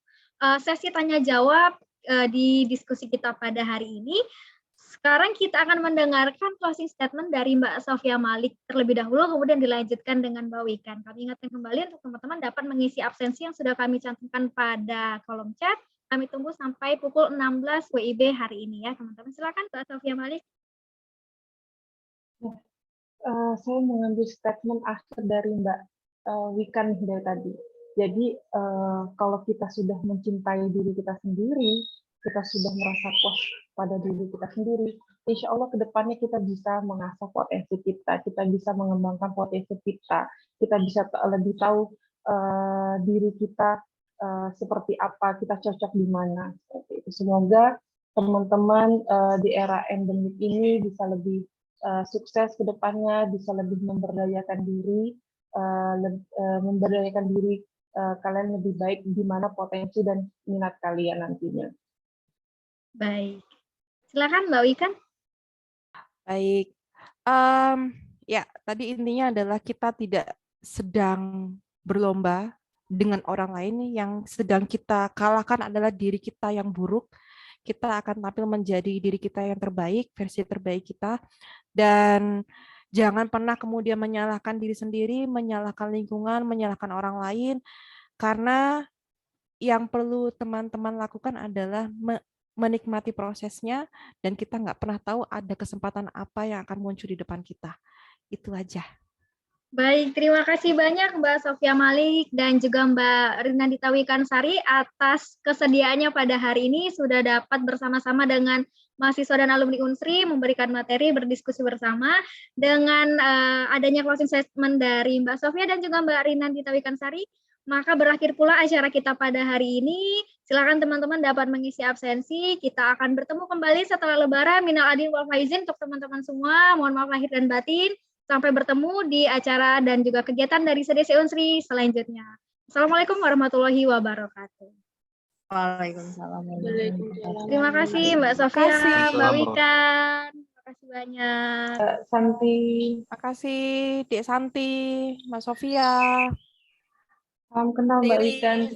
sesi tanya jawab di diskusi kita pada hari ini. Sekarang kita akan mendengarkan closing statement dari Mbak Sofia Malik terlebih dahulu, kemudian dilanjutkan dengan Mbak Wikan. Kami ingatkan kembali untuk teman-teman dapat mengisi absensi yang sudah kami cantumkan pada kolom chat. Kami tunggu sampai pukul 16 WIB hari ini ya, teman-teman. Silakan Mbak Sofia Malik. Saya mengambil statement akhir dari Mbak Wikan dari tadi. Jadi kalau kita sudah mencintai diri kita sendiri, kita sudah merasa puas pada diri kita sendiri, insya Allah ke depannya kita bisa mengasah potensi kita bisa mengembangkan potensi kita bisa lebih tahu diri kita seperti apa, kita cocok di mana. Seperti itu. Semoga teman-teman di era endemik ini bisa lebih sukses ke depannya, bisa lebih memberdayakan diri, kalian lebih baik di mana potensi dan minat kalian nantinya. Baik. Silakan Mbak Wikan. Baik. Ya, tadi intinya adalah kita tidak sedang berlomba dengan orang lain. Yang sedang kita kalahkan adalah diri kita yang buruk. Kita akan tampil menjadi diri kita yang terbaik, versi terbaik kita. Dan jangan pernah kemudian menyalahkan diri sendiri, menyalahkan lingkungan, menyalahkan orang lain. Karena yang perlu teman-teman lakukan adalah menikmati prosesnya, dan kita nggak pernah tahu ada kesempatan apa yang akan muncul di depan kita. Itu aja. Baik, terima kasih banyak Mbak Sofia Malik dan juga Mbak Rina Dita Wikansari atas kesediaannya pada hari ini sudah dapat bersama-sama dengan mahasiswa dan alumni Unsri memberikan materi, berdiskusi bersama. Dengan adanya closing statement dari Mbak Sofia dan juga Mbak Rina Dita Wikansari, maka berakhir pula acara kita pada hari ini. Silakan teman-teman dapat mengisi absensi. Kita akan bertemu kembali setelah Lebaran. Minal aidin wal faizin untuk teman-teman semua. Mohon maaf lahir dan batin. Sampai bertemu di acara dan juga kegiatan dari CDC Unsri selanjutnya. Assalamualaikum warahmatullahi wabarakatuh. Waalaikumsalam. Terima kasih Mbak Sofia, Mbak Wikan. Terima kasih banyak. Santi. Terima kasih Dek Santi, Mbak Sofia. Salam kenal Mbak Wikan.